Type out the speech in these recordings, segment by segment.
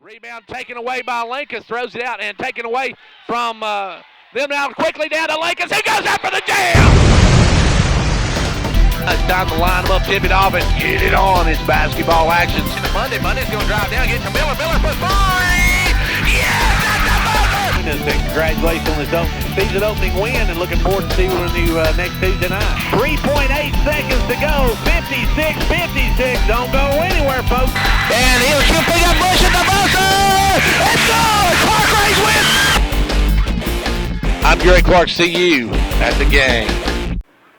Rebound taken away by Lincoln. Throws it out and taken away from them now quickly down to Lincoln. He goes after the jam! It's time to line them up, tip it off, and get it on. It's basketball action. Monday's going to drive down, get to Miller. Miller for three! Yes! That's a buzzer! Congratulations on this season opening win, and looking forward to seeing you next Tuesday night. 3.8 seconds to go. 56-56. Don't go anywhere, folks. And he'll pick up Bush at the buzzer! It's good! Clark Range wins! I'm Gary Clark. See you at the game.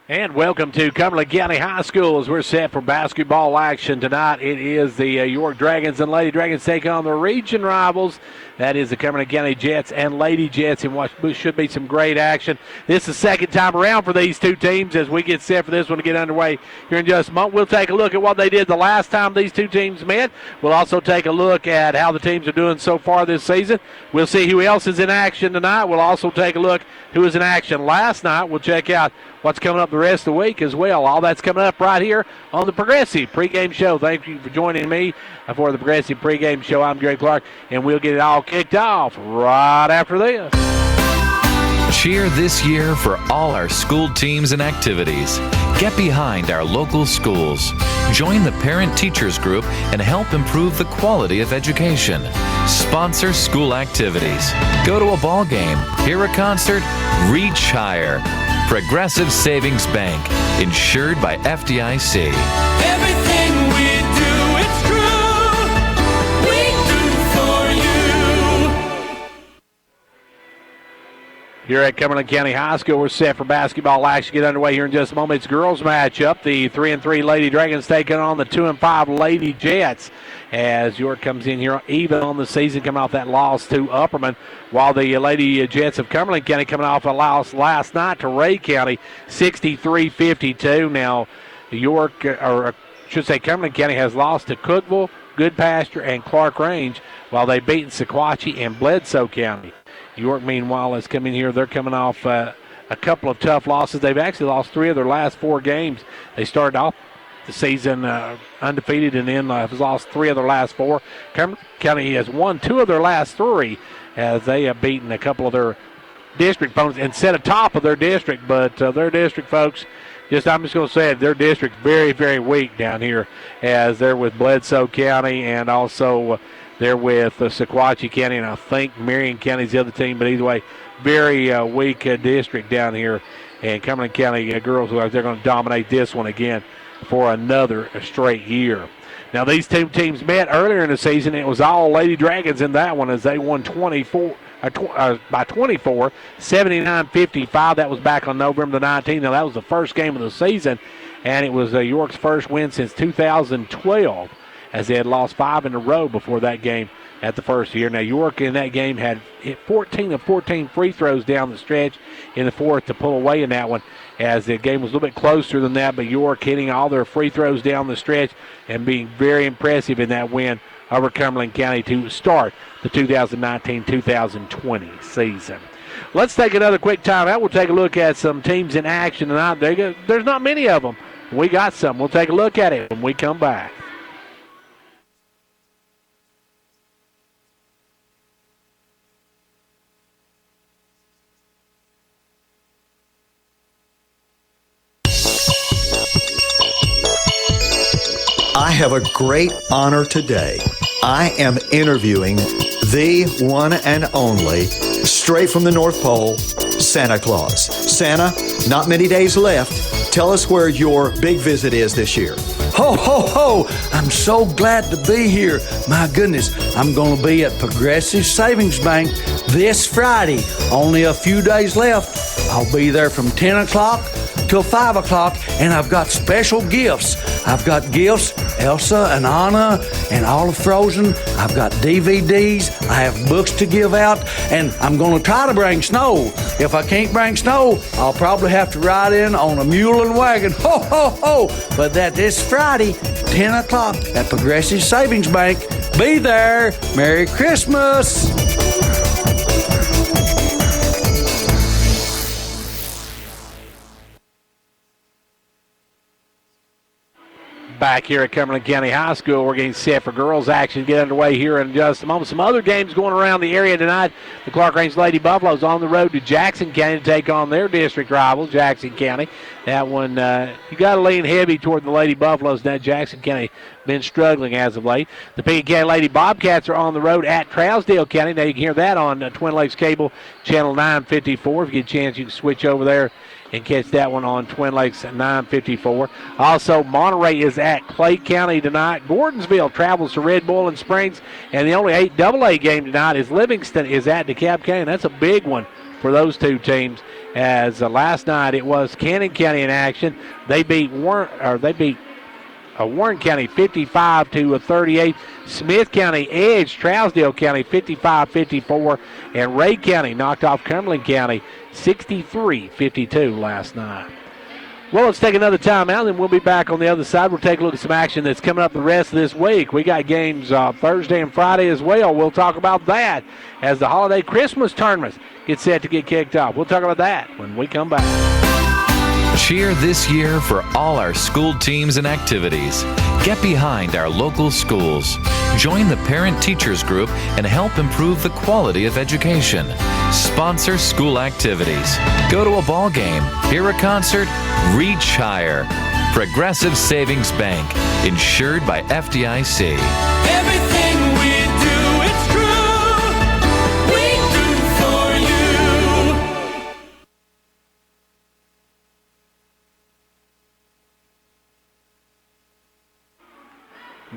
And welcome to Cumberland County High School as we're set for basketball action tonight. It is the York Dragons and Lady Dragons take on the region rivals. That is the Cumberland County Jets and Lady Jets in what should be some great action. This is the second time around for these two teams as we get set for this one to get underway here in just a moment. We'll take a look at what they did the last time these two teams met. We'll also take a look at how the teams are doing so far this season. We'll see who else is in action tonight. We'll also take a look who was in action last night. We'll check out what's coming up the rest of the week as well. All that's coming up right here on the Progressive Pregame Show. Thank you for joining me for the Progressive Pregame Show. I'm Gary Clark, and we'll get it all kicked off right after this. Cheer this year for all our school teams and activities. Get behind our local schools. Join the Parent Teachers Group and help improve the quality of education. Sponsor school activities. Go to a ball game, hear a concert, reach higher. Progressive Savings Bank, insured by FDIC. Everything we do, it's true. We do for you. Here at Cumberland County High School, we're set for basketball action. Get underway here in just a moment. It's girls matchup. The 3-3 Lady Dragons taking on the 2-5 Lady Jets. As York comes in here even on the season, coming off that loss to Upperman, while the Lady Jets of Cumberland County coming off a loss last night to Ray County, 63-52. Now, York, or I should say Cumberland County, has lost to Cookeville, Goodpasture, and Clark Range, while they've beaten Sequatchie and Bledsoe County. York, meanwhile, is coming here. They're coming off a couple of tough losses. They've actually lost 3 of their last 4 games. They started off the season undefeated and then have lost 3 of their last 4. Cumberland County has won 2 of their last 3 as they have beaten a couple of their district opponents and set atop of their district. But their district folks, I'm just going to say it, their district's very, very weak down here as they're with Bledsoe County and also they're with Sequatchie County, and I think Marion County's the other team. But either way, very weak district down here. And Cumberland County girls, they're going to dominate this one again for another straight year. Now, these two teams met earlier in the season. It was all Lady Dragons in that one as they won by 24, 79-55. That was back on November the 19th. Now, that was the first game of the season, and it was York's first win since 2012 as they had lost 5 in a row before that game at the first year. Now, York in that game had hit 14 of 14 free throws down the stretch in the fourth to pull away in that one, as the game was a little bit closer than that, but York hitting all their free throws down the stretch and being very impressive in that win over Cumberland County to start the 2019-2020 season. Let's take another quick timeout. We'll take a look at some teams in action tonight. There's not many of them. We got some. We'll take a look at it when we come back. I have a great honor today. I am interviewing the one and only, straight from the North Pole, Santa Claus. Santa, not many days left. Tell us where your big visit is this year. Ho, ho, ho! I'm so glad to be here. My goodness, I'm going to be at Progressive Savings Bank this Friday. Only a few days left. I'll be there from 10 o'clock till 5 o'clock, and I've got special gifts. I've got gifts, Elsa and Anna and all of Frozen. I've got DVDs. I have books to give out, and I'm going to try to bring snow. If I can't bring snow, I'll probably have to ride in on a mule and wagon. Ho, ho, ho! But that is Friday, 10 o'clock at Progressive Savings Bank. Be there. Merry Christmas. Back here at Cumberland County High School, we're getting set for girls action to get underway here in just a moment. Some other games going around the area tonight. The Clark Range Lady Buffaloes on the road to Jackson County to take on their district rival, Jackson County. That one, you got to lean heavy toward the Lady Buffaloes. Now Jackson County been struggling as of late. The Pekin County Lady Bobcats are on the road at Trousdale County. Now you can hear that on Twin Lakes Cable, channel 954. If you get a chance, you can switch over there and catch that one on Twin Lakes at 954. Also, Monterey is at Clay County tonight. Gordonsville travels to Red Boiling Springs. And the only 8AA game tonight is Livingston is at DeKalb County. That's a big one for those two teams. As last night it was Cannon County in action. They beat Warren County 55-38. Smith County edged Trousdale County 55-54. And Ray County knocked off Cumberland County 63-52 last night. Well, let's take another timeout, and we'll be back on the other side. We'll take a look at some action that's coming up the rest of this week. We got games Thursday and Friday as well. We'll talk about that as the holiday Christmas tournaments get set to get kicked off. We'll talk about that when we come back. Cheer this year for all our school teams and activities. Get behind our local schools. Join the Parent Teachers Group and help improve the quality of education. Sponsor school activities. Go to a ball game, hear a concert, reach higher. Progressive Savings Bank, insured by FDIC. Everything we do, it's true. We do for you.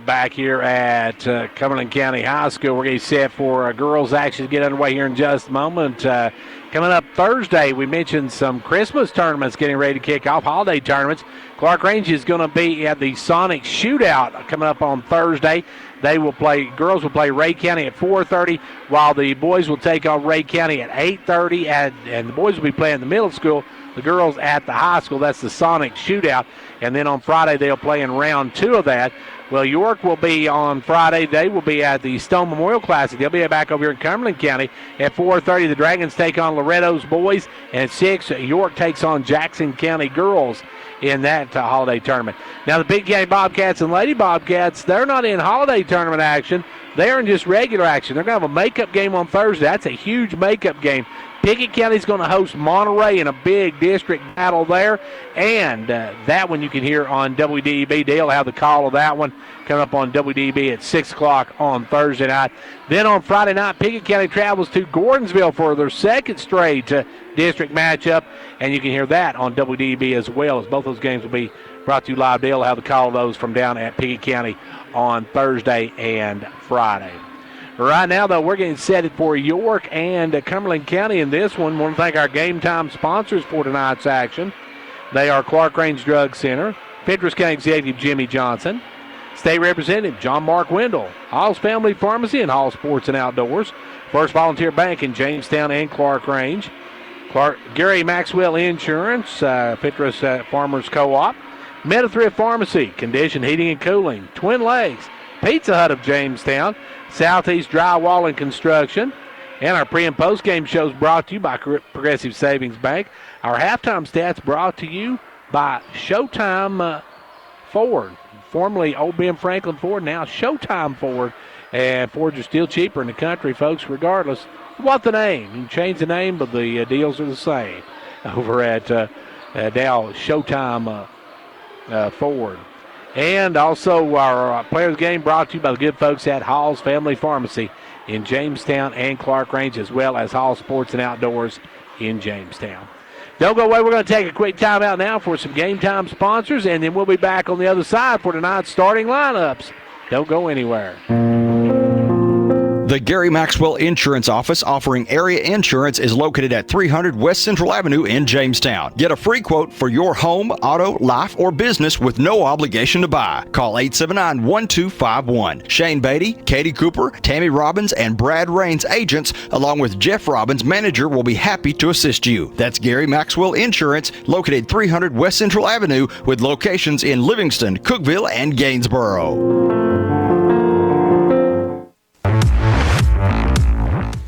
Back here at Cumberland County High School, we're getting set for girls action to get underway here in just a moment. Coming up Thursday, we mentioned some Christmas tournaments getting ready to kick off, holiday tournaments. Clark Range is going to be at the Sonic Shootout coming up on Thursday. Girls will play Ray County at 4:30, while the boys will take on Ray County at 8:30, and the boys will be playing the middle school, the girls at the high school. That's the Sonic Shootout. And then on Friday, they'll play in round 2 of that. Well, York will be on Friday. They will be at the Stone Memorial Classic. They'll be back over here in Cumberland County. At 4:30, the Dragons take on Loretto's boys. And at 6, York takes on Jackson County girls in that holiday tournament. Now, the Big County Bobcats and Lady Bobcats, they're not in holiday tournament action. They're in just regular action. They're going to have a makeup game on Thursday. That's a huge makeup game. Pickett County's going to host Monterey in a big district battle there. And that one you can hear on WDEB. They'll have the call of that one coming up on WDEB at 6 o'clock on Thursday night. Then on Friday night, Pickett County travels to Gordonsville for their second straight district matchup. And you can hear that on WDEB as well, as both those games will be brought to you live. They'll have the call of those from down at Pickett County on Thursday and Friday. Right now, though, we're getting set for York and Cumberland County in this one. We want to thank our game time sponsors for tonight's action. They are Clark Range Drug Center, Fentress County Executive Jimmy Johnson, State Representative John Mark Wendell, Hall's Family Pharmacy and Hall Sports and Outdoors, First Volunteer Bank in Jamestown and Clark Range, Gary Maxwell Insurance, Fentress Farmers Co-op, Meta-Thrift Pharmacy, Condition Heating and Cooling, Twin Lakes, Pizza Hut of Jamestown, Southeast Drywall and Construction. And our pre- and post-game shows brought to you by Progressive Savings Bank. Our halftime stats brought to you by Showtime Ford, formerly Old Ben Franklin Ford, now Showtime Ford. And Fords are still cheaper in the country, folks, regardless of what the name. You can change the name, but the deals are the same over at Dow Showtime Ford. And also our Players Game brought to you by the good folks at Hall's Family Pharmacy in Jamestown and Clark Range, as well as Hall Sports and Outdoors in Jamestown. Don't go away. We're going to take a quick timeout now for some game time sponsors, and then we'll be back on the other side for tonight's starting lineups. Don't go anywhere. The Gary Maxwell Insurance Office, offering area insurance, is located at 300 West Central Avenue in Jamestown. Get a free quote for your home, auto, life, or business with no obligation to buy. Call 879-1251. Shane Beatty, Katie Cooper, Tammy Robbins, and Brad Rains agents, along with Jeff Robbins, manager, will be happy to assist you. That's Gary Maxwell Insurance, located 300 West Central Avenue, with locations in Livingston, Cookeville, and Gainsboro.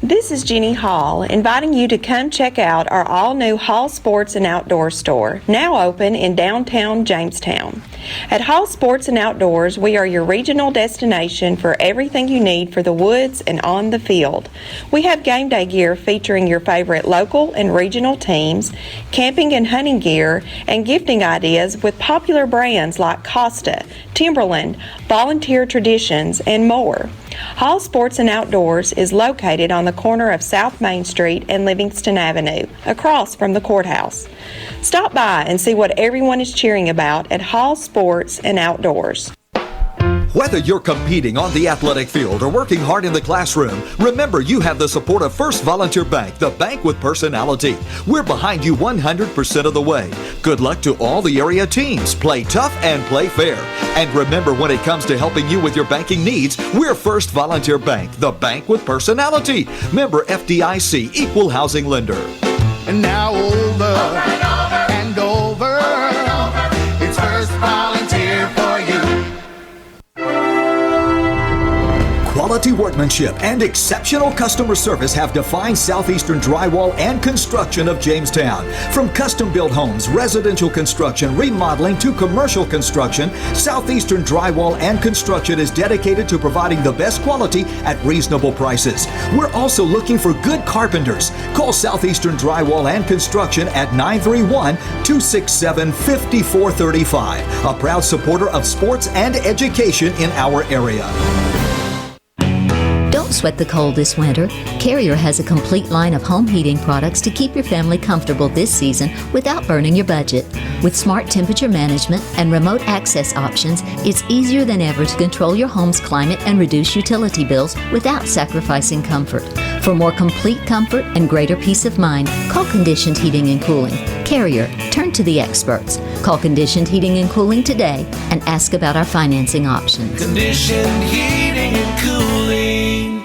This is Jeannie Hall, inviting you to come check out our all-new Hall Sports and Outdoor store, now open in downtown Jamestown. At Hall Sports and Outdoors, we are your regional destination for everything you need for the woods and on the field. We have game day gear featuring your favorite local and regional teams, camping and hunting gear, and gifting ideas with popular brands like Costa, Timberland, Volunteer Traditions, and more. Hall Sports and Outdoors is located on the corner of South Main Street and Livingston Avenue, across from the courthouse. Stop by and see what everyone is cheering about at Hall Sports and Outdoors. Whether you're competing on the athletic field or working hard in the classroom, remember you have the support of First Volunteer Bank, the bank with personality. We're behind you 100% of the way. Good luck to all the area teams. Play tough and play fair. And remember, when it comes to helping you with your banking needs, we're First Volunteer Bank, the bank with personality. Member FDIC, Equal Housing Lender. And now over and over, it's First Volunteer for you. Quality workmanship and exceptional customer service have defined Southeastern Drywall and Construction of Jamestown. From custom-built homes, residential construction, remodeling to commercial construction, Southeastern Drywall and Construction is dedicated to providing the best quality at reasonable prices. We're also looking for good carpenters. Call Southeastern Drywall and Construction at 931-267-5435, a proud supporter of sports and education in our area. Don't sweat the cold this winter. Carrier has a complete line of home heating products to keep your family comfortable this season without burning your budget. With smart temperature management and remote access options, it's easier than ever to control your home's climate and reduce utility bills without sacrificing comfort. For more complete comfort and greater peace of mind, call Conditioned Heating and Cooling. Carrier, turn to the experts. Call Conditioned Heating and Cooling today and ask about our financing options. Conditioned heating and cooling.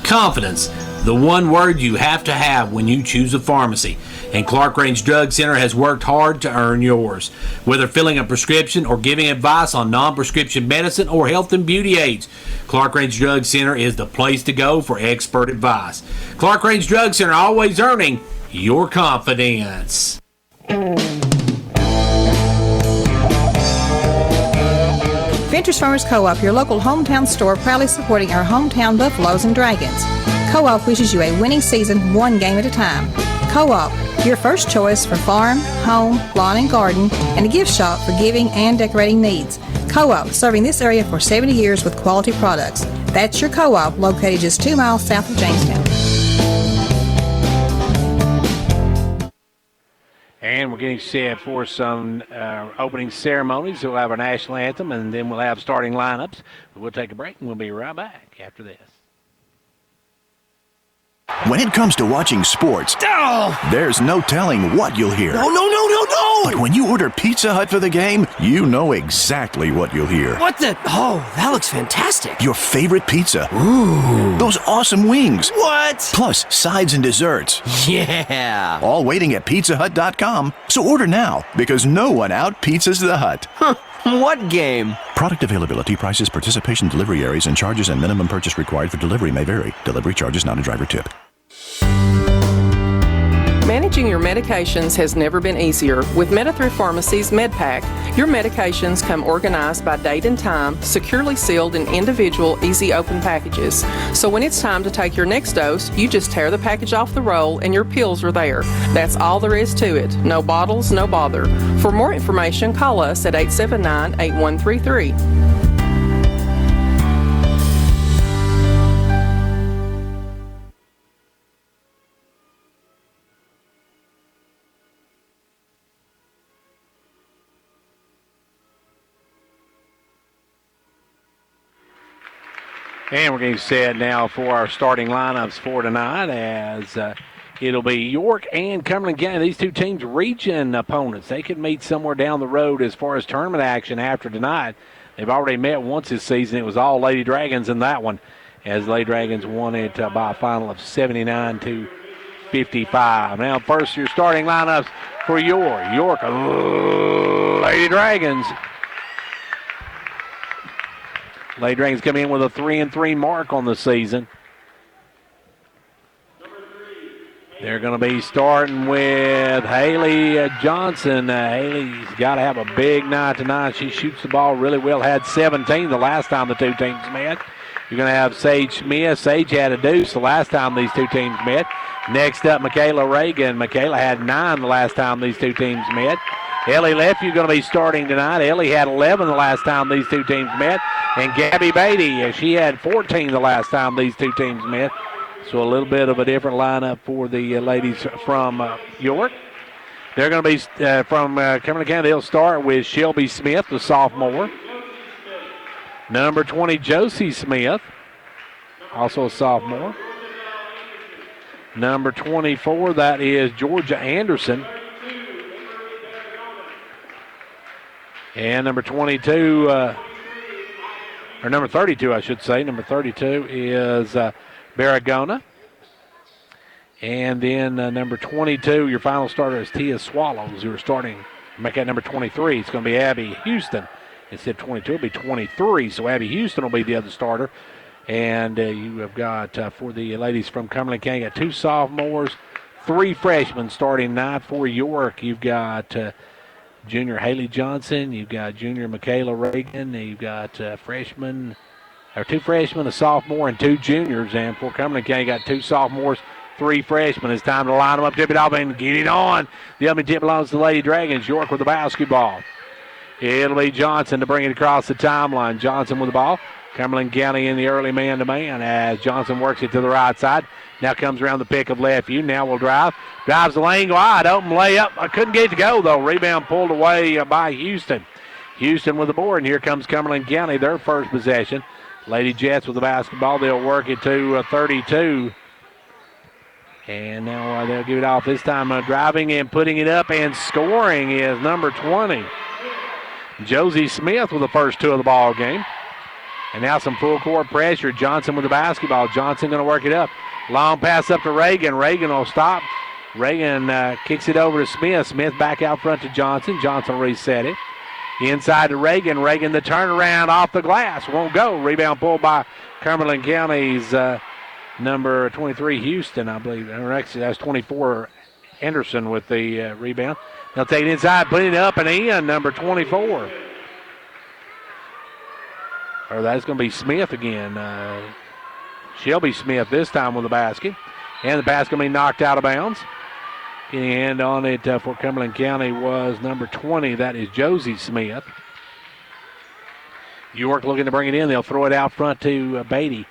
Confidence, the one word you have to have when you choose a pharmacy. And Clark Range Drug Center has worked hard to earn yours. Whether filling a prescription or giving advice on non-prescription medicine or health and beauty aids, Clark Range Drug Center is the place to go for expert advice. Clark Range Drug Center, always earning your confidence. Ventures Farmers Co-op, your local hometown store, proudly supporting our hometown Buffaloes and Dragons. Co-op wishes you a winning season, one game at a time. Co-op, your first choice for farm, home, lawn and garden, and a gift shop for giving and decorating needs. Co-op, serving this area for 70 years with quality products. That's your Co-op, located just 2 miles south of Jamestown. And we're getting set for some opening ceremonies. We'll have our national anthem, and then we'll have starting lineups. We'll take a break, and we'll be right back after this. When it comes to watching sports, there's no telling what you'll hear. No! But when you order Pizza Hut for the game, you know exactly what you'll hear. What the? Oh, that looks fantastic. Your favorite pizza. Ooh. Those awesome wings. What? Plus sides and desserts. Yeah. All waiting at pizzahut.com. So order now, because no one out-pizzas the Hut. Huh. What game? Product availability, prices, participation, delivery areas, and charges and minimum purchase required for delivery may vary. Delivery charge is not a driver tip. Managing your medications has never been easier. With Meta-Thrift Pharmacy's MedPack, your medications come organized by date and time, securely sealed in individual, easy open packages. So when it's time to take your next dose, you just tear the package off the roll and your pills are there. That's all there is to it. No bottles, no bother. For more information, call us at 879-8133. And we're getting set now for our starting lineups for tonight, as it'll be York and Cumberland County. These two teams region opponents. They could meet somewhere down the road as far as tournament action after tonight. They've already met once this season. It was all Lady Dragons in that one, as Lady Dragons won it by a final of 79-55. Now first, your starting lineups for York Lady Dragons. Lady Dragons come in with a 3-3 mark on the season. They're going to be starting with Haley Johnson. Haley's got to have a big night tonight. She shoots the ball really well. Had 17 the last time the two teams met. You're going to have Sage Smith. Sage had a deuce the last time these two teams met. Next up, Michaela Reagan. Michaela had 9 the last time these two teams met. Ellie Leffe going to be starting tonight. Ellie had 11 the last time these two teams met. And Gabby Beatty, she had 14 the last time these two teams met. So a little bit of a different lineup for the ladies from York. They're going to be from Cumberland County. They'll start with Shelby Smith, the sophomore. Number 20, Josie Smith, also a sophomore. Number 24, that is Georgia Anderson. And number 22, or number 32, I should say. Number 32 is Baragona. And then number 22, your final starter is Tia Swallows, who are starting. Make that number 23. It's going to be Abby Houston. Instead of 22, it'll be 23. So Abby Houston will be the other starter. And you have got, for the ladies from Cumberland County, got 2 sophomores, 3 freshmen starting tonight for York. You've got junior Haley Johnson. You've got junior Michaela Reagan. You've got 2 freshmen, a sophomore, and 2 juniors. And for Cumberland County, you got 2 sophomores, 3 freshmen. It's time to line them up, tip it off, and get it on. The opening tip belongs to the Lady Dragons. York with the basketball. It'll be Johnson to bring it across the timeline. Johnson with the ball. Cumberland County in the early man-to-man as Johnson works it to the right side. Now comes around the pick of Leffe. Now will drive. Drives the lane wide open layup. I couldn't get it to go, though. Rebound pulled away by Houston. Houston with the board, and here comes Cumberland County, their first possession. Lady Jets with the basketball. They'll work it to 32. And now they'll give it off this time. Driving and putting it up and scoring is number 20. Josie Smith with the first 2 of the ball game. And now some full court pressure. Johnson with the basketball. Johnson going to work it up. Long pass up to Reagan. Reagan will stop. Reagan kicks it over to Smith. Smith back out front to Johnson. Johnson will reset it. Inside to Reagan. Reagan the turnaround off the glass. Won't go. Rebound pulled by Cumberland County's number 23, Houston, I believe. Or actually, that's 24, Anderson with the rebound. They'll take it inside, put it up and in, number 24. Or that's going to be Smith again. Shelby Smith this time with the basket. And the basket going to be knocked out of bounds. Getting a hand on it for Cumberland County was number 20. That is Josie Smith. York looking to bring it in. They'll throw it out front to Beatty.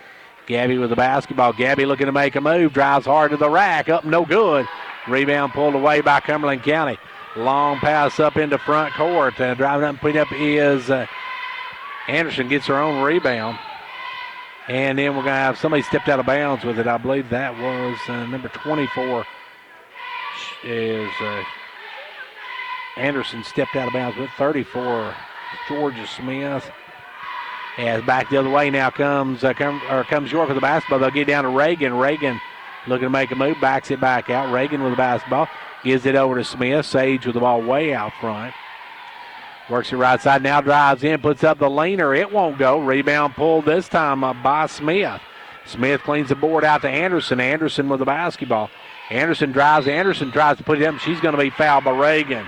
Gabby with the basketball. Gabby looking to make a move. Drives hard to the rack. Up, no good. Rebound pulled away by Cumberland County. Long pass up into front court. Driving up and putting up is Anderson. Gets her own rebound. And then we're going to have somebody stepped out of bounds with it. I believe that was number 24 is Anderson stepped out of bounds with 34. Georgia Smith. As back the other way now comes York with the basketball. They'll get down to Reagan. Reagan looking to make a move. Backs it back out. Reagan with the basketball. Gives it over to Smith. Sage with the ball way out front. Works it right side. Now drives in. Puts up the leaner. It won't go. Rebound pulled this time by Smith. Smith cleans the board out to Anderson. Anderson with the basketball. Anderson drives. Anderson tries to put it up. She's going to be fouled by Reagan.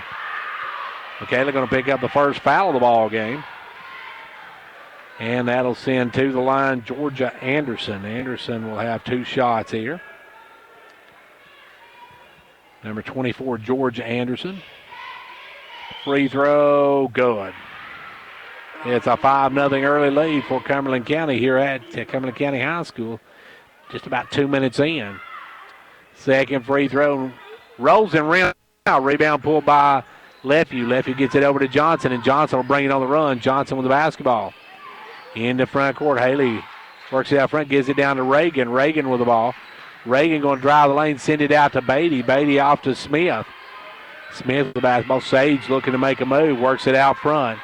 Okay, they're going to pick up the first foul of the ball game. And that'll send to the line Georgia Anderson. Anderson will have 2 shots here. Number 24, Georgia Anderson. Free throw, good. It's a 5-0 early lead for Cumberland County here at Cumberland County High School. Just about 2 minutes in. Second free throw. Rolls and rim out. Rebound pulled by Leffe. Leffe gets it over to Johnson, and Johnson will bring it on the run. Johnson with the basketball. In the front court, Haley works it out front, gives it down to Reagan. Reagan with the ball. Reagan going to drive the lane, send it out to Beatty. Beatty off to Smith. Smith with the basketball. Sage looking to make a move, works it out front.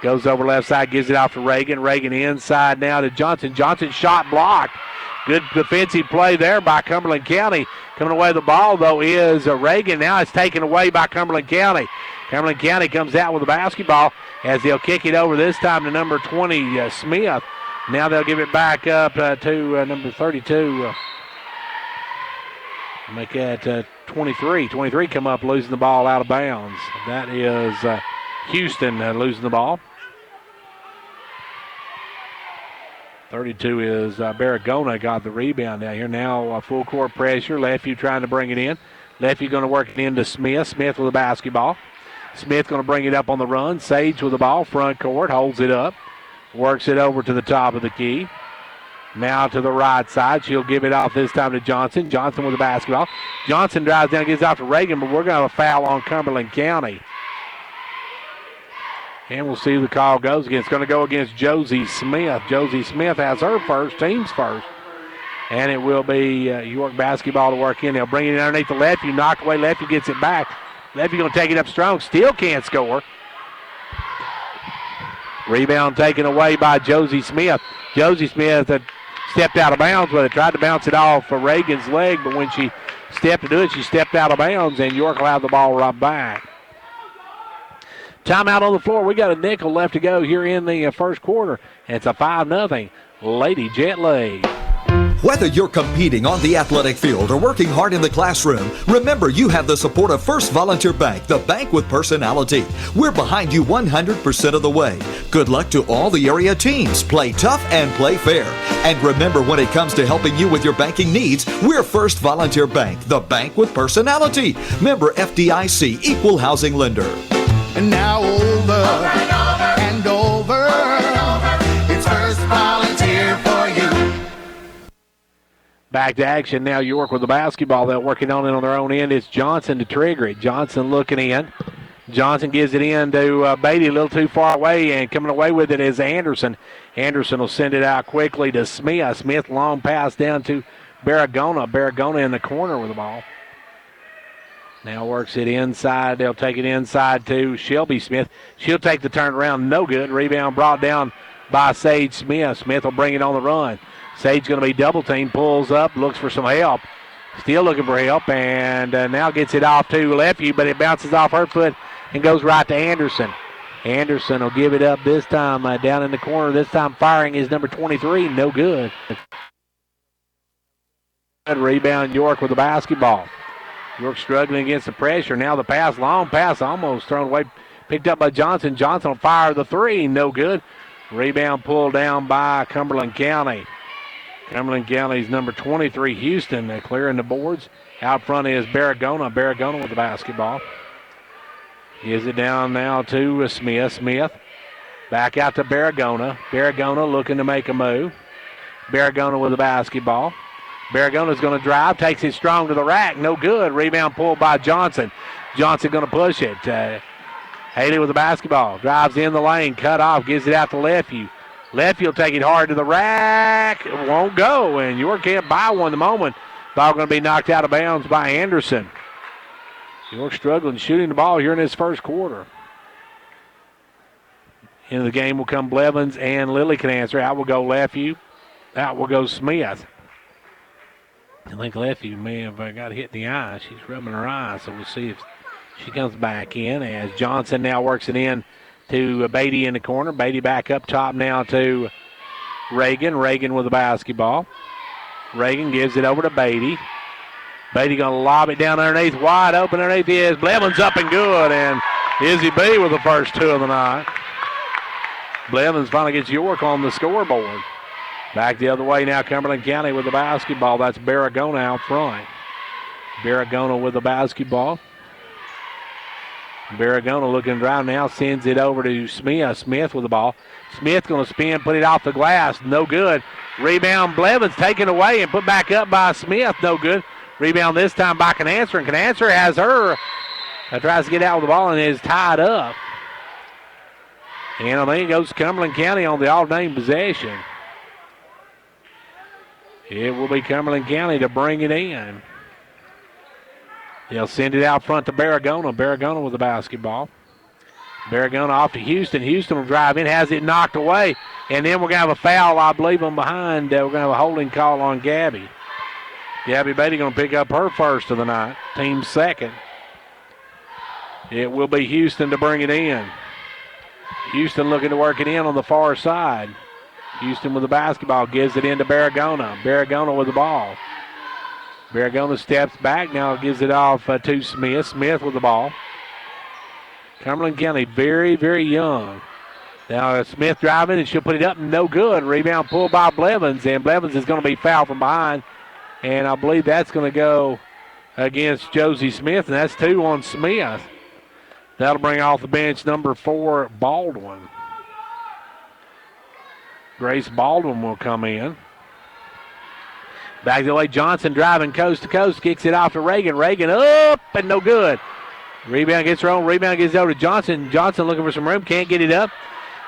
Goes over left side, gives it off to Reagan. Reagan inside now to Johnson. Johnson shot blocked. Good defensive play there by Cumberland County. Coming away with the ball, though, is Reagan. Now it's taken away by Cumberland County. Cumberland County comes out with the basketball as they'll kick it over this time to number 20, Smith. Now they'll give it back up to number 32. Make that 23. 23 come up losing the ball out of bounds. That is Houston losing the ball. 32 is Barragona got the rebound down here. Now full court pressure. Lefeview trying to bring it in. Lefeview going to work it into Smith. Smith with the basketball. Smith going to bring it up on the run. Sage with the ball. Front court. Holds it up. Works it over to the top of the key. Now to the right side. She'll give it off this time to Johnson. Johnson with the basketball. Johnson drives down, gives off to Reagan, but we're going to have a foul on Cumberland County. And we'll see who the call goes against. It's going to go against Josie Smith. Josie Smith has her first, team's first. And it will be York basketball to work in. They'll bring it underneath the Lefeview. Knocked away. Lefeview gets it back. Lefeview going to take it up strong. Still can't score. Rebound taken away by Josie Smith. Josie Smith had stepped out of bounds with it. Tried to bounce it off for Reagan's leg, but when she stepped to do it, she stepped out of bounds, and York allowed the ball right back. Timeout on the floor. We got a nickel left to go here in the first quarter. And it's a 5-0 Lady Jet Leg. Whether you're competing on the athletic field or working hard in the classroom, remember you have the support of First Volunteer Bank, the bank with personality. We're behind you 100% of the way. Good luck to all the area teams. Play tough and play fair. And remember, when it comes to helping you with your banking needs, we're First Volunteer Bank, the bank with personality. Member FDIC, equal housing lender. And now over and over, it's First Volunteer for you. Back to action now. York with the basketball. They're working on it on their own end. It's Johnson to trigger it. Johnson looking in. Johnson gives it in to Beatty, a little too far away, and coming away with it is Anderson. Anderson will send it out quickly to Smith. Smith, long pass down to Barragona. Barragona in the corner with the ball. Now works it inside. They'll take it inside to Shelby Smith. She'll take the turn around. No good. Rebound brought down by Sage Smith. Smith will bring it on the run. Sage going to be double teamed. Pulls up. Looks for some help. Still looking for help. And now gets it off to Lefeview, but it bounces off her foot and goes right to Anderson. Anderson will give it up this time down in the corner. This time firing is number 23. No good. Good rebound York with the basketball. York struggling against the pressure. Now the pass, long pass, almost thrown away. Picked up by Johnson. Johnson will fire the three. No good. Rebound pulled down by Cumberland County. Cumberland County's number 23, Houston, clearing the boards. Out front is Barragona. Barragona with the basketball. Gives it down now to Smith. Smith back out to Barragona. Barragona looking to make a move. Barragona with the basketball. Barragona's going to drive, takes it strong to the rack. No good. Rebound pulled by Johnson. Johnson going to push it. Haley with the basketball. Drives in the lane, cut off, gives it out to Lefeview. Lefeview will take it hard to the rack. It won't go, and York can't buy one at the moment. Ball going to be knocked out of bounds by Anderson. York struggling shooting the ball here in this first quarter. Into the game will come Blevins and Lily can answer. Out will go Lefeview. Out will go Smith. I think Lefeview may have got hit in the eye. She's rubbing her eye, so we'll see if she comes back in as Johnson now works it in to Beatty in the corner. Beatty back up top now to Reagan. Reagan with the basketball. Reagan gives it over to Beatty. Beatty going to lob it down underneath. Wide open underneath is Blevins up and good. And Izzy B with the first two of the night. Blevins finally gets York on the scoreboard. Back the other way now, Cumberland County with the basketball. That's Barragona out front. Barragona with the basketball. Barragona looking to drive now, sends it over to Smith. Smith with the ball. Smith going to spin, put it off the glass. No good. Rebound Blevins taken away and put back up by Smith. No good. Rebound this time by Canancer. And Canancer has her. Tries to get out with the ball and is tied up. And I think it goes to Cumberland County on the all-name possession. It will be Cumberland County to bring it in. They'll send it out front to Barragona. Barragona with the basketball. Barragona off to Houston. Houston will drive in, has it knocked away. And then we're going to have a foul, I believe, on behind. We're going to have a holding call on Gabby. Gabby Beatty going to pick up her first of the night. Team second. It will be Houston to bring it in. Houston looking to work it in on the far side. Houston with the basketball, gives it into Barragona. Barragona with the ball. Barragona steps back now, gives it off to Smith. Smith with the ball. Cumberland County very, very young. Now Smith driving, and she'll put it up, no good. Rebound pulled by Blevins, and Blevins is going to be fouled from behind. And I believe that's going to go against Josie Smith, and that's 2 on Smith. That'll bring off the bench number 4, Baldwin. Grace Baldwin will come in. Back the way, Johnson driving coast to coast, kicks it off to Reagan. Reagan up and no good. Rebound gets her own. Rebound gets over to Johnson. Johnson looking for some room, can't get it up.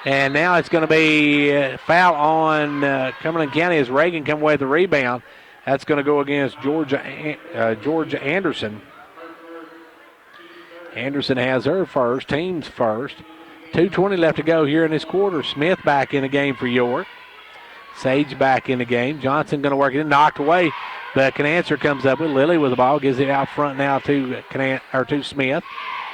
And now it's going to be foul on Cumberland County as Reagan come away with the rebound. That's going to go against Georgia Anderson. Anderson has her first, team's first. 2:20 left to go here in this quarter. Smith back in the game for York. Sage back in the game. Johnson going to work it in, knocked away. But Canancer comes up with Lily with the ball, gives it out front now to Smith.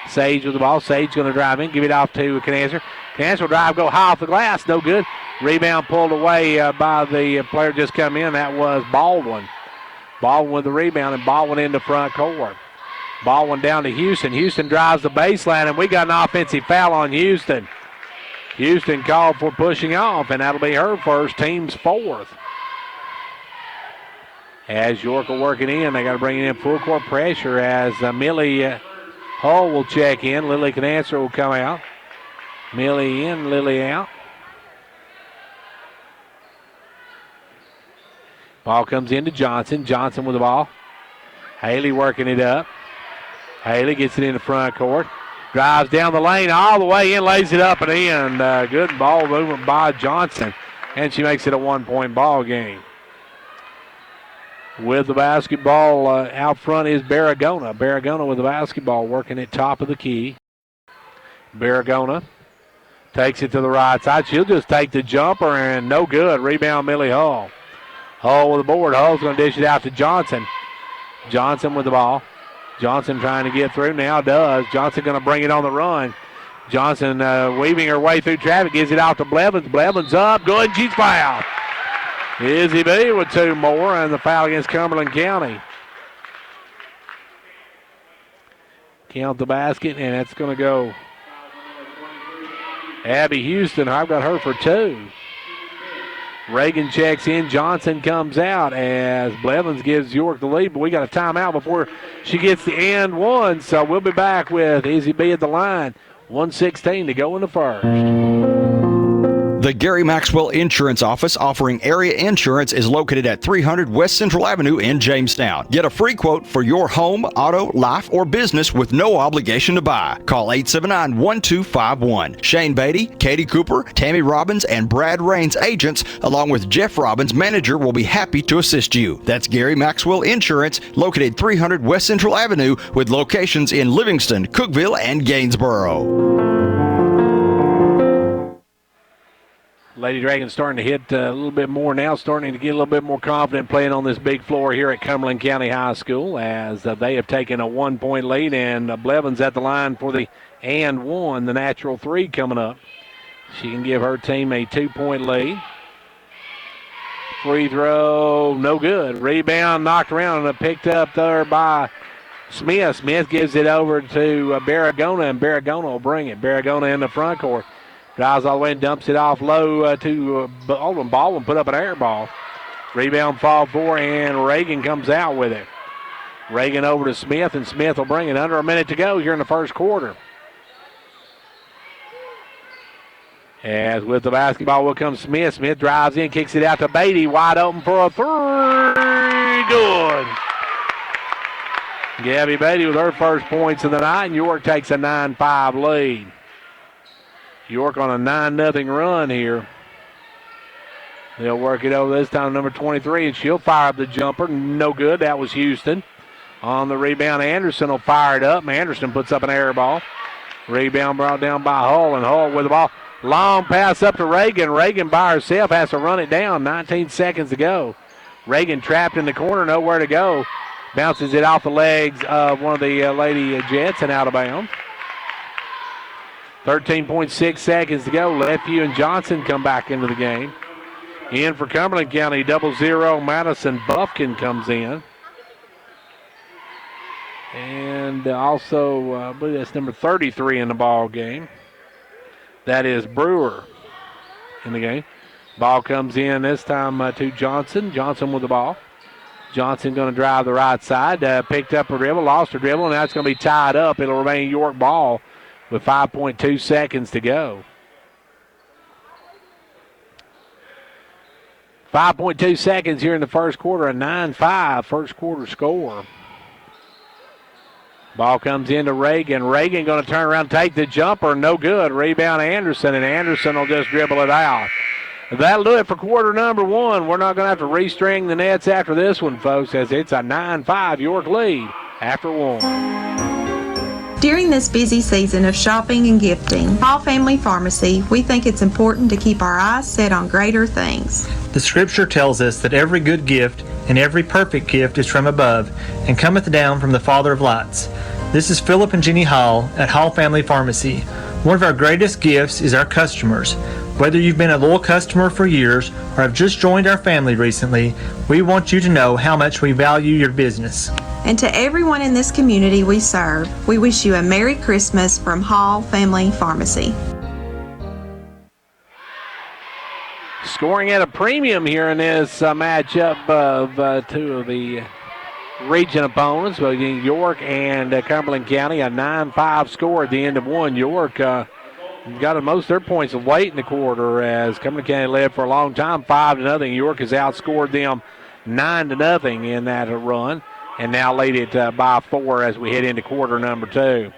Sage with the ball. Sage going to drive in, give it off to Canancer. Canancer will drive, go high off the glass, no good. Rebound pulled away by the player just come in. That was Baldwin. Baldwin with the rebound, and Baldwin in the front court. Baldwin down to Houston. Houston drives the baseline, and we got an offensive foul on Houston. Houston called for pushing off, and that'll be her first, team's 4th. As York will work it in, they got to bring it in full court pressure as Millie Hull will check in. Lily Canancer will come out. Millie in, Lily out. Ball comes into Johnson. Johnson with the ball. Haley working it up. Haley gets it in the front court. Drives down the lane all the way in, lays it up and in. Good ball movement by Johnson. And she makes it a 1-point ball game. With the basketball out front is Barragona. Barragona with the basketball working at top of the key. Barragona takes it to the right side. She'll just take the jumper and no good. Rebound Millie Hull. Hull with the board. Hull's going to dish it out to Johnson. Johnson with the ball. Johnson trying to get through now, does. Johnson going to bring it on the run. Johnson weaving her way through traffic, gives it out to Blevins. Blevins up, good, and she's fouled. Izzy B with 2 more, and the foul against Cumberland County. Count the basket, and it's going to go Abby Houston. I've got her for 2. Reagan checks in. Johnson comes out as Blevins gives York the lead, but we got a timeout before she gets the and 1. So we'll be back with Izzy B at the line. 1:16 to go in the first. The Gary Maxwell Insurance Office offering area insurance is located at 300 West Central Avenue in Jamestown. Get a free quote for your home, auto, life, or business with no obligation to buy. Call 879-1251. Shane Beatty, Katie Cooper, Tammy Robbins, and Brad Rains agents, along with Jeff Robbins, manager, will be happy to assist you. That's Gary Maxwell Insurance, located 300 West Central Avenue with locations in Livingston, Cookeville, and Gainsboro. Lady Dragons starting to hit a little bit more now, starting to get a little bit more confident playing on this big floor here at Cumberland County High School as they have taken a 1-point lead, and Blevins at the line for the and 1, the natural 3 coming up. She can give her team a 2-point lead. Free throw, no good. Rebound knocked around and picked up there by Smith. Smith gives it over to Barragona, and Barragona will bring it. Barragona in the front court. Drives all the way and dumps it off low to Baldwin. Baldwin put up an air ball. Rebound fall 4, and Reagan comes out with it. Reagan over to Smith, and Smith will bring it. Under a minute to go here in the first quarter. As with the basketball will come Smith. Smith drives in, kicks it out to Beatty. Wide open for a 3. Good. Gabby Beatty with her first points of the night, and York takes a 9-5 lead. York on a 9-0 run here. They'll work it over this time, number 23, and she'll fire up the jumper. No good. That was Houston. On the rebound, Anderson will fire it up. Anderson puts up an air ball. Rebound brought down by Hull, and Hull with the ball. Long pass up to Reagan. Reagan by herself has to run it down. 19 seconds to go. Reagan trapped in the corner, nowhere to go. Bounces it off the legs of one of the Lady Jets and out of bounds. 13.6 seconds to go. Lefevue and Johnson come back into the game. In for Cumberland County, 0-0, Madison Buffkin comes in. And also, I believe that's number 33 in the ball game. That is Brewer in the game. Ball comes in this time to Johnson. Johnson with the ball. Johnson going to drive the right side. Picked up a dribble, lost a dribble, and now it's going to be tied up. It'll remain York ball with 5.2 seconds to go. 5.2 seconds here in the first quarter, a 9-5 first quarter score. Ball comes into Reagan. Reagan going to turn around and take the jumper. No good. Rebound Anderson, and Anderson will just dribble it out. That'll do it for quarter number one. We're not going to have to restring the nets after this one, folks, as it's a 9-5 York lead after one. During this busy season of shopping and gifting, Hall Family Pharmacy, we think it's important to keep our eyes set on greater things. The scripture tells us that every good gift and every perfect gift is from above and cometh down from the Father of lights. This is Philip and Jenny Hall at Hall Family Pharmacy. One of our greatest gifts is our customers. Whether you've been a loyal customer for years or have just joined our family recently, we want you to know how much we value your business. And to everyone in this community we serve, we wish you a Merry Christmas from Hall Family Pharmacy. Scoring at a premium here in this matchup of two of the region opponents, York and Cumberland County, a 9-5 score at the end of one. York got most of their points late in the quarter as Cumberland County led for a long time, 5-0. York has outscored them 9-0 in that run, and now lead it by 4 as we head into quarter number two.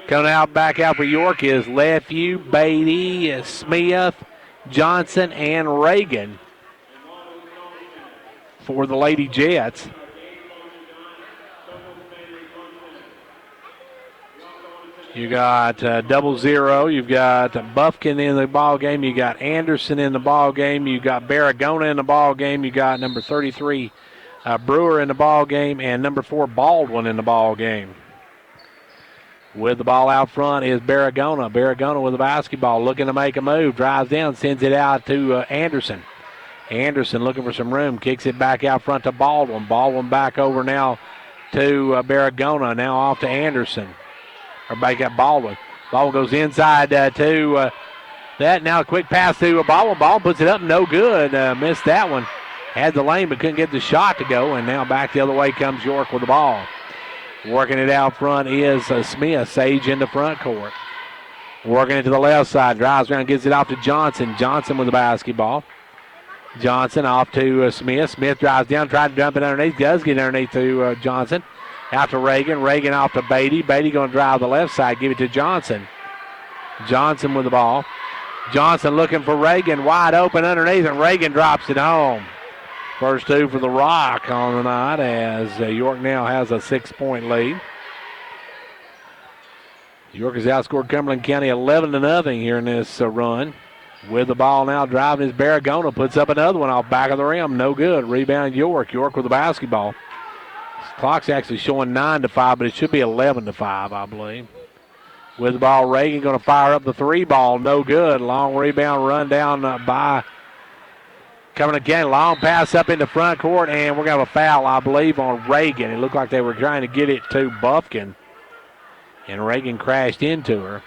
Coming out back out for York is Lefevue, Beatty, Smith, Johnson, and Reagan for the Lady Jets. You got 0-0. You've got Buffkin in the ball game. You got Anderson in the ball game. You got Barragona in the ball game. You got number 33 Brewer in the ball game, and number 4 Baldwin in the ball game. With the ball out front is Barragona. Barragona with the basketball, looking to make a move. Drives down, sends it out to Anderson. Anderson looking for some room, kicks it back out front to Baldwin. Baldwin back over now to Barragona. Now off to Anderson. Or back at Baldwin. Baldwin goes inside to that. Now a quick pass to Baldwin. Baldwin puts it up, no good. Missed that one. Had the lane but couldn't get the shot to go. And now back the other way comes York with the ball. Working it out front is Smith. Sage in the front court. Working it to the left side. Drives around, gets it off to Johnson. Johnson with the basketball. Johnson off to Smith. Smith drives down, tried to dump it underneath. Does get underneath to Johnson. Out to Reagan. Reagan off to Beatty. Beatty going to drive the left side. Give it to Johnson. Johnson with the ball. Johnson looking for Reagan. Wide open underneath, and Reagan drops it home. First two for the Rock on the night as York now has a 6-point lead. York has outscored Cumberland County 11-0 here in this run. With the ball now driving is Barragona. Puts up another one off back of the rim. No good. Rebound York. York with the basketball. Clock's actually showing 9-5, but it should be 11-5, I believe. With the ball, Reagan going to fire up the 3 ball. No good. Long rebound run down by Cumberland County. Long pass up in the front court, and we're going to have a foul, I believe, on Reagan. It looked like they were trying to get it to Buffkin, and Reagan crashed into her.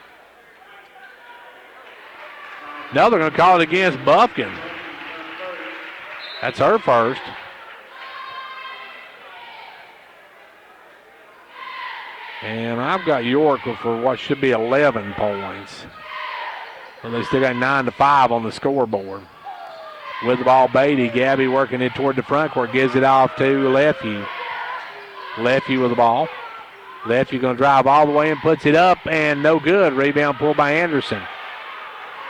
No, they're going to call it against Buffkin. That's her first. And I've got York for what should be 11 points. And they still got 9-5 on the scoreboard. With the ball, Beatty. Gabby working it toward the front court. Gives it off to Lefevue. Lefevue with the ball. Lefevue going to drive all the way and puts it up, and no good. Rebound pulled by Anderson.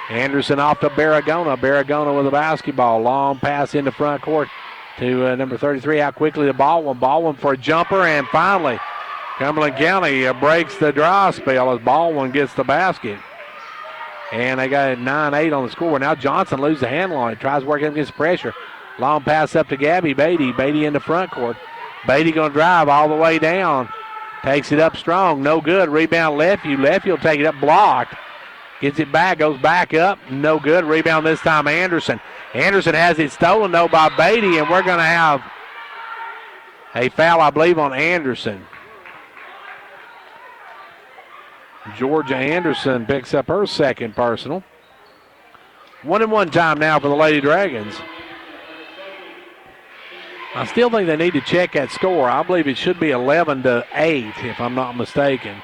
Anderson off to Barragona. Barragona with the basketball. Long pass in the front court to number 33. Out quickly to Baldwin. Baldwin for a jumper, and finally Cumberland County breaks the dry spell as Baldwin gets the basket. And they got 9-8 on the score. Now Johnson loses the handle on it. Tries to work against pressure. Long pass up to Gabby Beatty. Beatty in the front court. Beatty going to drive all the way down. Takes it up strong. No good. Rebound Lefevue. Lefevue will take it up blocked. Gets it back, goes back up, no good. Rebound this time, Anderson. Anderson has it stolen, though, by Beatty, and we're going to have a foul, I believe, on Anderson. Georgia Anderson picks up her second personal. 1-1 time now for the Lady Dragons. I still think they need to check that score. I believe it should be 11-8, if I'm not mistaken.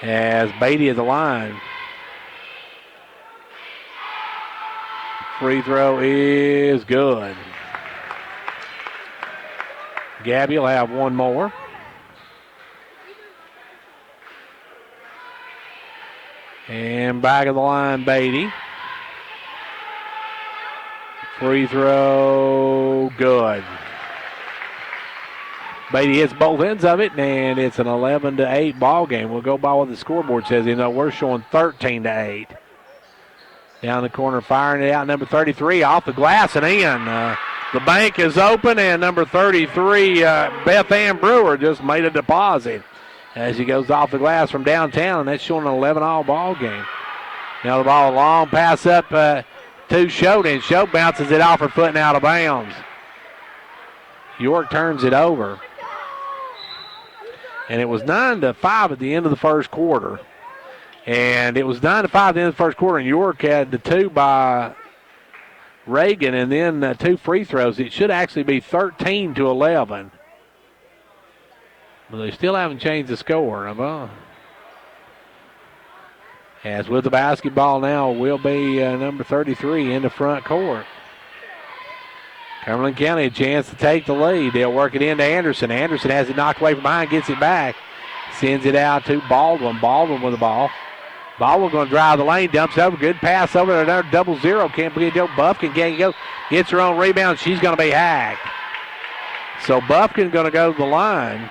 As Beatty at the line. Free throw is good. Gabby will have one more. And back of the line, Beatty. Free throw, good. Beatty hits both ends of it, and it's an 11-8 ball game. We'll go by what the scoreboard says. You know, we're showing 13-8. Down the corner, firing it out, number 33 off the glass and in. The bank is open, and number 33, Beth Ann Brewer, just made a deposit as he goes off the glass from downtown, and that's showing an 11-all ball game. Now the ball, long pass up to Schote, and Schote bounces it off her foot and out of bounds. York turns it over. And it was 9-5 at the end of the first quarter. And it was 9-5 at the end of the first quarter, and York had the two by Reagan and then two free throws. It should actually be 13-11. But they still haven't changed the score. As with the basketball now will be number 33 in the front court. Cumberland County a chance to take the lead. They'll work it into Anderson. Anderson has it knocked away from behind, gets it back. Sends it out to Baldwin. Baldwin with the ball. Baldwin going to drive the lane, dumps over. Good pass over to another 0-0. Can't believe Joe Buffkin can't go. Gets her own rebound. She's going to be hacked. So Buffkin going to go to the line.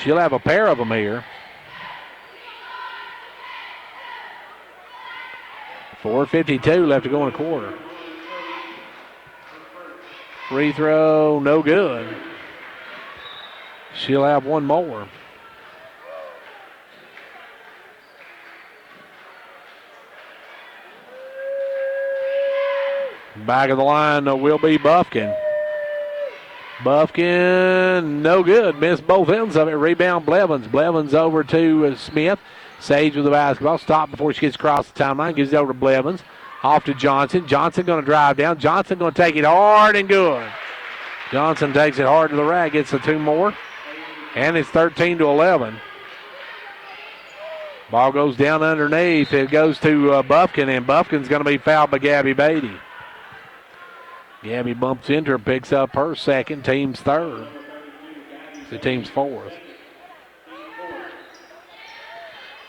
She'll have a pair of them here. 4:52 left to go in the quarter. Free throw, no good. She'll have one more. Back of the line will be Buffkin. Buffkin, no good. Missed both ends of it. Rebound, Blevins. Blevins over to Smith. Sage with the basketball. Stop before she gets across the timeline. Gives it over to Blevins. Off to Johnson. Johnson going to drive down. Johnson going to take it hard and good. Johnson takes it hard to the rack. Gets the two more. And it's 13-11. Ball goes down underneath. It goes to Buffkin, and Buffkin's going to be fouled by Gabby Beatty. Gabby bumps into her, picks up her second, team's third. It's the team's fourth.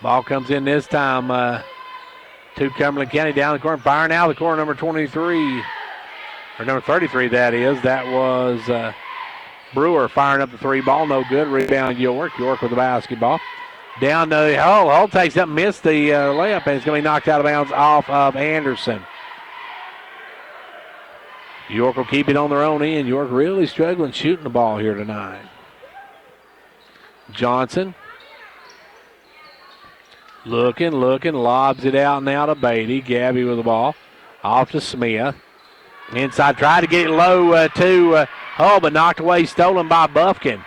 Ball comes in this time to Cumberland County down the corner, firing out the corner, number 23, or number 33 that is. That was Brewer firing up the three ball, no good. Rebound York. York with the basketball. Down to Hull. Hull takes up, missed the layup, and it's going to be knocked out of bounds off of Anderson. York will keep it on their own end. York really struggling shooting the ball here tonight. Johnson. Looking, lobs it out now to Beatty. Gabby with the ball. Off to Smith. Inside, tried to get it low to Hull, but knocked away, stolen by Buffkin.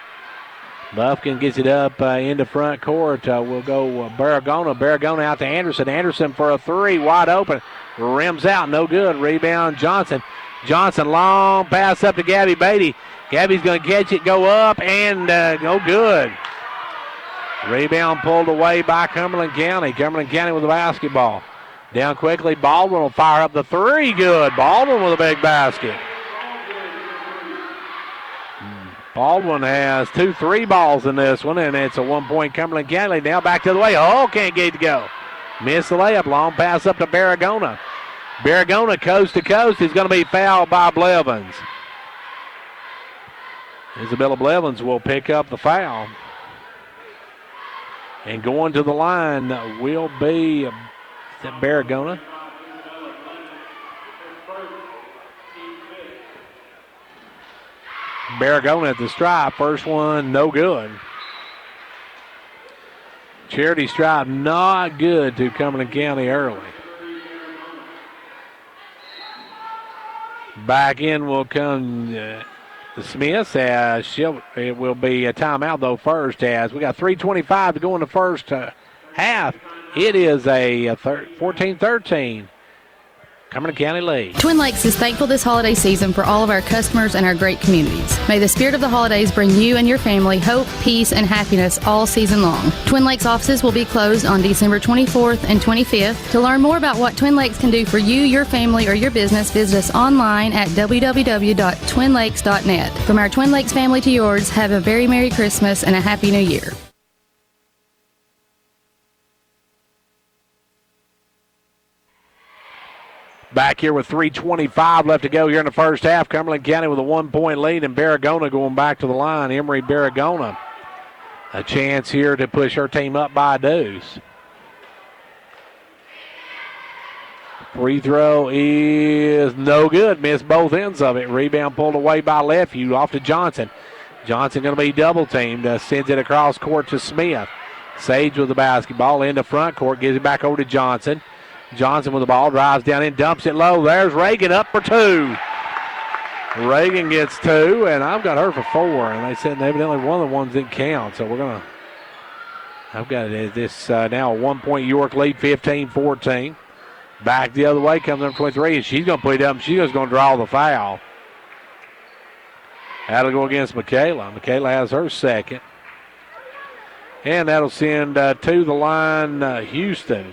Buffkin gets it up in the front court. We'll go Baragona. Baragona out to Anderson. Anderson for a three, wide open. Rims out, no good. Rebound, Johnson. Johnson, long pass up to Gabby Beatty. Gabby's going to catch it, go up, and go good. Rebound pulled away by Cumberland County. Cumberland County with the basketball. Down quickly, Baldwin will fire up the three, good. Baldwin with a big basket. Baldwin has 2 3 balls in this one, and it's a 1-point Cumberland County. Now back to the way. Oh, can't get it to go. Missed the layup. Long pass up to Baragona. Baragona coast to coast is going to be fouled by Blevins. Isabella Blevins will pick up the foul. And going to the line will be Baragona. Baragona at the stripe. First one, no good. Charity Stripe not good to Cumberland County early. Back in will come the Smiths. It will be a timeout, though, first, as we got 3:25 to go in the first half. It is a 14-13. Cumberland County lead. Twin Lakes is thankful this holiday season for all of our customers and our great communities. May the spirit of the holidays bring you and your family hope, peace, and happiness all season long. Twin Lakes offices will be closed on December 24th and 25th. To learn more about what Twin Lakes can do for you, your family, or your business, visit us online at www.twinlakes.net. From our Twin Lakes family to yours, have a very Merry Christmas and a Happy New Year. Back here with 3:25 left to go here in the first half. Cumberland County with a 1-point lead, and Barragona going back to the line. Emory Barragona, a chance here to push her team up by a deuce. Free throw is no good. Missed both ends of it. Rebound pulled away by Lefevue off to Johnson. Johnson going to be double teamed. Sends it across court to Smith. Sage with the basketball into front court. Gives it back over to Johnson. Johnson with the ball, drives down in, dumps it low. There's Reagan up for two. Reagan gets two, and I've got her for four. And they said evidently one of the ones didn't count. So I've got this now a 1-point York lead, 15-14. Back the other way comes number 23, and she's going to put it up, and she's just going to draw the foul. That'll go against Michaela. Michaela has her second. And that'll send to the line Houston.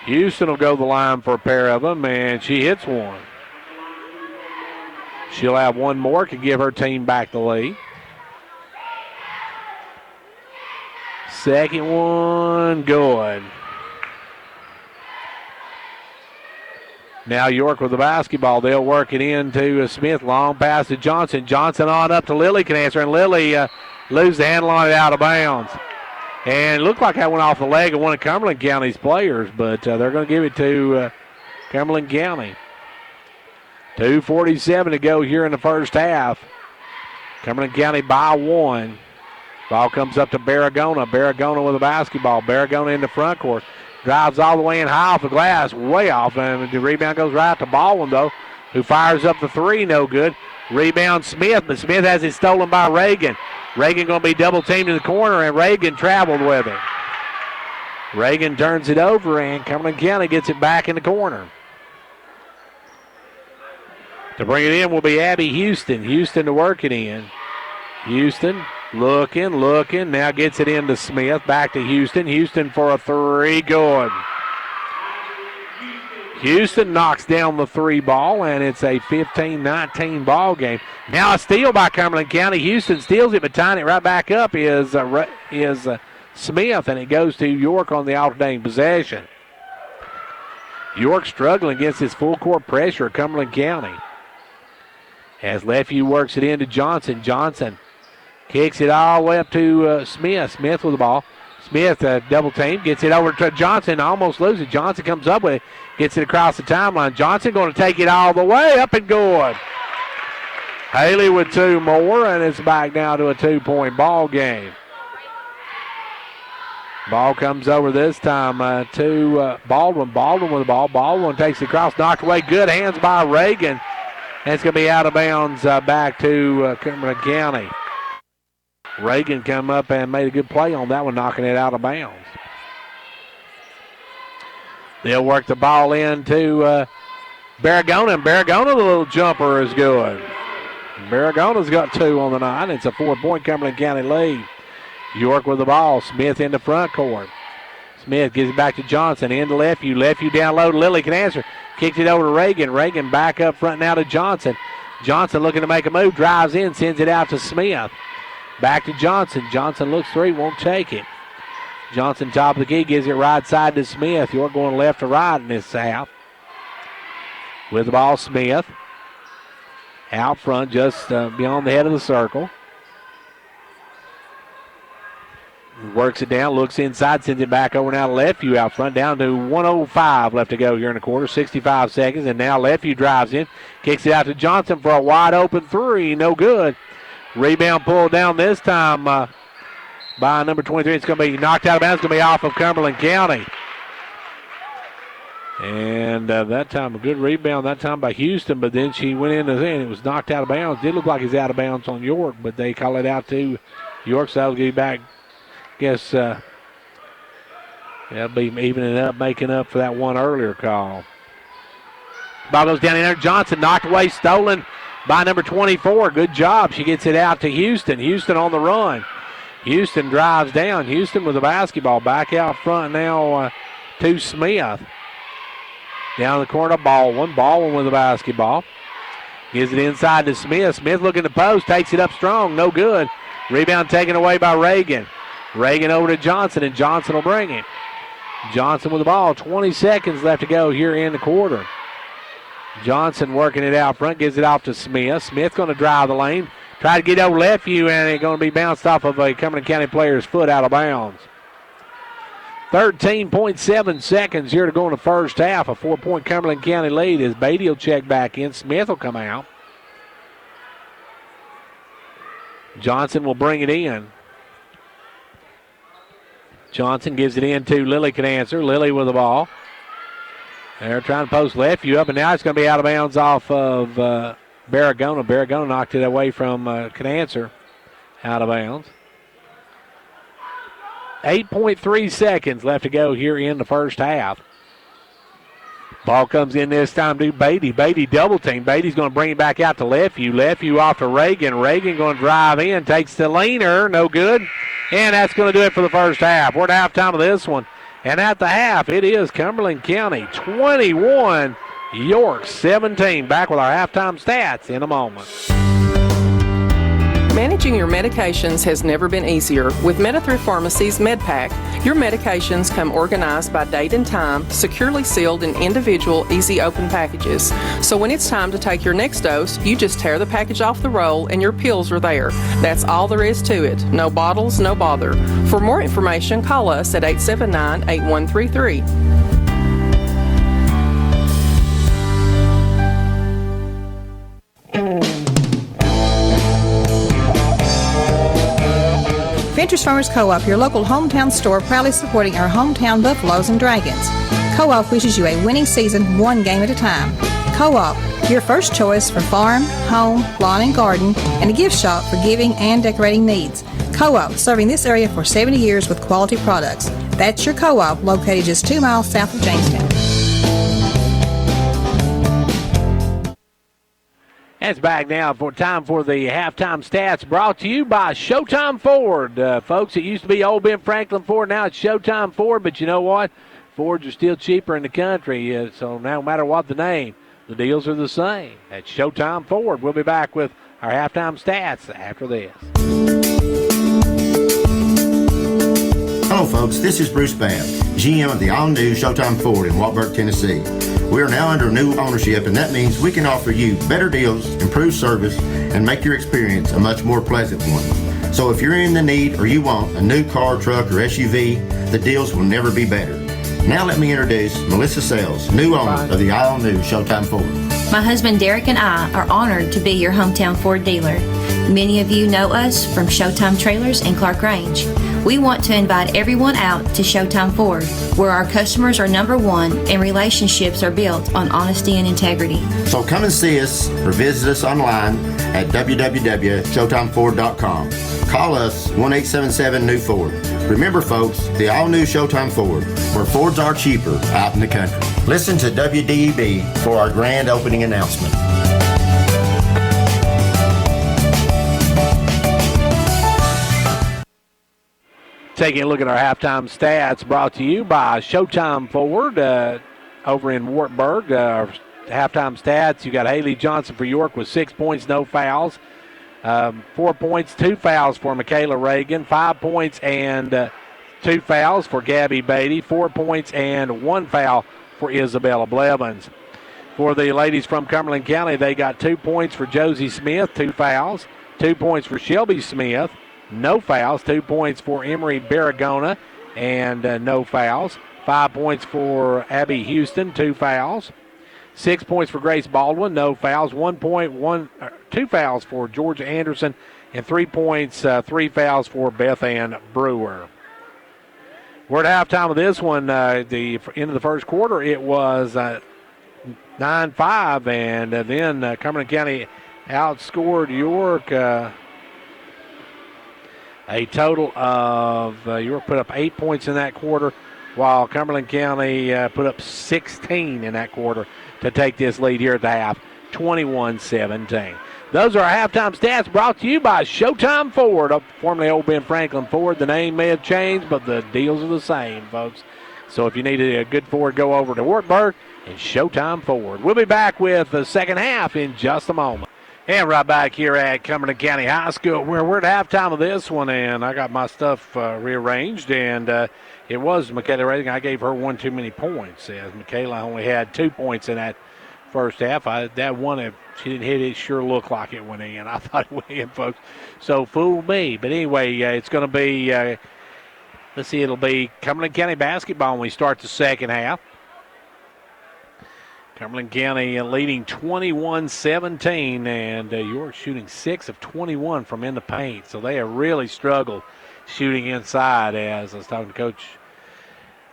Houston will go the line for a pair of them, and she hits one. She'll have one more, can give her team back the lead. Second one, good. Now York with the basketball. They'll work it into Smith. Long pass to Johnson. Johnson on up to Lily can answer, and Lily loses the handle on it out of bounds. And it looked like that went off the leg of one of Cumberland County's players, but they're going to give it to Cumberland County. 2:47 to go here in the first half. Cumberland County by one. Ball comes up to Barragona. Barragona with the basketball. Barragona in the front court. Drives all the way in high off the glass, way off. And the rebound goes right to Baldwin, though, who fires up the three, no good. Rebound Smith, but Smith has it stolen by Reagan. Reagan going to be double teamed in the corner, and Reagan traveled with it. Reagan turns it over, and Cumberland County gets it back in the corner. To bring it in will be Abby Houston. Houston to work it in. Houston looking, now gets it into Smith. Back to Houston. Houston for a three, good. Houston knocks down the three ball, and it's a 15-19 ball game. Now a steal by Cumberland County. Houston steals it, but tying it right back up is Smith, and it goes to York on the alternating possession. York struggling against his full court pressure at Cumberland County. As Lefevue works it into Johnson. Johnson kicks it all the way up to Smith. Smith with the ball. Smith double team, gets it over to Johnson, almost loses. Johnson comes up with it, gets it across the timeline. Johnson going to take it all the way up and good. Haley with two more, and it's back now to a 2-point ball game. Ball comes over this time to Baldwin. Baldwin with the ball. Baldwin takes it across, knocked away. Good hands by Reagan. And it's going to be out of bounds back to Cumberland County. Reagan come up and made a good play on that one, knocking it out of bounds. They'll work the ball into Barragona, and Barragona, the little jumper, is good. Barragona's got two on the night. It's a 4-point Cumberland County lead. York with the ball. Smith in the front court. Smith gives it back to Johnson, into Lefevue. Lefevue down low. Lily can answer. Kicks it over to Reagan. Reagan back up front now to Johnson. Johnson looking to make a move. Drives in, sends it out to Smith. Back to Johnson. Johnson looks three, won't take it. Johnson top of the key, gives it right side to Smith. You're going left to right in this half. With the ball, Smith. Out front, just beyond the head of the circle. Works it down, looks inside, sends it back over now to Lefevue out front, down to 1:05 left to go here in the quarter, 65 seconds. And now Lefevue drives in, kicks it out to Johnson for a wide open three, no good. Rebound pulled down this time by number 23. It's going to be knocked out of bounds. It's going to be off of Cumberland County. And that time, a good rebound that time by Houston, but then she went into and it was knocked out of bounds. Did look like he's out of bounds on York, but they call it out to York, so that'll get back. Guess that'll be evening it up, making up for that one earlier call. Ball goes down in there. Johnson knocked away, stolen by number 24. Good job. She gets it out to Houston. Houston on the run. Houston drives down. Houston with the basketball back out front now to Smith. Down the corner, Baldwin. Baldwin with the basketball. Gives it inside to Smith. Smith looking to post. Takes it up strong. No good. Rebound taken away by Reagan. Reagan over to Johnson, and Johnson will bring it. Johnson with the ball. 20 seconds left to go here in the quarter. Johnson working it out front. Gives it off to Smith. Smith going to drive the lane. Try to get over Lefevue, and it's going to be bounced off of a Cumberland County player's foot out of bounds. 13.7 seconds here to go in the first half. A 4-point Cumberland County lead as Beatty will check back in. Smith will come out. Johnson will bring it in. Johnson gives it in to Lily Canancer. Lily with the ball. They're trying to post Lefevue up, and now it's going to be out of bounds off of Barragona. Barragona knocked it away from Canancer. Out of bounds. 8.3 seconds left to go here in the first half. Ball comes in this time to Beatty. Beatty double team. Beatty's going to bring it back out to Lefevue. Lefevue off to Reagan. Reagan going to drive in. Takes to Leaner. No good. And that's going to do it for the first half. We're at halftime of this one. And at the half, it is Cumberland County 21, York 17. Back with our halftime stats in a moment. Managing your medications has never been easier. With Meta-Thrift Pharmacy's MedPack, your medications come organized by date and time, securely sealed in individual, easy open packages. So when it's time to take your next dose, you just tear the package off the roll and your pills are there. That's all there is to it. No bottles, no bother. For more information, call us at 879-8133. Ventures Farmers Co-op, your local hometown store, proudly supporting our hometown Buffaloes and Dragons. Co-op wishes you a winning season, one game at a time. Co-op, your first choice for farm, home, lawn and garden, and a gift shop for giving and decorating needs. Co-op, serving this area for 70 years with quality products. That's your Co-op, located just 2 miles south of Jamestown. It's back now for time for the halftime stats, brought to you by Showtime Ford. Folks, it used to be old Ben Franklin Ford. Now it's Showtime Ford, but you know what? Fords are still cheaper in the country, so no matter what the name, the deals are the same. At Showtime Ford. We'll be back with our halftime stats after this. Hello, folks. This is Bruce Babb, GM of the all-new Showtime Ford in Waltburg, Tennessee. We are now under new ownership, and that means we can offer you better deals, improved service, and make your experience a much more pleasant one. So if you're in the need or you want a new car, truck, or SUV, the deals will never be better. Now let me introduce Melissa Sells, new owner of the all-new Showtime Ford. My husband Derek and I are honored to be your hometown Ford dealer. Many of you know us from Showtime Trailers and Clark Range. We want to invite everyone out to Showtime Ford, where our customers are number one and relationships are built on honesty and integrity. So come and see us or visit us online at www.showtimeford.com. Call us 1-877-NEW-FORD. Remember, folks, the all-new Showtime Ford, where Fords are cheaper out in the country. Listen to WDEB for our grand opening announcement. Taking a look at our halftime stats, brought to you by Showtime Ford over in Wartburg. Our halftime stats, you got Haley Johnson for York with 6 points, no fouls. 4 points, 2 fouls for Michaela Reagan. 5 points and 2 fouls for Gabby Beatty. 4 points and 1 foul for Isabella Blevins. For the ladies from Cumberland County, they got 2 points for Josie Smith, 2 fouls. 2 points for Shelby Smith. No fouls. 2 points for Emery Barragona and no fouls. 5 points for Abby Houston, 2 fouls. 6 points for Grace Baldwin, no fouls. 2 fouls for Georgia Anderson And 3 points, 3 fouls for Beth Ann Brewer. We're at halftime of this one. The end of the first quarter, it was 9-5, and then Cumberland County outscored York a total of, York put up 8 points in that quarter, while Cumberland County put up 16 in that quarter to take this lead here at the half, 21-17. Those are our halftime stats brought to you by Showtime Ford, formerly Old Ben Franklin Ford. The name may have changed, but the deals are the same, folks. So if you need a good Ford, go over to Wartburg and Showtime Ford. We'll be back with the second half in just a moment. And right back here at Cumberland County High School, where we're at halftime of this one, and I got my stuff rearranged, and it was Michaela Reagan. I gave her one too many points, as Michaela only had 2 points in that first half. That one, if she didn't hit it, sure looked like it went in. I thought it went in, folks. So fool me. But anyway, it's going to be, let's see, it'll be Cumberland County basketball when we start the second half. Cumberland County leading 21-17, and York shooting 6 of 21 from in the paint. So they have really struggled shooting inside, as I was talking to Coach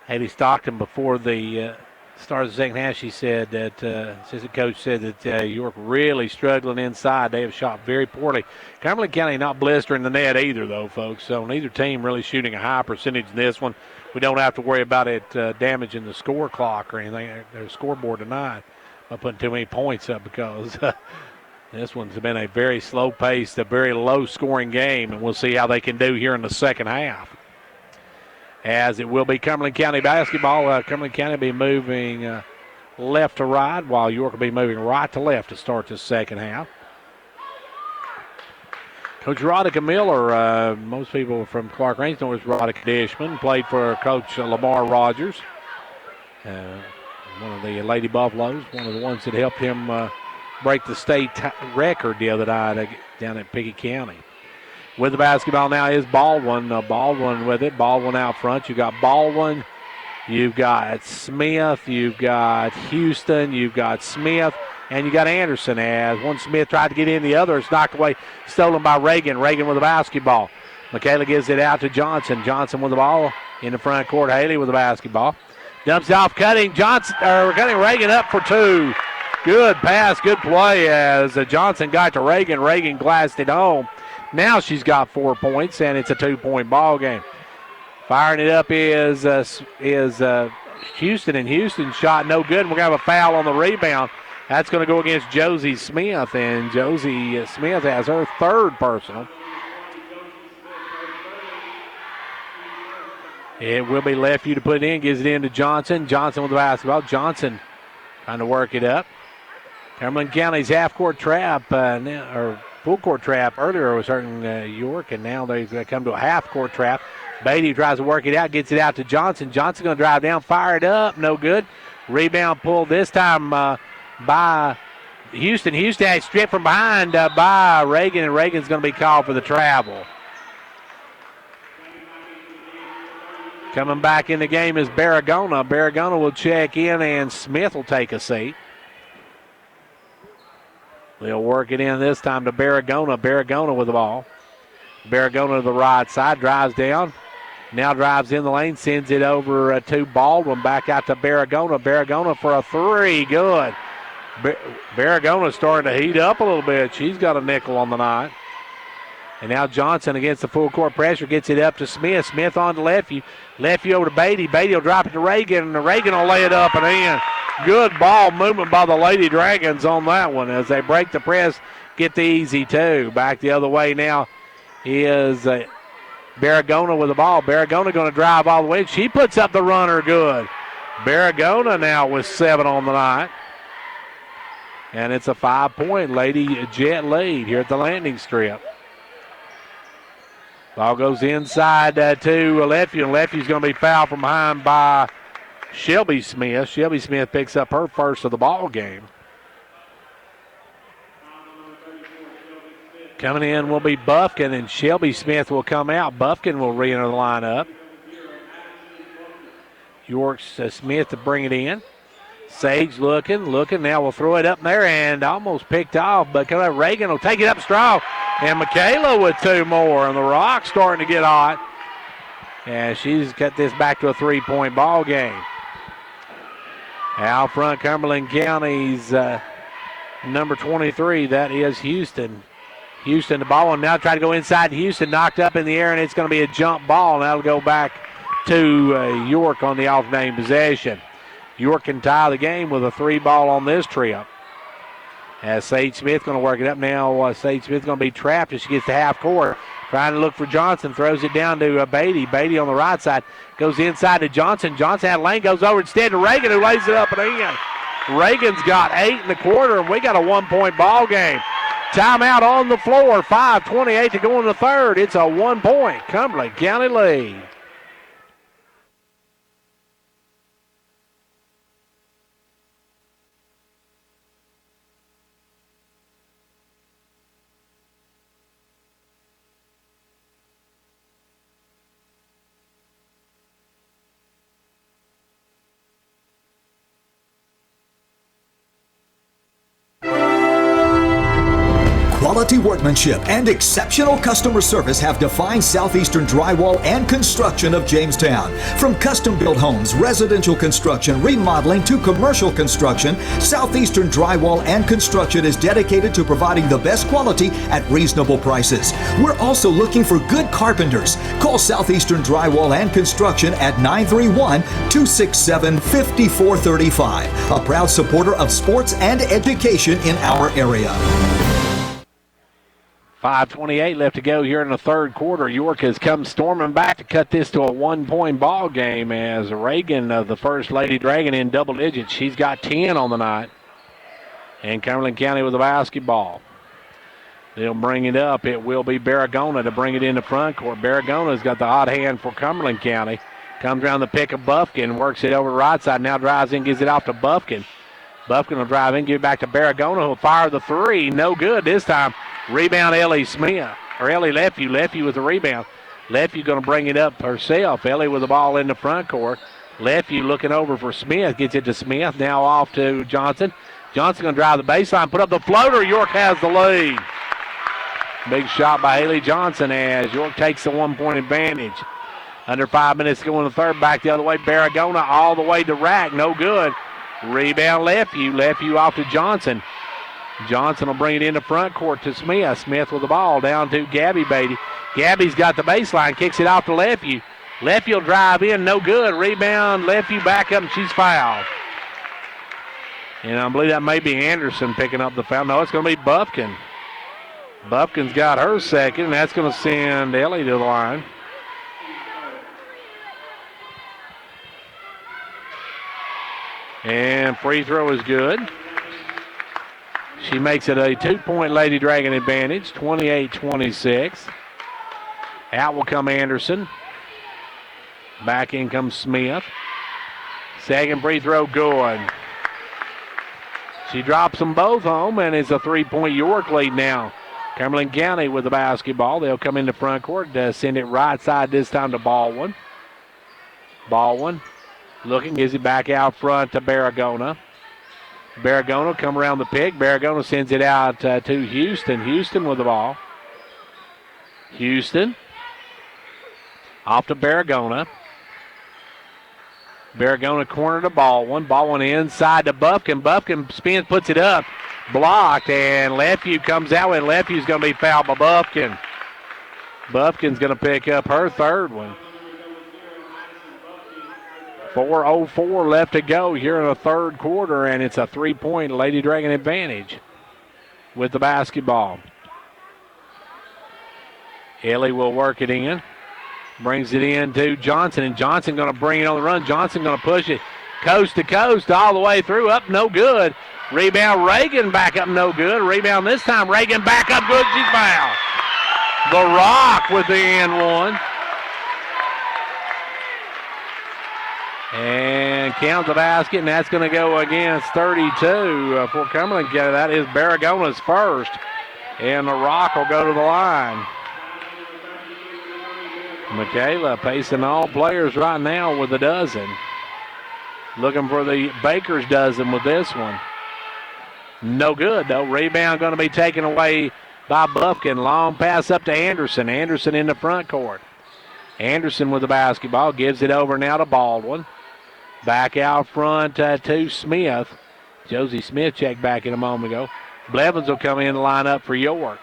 Haley Stockton before the start of the second half. She said that, assistant coach said that York really struggling inside. They have shot very poorly. Cumberland County not blistering the net either, though, folks. So neither team really shooting a high percentage in this one. We don't have to worry about it damaging the score clock or anything, their scoreboard tonight, by putting too many points up, because this one's been a very slow-paced, a very low-scoring game, and we'll see how they can do here in the second half. As it will be Cumberland County basketball. Cumberland County will be moving left to right, while York will be moving right to left to start the second half. Coach Rodica Miller, most people from Clark Range know as Rodica Dishman, played for Coach Lamar Rogers, one of the Lady Buffaloes, one of the ones that helped him break the state record the other night down at Pickett County. With the basketball now is Baldwin. Baldwin with it. Baldwin out front. You've got Baldwin. You've got Smith. You've got Houston. You've got Smith. And you got Anderson, as one Smith tried to get in, the other is knocked away, stolen by Reagan. Reagan with the basketball. Michaela gives it out to Johnson. Johnson with the ball in the front court. Haley with the basketball. Dumps it off, cutting Reagan up for two. Good pass, good play as Johnson got to Reagan. Reagan glassed it home. Now she's got 4 points, and it's a 2-point ball game. Firing it up is Houston, and Houston shot no good. And we're going to have a foul on the rebound. That's going to go against Josie Smith, and Josie Smith has her third personal. It will be left you to put it in. Gives it in to Johnson. Johnson with the basketball. Johnson trying to work it up. Cumberland County's half-court trap, or full-court trap earlier was hurting York, and now they've come to a half-court trap. Beatty tries to work it out, gets it out to Johnson. Johnson going to drive down, fire it up, no good. Rebound pulled this time by Houston. Houston had stripped from behind by Reagan, and Reagan's going to be called for the travel. Coming back in the game is Barragona. Barragona will check in, and Smith will take a seat. They'll work it in this time to Barragona. Barragona with the ball. Barragona to the right side, drives down. Now drives in the lane, sends it over to Baldwin. Back out to Barragona. Barragona for a three. Good. Barragona's starting to heat up a little bit. She's got a nickel on the night. And now Johnson against the full court pressure gets it up to Smith. Smith on to Lefty. Lefty over to Beatty. Beatty will drop it to Reagan. And Reagan will lay it up and in. Good ball movement by the Lady Dragons on that one as they break the press, get the easy two. Back the other way now is Barragona with the ball. Barragona going to drive all the way. She puts up the runner good. Barragona now with 7 on the night. And it's a 5-point Lady Jet lead here at the landing strip. Ball goes inside to Lefty, and Lefty's going to be fouled from behind by Shelby Smith. Shelby Smith picks up her first of the ball game. Coming in will be Buffkin, and Shelby Smith will come out. Buffkin will re-enter the lineup. York's Smith to bring it in. Sage looking. Now we'll throw it up there and almost picked off, but Reagan will take it up strong. And Michaela with 2 more. And the Rock's starting to get hot. And she's got this back to a 3-point ball game. Out front, Cumberland County's number 23. That is Houston. Houston, the ball, and now try to go inside Houston. Knocked up in the air, and it's going to be a jump ball. And that'll go back to York on the off-name possession. York can tie the game with a 3-ball on this trip. As Sage Smith going to work it up now. Sage Smith going to be trapped as she gets to half court. Trying to look for Johnson. Throws it down to Beatty. Beatty on the right side. Goes inside to Johnson. Johnson out of lane. Goes over instead to Reagan, who lays it up and in. Reagan's got 8 in the quarter, and we got a 1-point ball game. Timeout on the floor. 5:28 to go in the third. It's a 1-point Cumberland County lead. Quality workmanship and exceptional customer service have defined Southeastern Drywall and Construction of Jamestown. From custom-built homes, residential construction, remodeling to commercial construction, Southeastern Drywall and Construction is dedicated to providing the best quality at reasonable prices. We're also looking for good carpenters. Call Southeastern Drywall and Construction at 931-267-5435. A proud supporter of sports and education in our area. 5:28 left to go here in the third quarter. York has come storming back to cut this to a 1-point ball game as Reagan of the First Lady Dragon in double digits. She's got 10 on the night. And Cumberland County with the basketball. They'll bring it up. It will be Barragona to bring it into front court. Barragona's got the hot hand for Cumberland County. Comes around the pick of Buffkin, works it over the right side, now drives in, gives it off to Buffkin. Buffkin will drive in, give it back to Barragona, who'll fire the 3. No good this time. Rebound Ellie Smith, or Ellie Lefew. Lefew with the rebound. Lefew going to bring it up herself. Ellie with the ball in the front court. Lefew looking over for Smith. Gets it to Smith. Now off to Johnson. Johnson going to drive the baseline, put up the floater. York has the lead. Big shot by Haley Johnson as York takes the 1-point advantage. Under 5 minutes to go in the third. Back the other way. Barragona all the way to rack. No good. Rebound Lefew. Lefew off to Johnson. Johnson will bring it into front court to Smith. Smith with the ball down to Gabby Beatty. Gabby's got the baseline, kicks it off to Lefew. Lefew will drive in, no good. Rebound, Lefew back up, and she's fouled. And I believe that may be Anderson picking up the foul. No, it's going to be Buffkin. Buffkin's got her second, and that's going to send Ellie to the line. And free throw is good. She makes it a 2-point Lady Dragon advantage, 28-26. Out will come Anderson. Back in comes Smith. Second free throw good. She drops them both home, and it's a 3-point York lead now. Cumberland County with the basketball. They'll come into front court, send it right side this time to Baldwin. Baldwin looking, gives it back out front to Barragona. Barragona come around the pick. Barragona sends it out to Houston. Houston with the ball. Houston off to Barragona. Barragona corner to Baldwin. Baldwin inside to Buffkin. Buffkin spins, puts it up. Blocked, and Lefew comes out, and Lefew's going to be fouled by Buffkin. Buffkin's going to pick up her third one. 4:04 left to go here in the third quarter, and it's a 3-point Lady Dragon advantage with the basketball. Ellie will work it in. Brings it in to Johnson, and Johnson going to bring it on the run. Johnson going to push it coast to coast all the way through. Up, no good. Rebound, Reagan back up, no good. Rebound this time, Reagan back up, good. She's fouled. The Rock with the N1. And count the basket, and that's going to go against 32 for Cumberland County. That is Barragona's first. And the Rock will go to the line. Michaela pacing all players right now with a dozen. Looking for the Baker's dozen with this one. No good, though. Rebound going to be taken away by Buffkin. Long pass up to Anderson. Anderson in the front court. Anderson with the basketball. Gives it over now to Baldwin. Back out front to Smith. Josie Smith checked back in a moment ago. Blevins will come in and line up for York.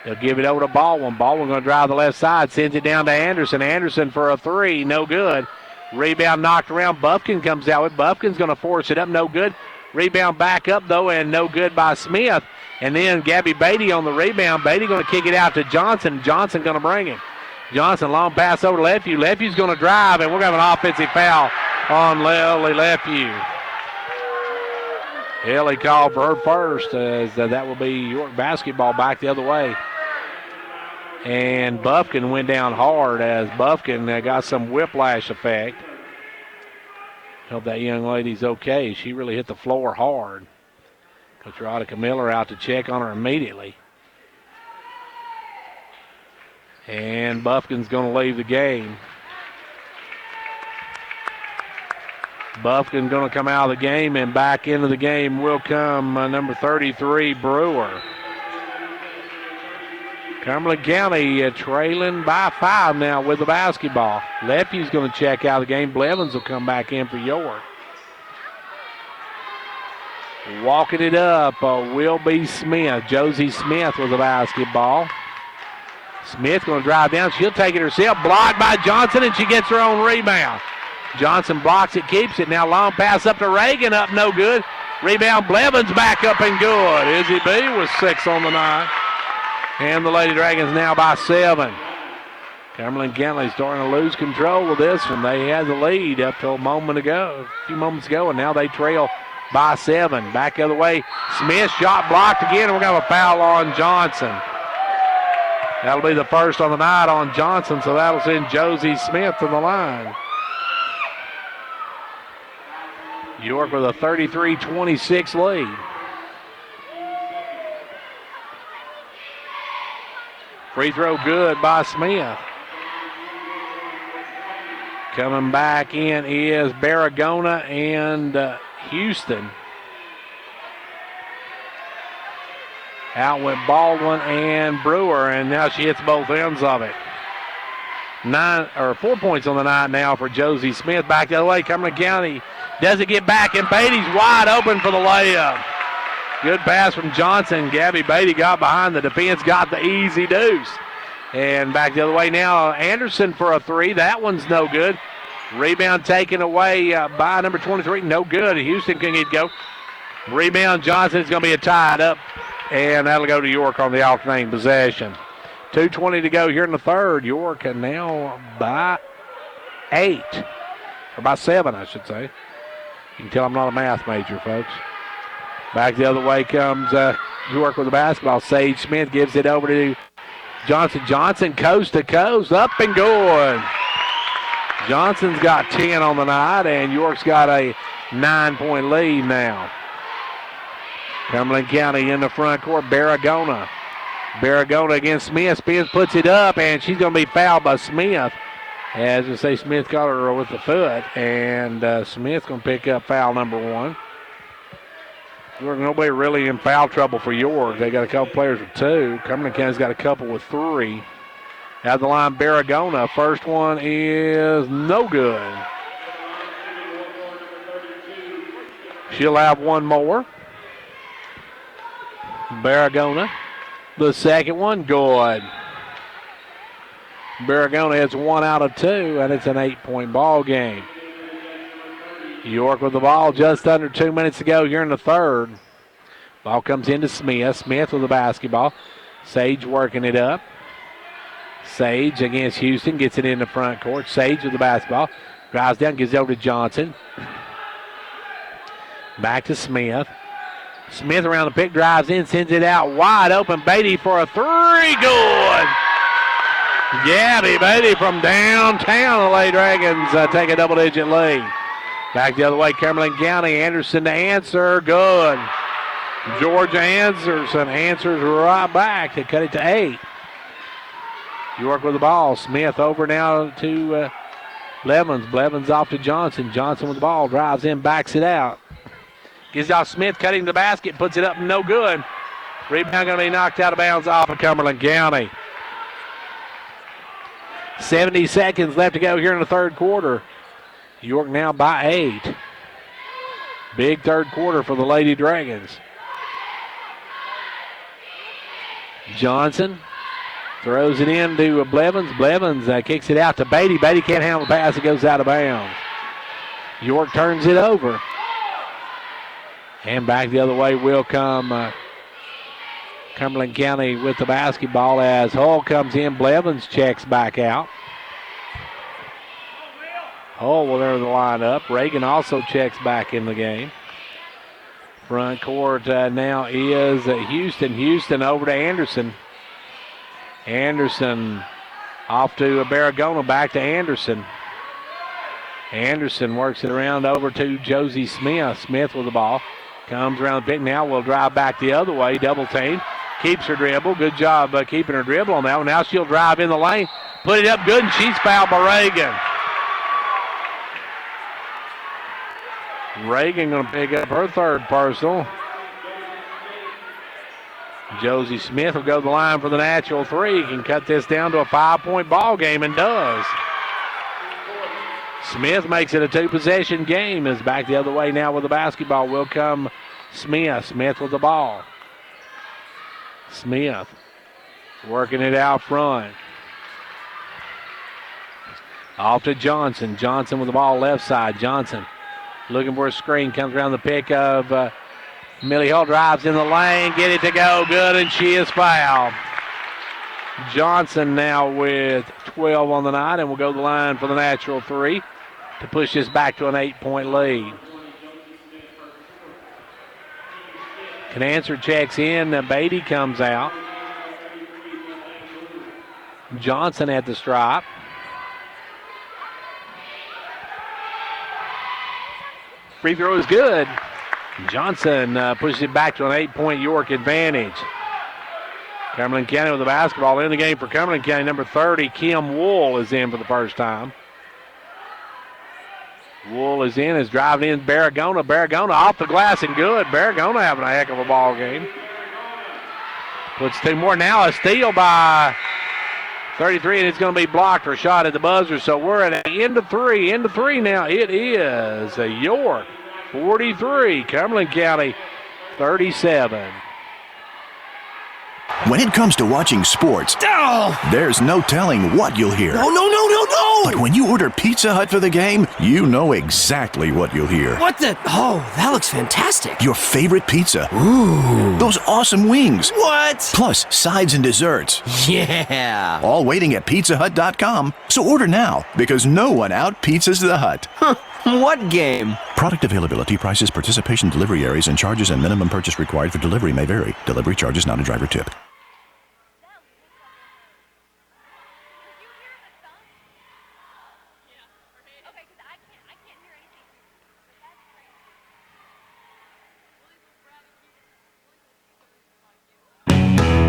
They'll give it over to Baldwin. Baldwin going to drive the left side. Sends it down to Anderson. Anderson for a three. No good. Rebound knocked around. Buffkin comes out with. Buffkin's going to force it up. No good. Rebound back up, though, and no good by Smith. And then Gabby Beatty on the rebound. Beatty going to kick it out to Johnson. Johnson going to bring it. Johnson, long pass over to Lefevue. Lefevue's going to drive, and we're going to have an offensive foul on Ellie Lefevue. Ellie called for her first, as that will be York basketball back the other way. And Buffkin went down hard as Buffkin got some whiplash effect. Hope that young lady's okay. She really hit the floor hard. Coach Veronica Miller out to check on her immediately. And Buffkin's going to leave the game. Buffkin going to come out of the game, and back into the game will come number 33, Brewer. Cumberland County trailing by 5 now with the basketball. Lefty's going to check out of the game. Blevins will come back in for York. Walking it up will be Smith. Josie Smith with the basketball. Smith going to drive down. She'll take it herself. Blocked by Johnson, and she gets her own rebound. Johnson blocks it, keeps it. Now long pass up to Reagan, up no good. Rebound, Blevins back up and good. Izzy B with 6 on the night. And the Lady Dragons now by 7. Cumberland County starting to lose control of this one. They had the lead up till a few moments ago, and now they trail by 7. Back the other way. Smith shot blocked again, and we're going to have a foul on Johnson. That'll be the first on the night on Johnson, so that'll send Josie Smith to the line. York with a 33-26 lead. Free throw good by Smith. Coming back in is Baragona and Houston. Out went Baldwin and Brewer, and now she hits both ends of it. 4 points on the night now for Josie Smith. Back the other way, Cumberland County doesn't get back, and Beatty's wide open for the layup. Good pass from Johnson. Gabby Beatty got behind the defense, got the easy deuce. And back the other way now, Anderson for a 3. That one's no good. Rebound taken away by number 23. No good. Houston can get go. Rebound, Johnson. It's going to be a tied up, and that'll go to York on the alternating possession. 2:20 to go here in the third. York now by 8. Or by 7, I should say. You can tell I'm not a math major, folks. Back the other way comes York with the basketball. Sage Smith gives it over to Johnson. Johnson coast to coast, up and going. Johnson's got 10 on the night, and York's got a 9-point lead now. Cumberland County in the front court. Baragona. Baragona against Smith. Smith puts it up, and she's going to be fouled by Smith. As I say, Smith caught her with the foot, and Smith's going to pick up foul number 1. Nobody really in foul trouble for York. They got a couple players with 2. Cumberland County's got a couple with 3. Out of the line, Baragona. First one is no good. She'll have one more. Baragona. The second one, good. Baragona has 1 out of 2, and it's an 8-point ball game. York with the ball, just under 2 minutes to go here in the third. Ball comes into Smith. Smith with the basketball. Sage working it up. Sage against Houston, gets it in the front court. Sage with the basketball. Drives down, gives it over to Johnson. Back to Smith. Smith around the pick, drives in, sends it out wide open. Beatty for a 3, good. Gabby Beatty from downtown. The Lady Dragons take a double-digit lead. Back the other way, Cumberland County. Anderson to answer, good. Georgia Anderson answers right back to cut it to 8. York with the ball. Smith over now to Blevins. Blevins off to Johnson. Johnson with the ball, drives in, backs it out. Gives out Smith, cutting the basket, puts it up, no good. Rebound going to be knocked out of bounds off of Cumberland County. 70 seconds left to go here in the third quarter. York now by 8. Big third quarter for the Lady Dragons. Johnson throws it into Blevins. Blevins kicks it out to Beatty. Beatty can't handle the pass. It goes out of bounds. York turns it over. And back the other way will come Cumberland County with the basketball as Hull comes in. Blevins checks back out. Hull will enter the lineup. Reagan also checks back in the game. Front court now is Houston. Houston over to Anderson. Anderson off to Barragona. Back to Anderson. Anderson works it around over to Josie Smith. Smith with the ball. Comes around the pick now. Will drive back the other way. Double team. Keeps her dribble. Good job keeping her dribble on that one. Now she'll drive in the lane. Put it up good, and she's fouled by Reagan. Reagan going to pick up her third personal. Josie Smith will go to the line for the natural three. Can cut this down to a 5-point ball game, and does. Smith makes it a 2-possession game. Is back the other way now with the basketball. Will come Smith. Smith with the ball. Smith working it out front. Off to Johnson. Johnson with the ball left side. Johnson looking for a screen. Comes around the pick of Millie Hull. Drives in the lane. Get it to go. Good, and she is fouled. Johnson now with 12 on the night, and will go to the line for the natural three to push this back to an 8-point lead. Canancer checks in. Beatty comes out. Johnson at the stripe. Free throw is good. Johnson pushes it back to an 8-point York advantage. Cumberland County with the basketball in the game for Cumberland County. Number 30, Kim Wool, is in for the first time. Wool is in, is driving in Barragona. Barragona off the glass and good. Barragona having a heck of a ball game. Puts two more. Now a steal by 33, and it's going to be blocked or shot at the buzzer. So we're at the end of three. End of three now. It is a York 43, Cumberland County 37. When it comes to watching sports, there's no telling what you'll hear. No. But when you order Pizza Hut for the game, you know exactly what you'll hear. What the? Oh, that looks fantastic. Your favorite pizza. Ooh. Those awesome wings. What? Plus sides and desserts. Yeah. All waiting at pizzahut.com. So order now, because no one out-pizzas the Hut. Huh. What game? Product availability, prices, participation, delivery areas, and charges and minimum purchase required for delivery may vary. Delivery charge is not a driver tip.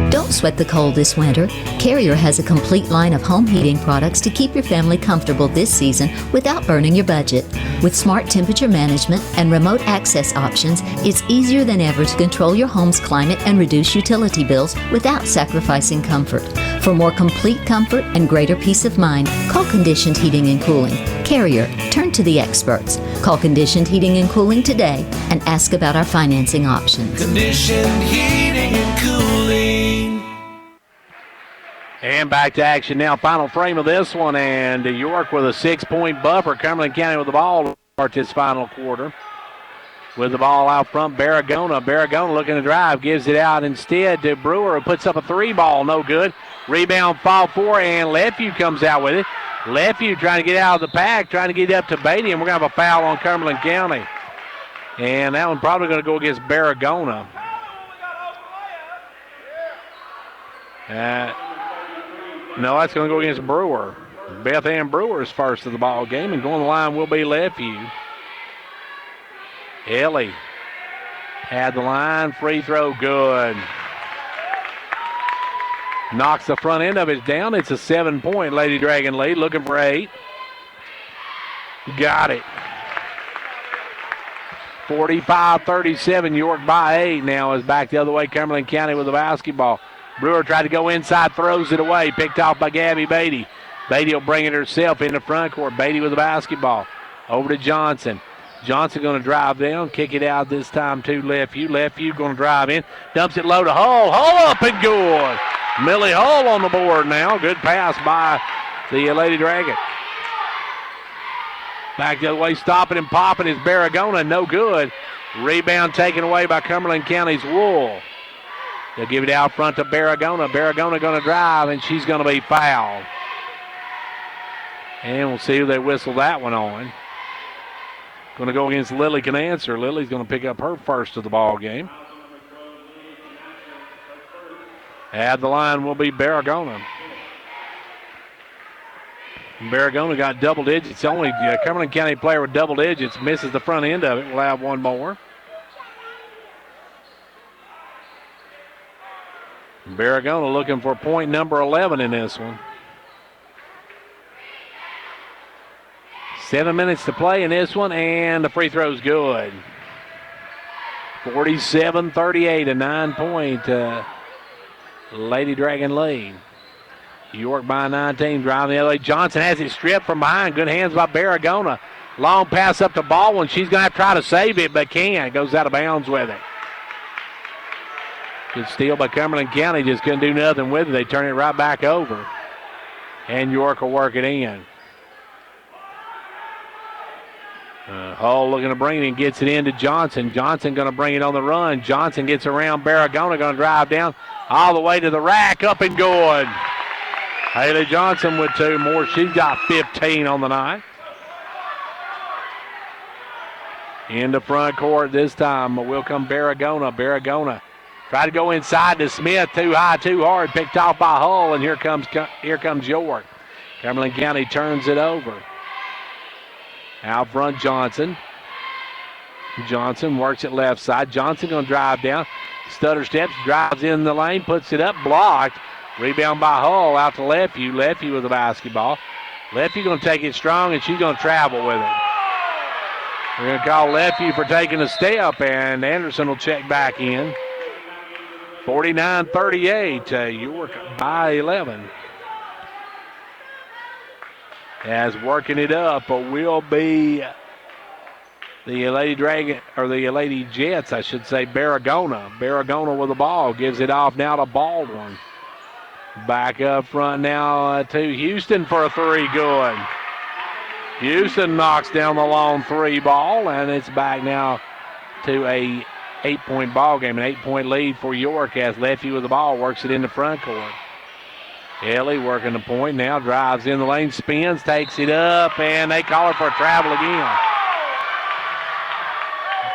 Don't sweat the cold this winter. Carrier has a complete line of home heating products to keep your family comfortable this season without burning your budget. With smart temperature management and remote access options, it's easier than ever to control your home's climate and reduce utility bills without sacrificing comfort. For more complete comfort and greater peace of mind, call Conditioned Heating and Cooling. Carrier, turn to the experts. Call Conditioned Heating and Cooling today and ask about our financing options. Conditioned Heating and Cooling. And back to action now. Final frame of this one, and York with a 6-point buffer. Cumberland County with the ball to start this final quarter. With the ball out front, Barragona. Barragona looking to drive, gives it out instead to Brewer, who puts up a three ball, no good. Rebound, foul four, and Lefevue comes out with it. Lefevue trying to get out of the pack, trying to get up to Beatty, and we're going to have a foul on Cumberland County. And that one probably going to go against Barragona. No, that's going to go against Brewer. Beth Ann Brewer is first of the ball game, and going to the line will be Lefevue. Ellie had the line. Free throw, good. Knocks the front end of it down. It's a 7-point Lady Dragon lead. Looking for 8. Got it. 45-37, York by 8 now is back the other way. Cumberland County with the basketball. Brewer tried to go inside, throws it away, picked off by Gabby Beatty. Beatty will bring it herself into front court. Beatty with the basketball. Over to Johnson. Johnson going to drive down, kick it out this time to Lefeview. Lefeview going to drive in, dumps it low to Hull. Hull up and good. Millie Hull on the board now. Good pass by the Lady Dragon. Back the other way, stopping and popping is Barragona. No good. Rebound taken away by Cumberland County's Wool. They'll give it out front to Barragona. Barragona going to drive, and she's going to be fouled. And we'll see who they whistle that one on. Going to go against Lily Canancer. Lily's going to pick up her first of the ball game. At the line will be Barragona. Barragona got double digits. Only Cumberland County player with double digits misses the front end of it. We'll have one more. Barragona looking for point number 11 in this one. 7 minutes to play in this one, and the free throw's good. 47-38, a 9-point Lady Dragon lead. York by 19, driving the other way. Johnson has it stripped from behind. Good hands by Barragona. Long pass up to Baldwin. She's going to have to try to save it, but can't. Goes out of bounds with it. Good steal by Cumberland County. Just couldn't do nothing with it. They turn it right back over. And York will work it in. Hull looking to bring it and gets it into Johnson. Johnson going to bring it on the run. Johnson gets around Barragona, going to drive down all the way to the rack, up and good. Haley Johnson with 2 more. She's got 15 on the night. Into front court this time will come Barragona. Barragona try to go inside to Smith. Too high, too hard. Picked off by Hull, and here comes York. Cumberland County turns it over. Out front, Johnson. Johnson works it left side. Johnson going to drive down. Stutter steps, drives in the lane, puts it up, blocked. Rebound by Hull out to Lefeview. Lefeview with the basketball. Lefeview going to take it strong, and she's going to travel with it. We're going to call Lefeview for taking a step, and Anderson will check back in. 49-38, York by 11. As working it up will be the Lady Dragon, or the Lady Jets, I should say, Barragona. Barragona with the ball. Gives it off now to Baldwin. Back up front now to Houston for a 3. Good. Houston knocks down the long 3 ball, and it's back now to a 8-point ball game. An 8-point lead for York as Lefeview with the ball works it in the front court. Ellie working the point now, drives in the lane, spins, takes it up, and they call her for a travel again.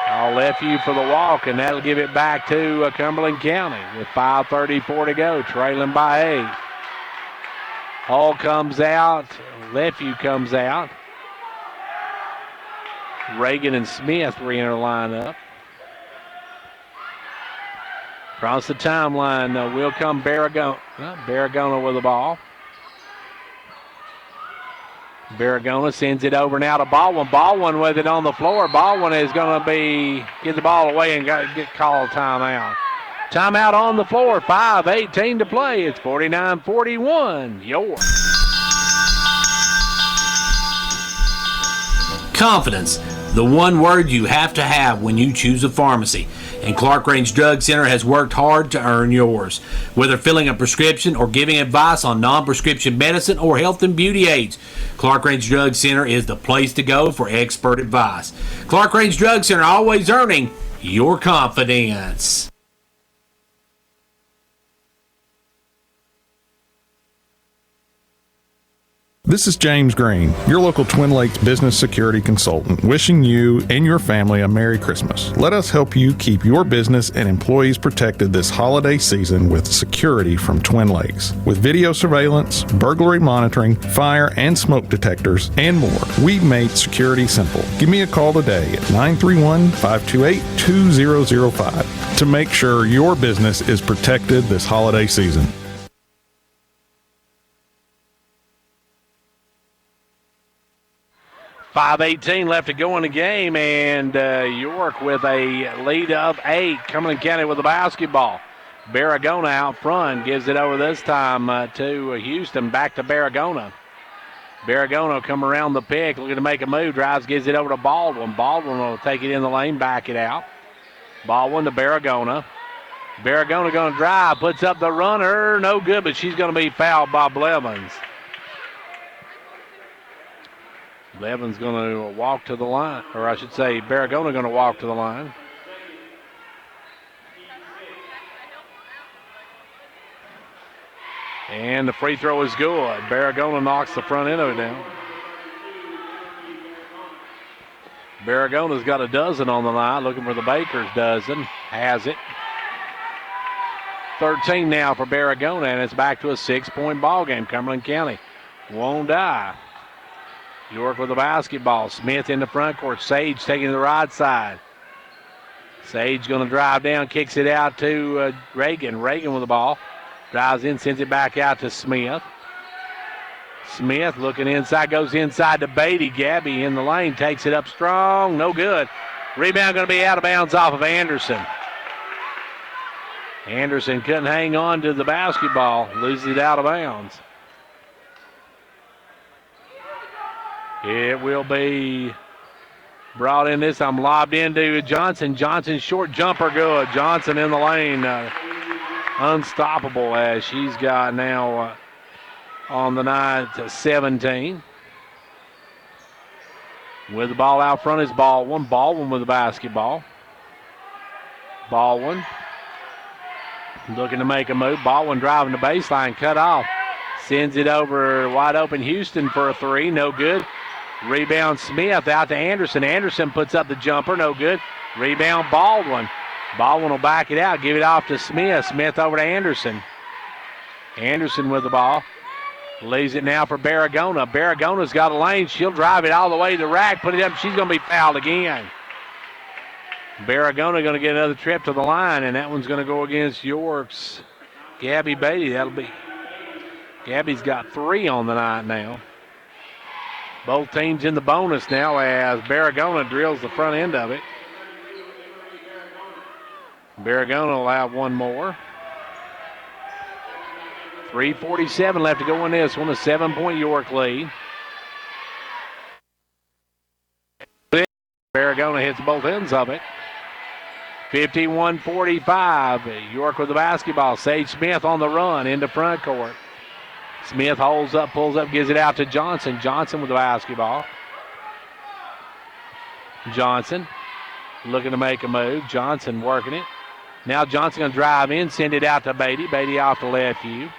Call Lefeview for the walk, and that'll give it back to Cumberland County with 5:34 to go, trailing by 8. Hall comes out, Lefeview comes out. Reagan and Smith re-enter the lineup. Across the timeline will come Barragona. Barragona with the ball. Barragona sends it over now to Baldwin. Baldwin with it on the floor. Baldwin is going to get the ball away and get called timeout. Timeout on the floor. 5:18 to play. It's 49-41. York. Confidence, the one word you have to have when you choose a pharmacy. And Clark Range Drug Center has worked hard to earn yours. Whether filling a prescription or giving advice on non-prescription medicine or health and beauty aids, Clark Range Drug Center is the place to go for expert advice. Clark Range Drug Center, always earning your confidence. This is James Green, your local Twin Lakes business security consultant, wishing you and your family a Merry Christmas. Let us help you keep your business and employees protected this holiday season with security from Twin Lakes. With video surveillance, burglary monitoring, fire and smoke detectors, and more, we've made security simple. Give me a call today at 931-528-2005 to make sure your business is protected this holiday season. 5:18 left to go in the game, and York with a lead of 8. Cumberland County with the basketball. Barragona out front, gives it over this time to Houston. Back to Barragona. Barragona come around the pick, looking to make a move. Drives, gives it over to Baldwin. Baldwin will take it in the lane, back it out. Baldwin to Barragona. Barragona going to drive, puts up the runner. No good, but she's going to be fouled by Blevins. Blevins going to walk to the line, or I should say Barragona going to walk to the line. And the free throw is good. Barragona knocks the front end of it down. Barragona's got a dozen on the line, looking for the Bakers dozen. Has it. 13 now for Barragona, and it's back to a 6-point ball game. Cumberland County won't die. York with the basketball. Smith in the front court. Sage taking to the right side. Sage going to drive down, kicks it out to Reagan. Reagan with the ball. Drives in, sends it back out to Smith. Smith looking inside, goes inside to Beatty. Gabby in the lane, takes it up strong, no good. Rebound going to be out of bounds off of Anderson. Anderson couldn't hang on to the basketball, loses it out of bounds. It will be brought in this time, lobbed into Johnson. Johnson short jumper good. Johnson in the lane. Unstoppable as she's got now on the night 17. With the ball out front is Baldwin. Baldwin with the basketball. Baldwin looking to make a move. Baldwin driving the baseline, cut off. Sends it over wide open Houston for a three, no good. Rebound Smith out to Anderson. Anderson puts up the jumper, no good. Rebound Baldwin. Baldwin will back it out, give it off to Smith. Smith over to Anderson. Anderson with the ball. Leaves it now for Barragona. Barragona's got a lane. She'll drive it all the way to the rack, put it up. She's going to be fouled again. Barragona going to get another trip to the line, and that one's going to go against York's Gabby Beatty. Gabby's got 3 on the night now. Both teams in the bonus now as Barragona drills the front end of it. Barragona will have one more. 3:47 left to go in this one, a 7-point York lead. Barragona hits both ends of it. 51-45. York with the basketball. Sage Smith on the run into front court. Smith holds up, pulls up, gives it out to Johnson. Johnson with the basketball. Johnson looking to make a move. Johnson working it. Now Johnson going to drive in, send it out to Beatty. Beatty off to Lefeview.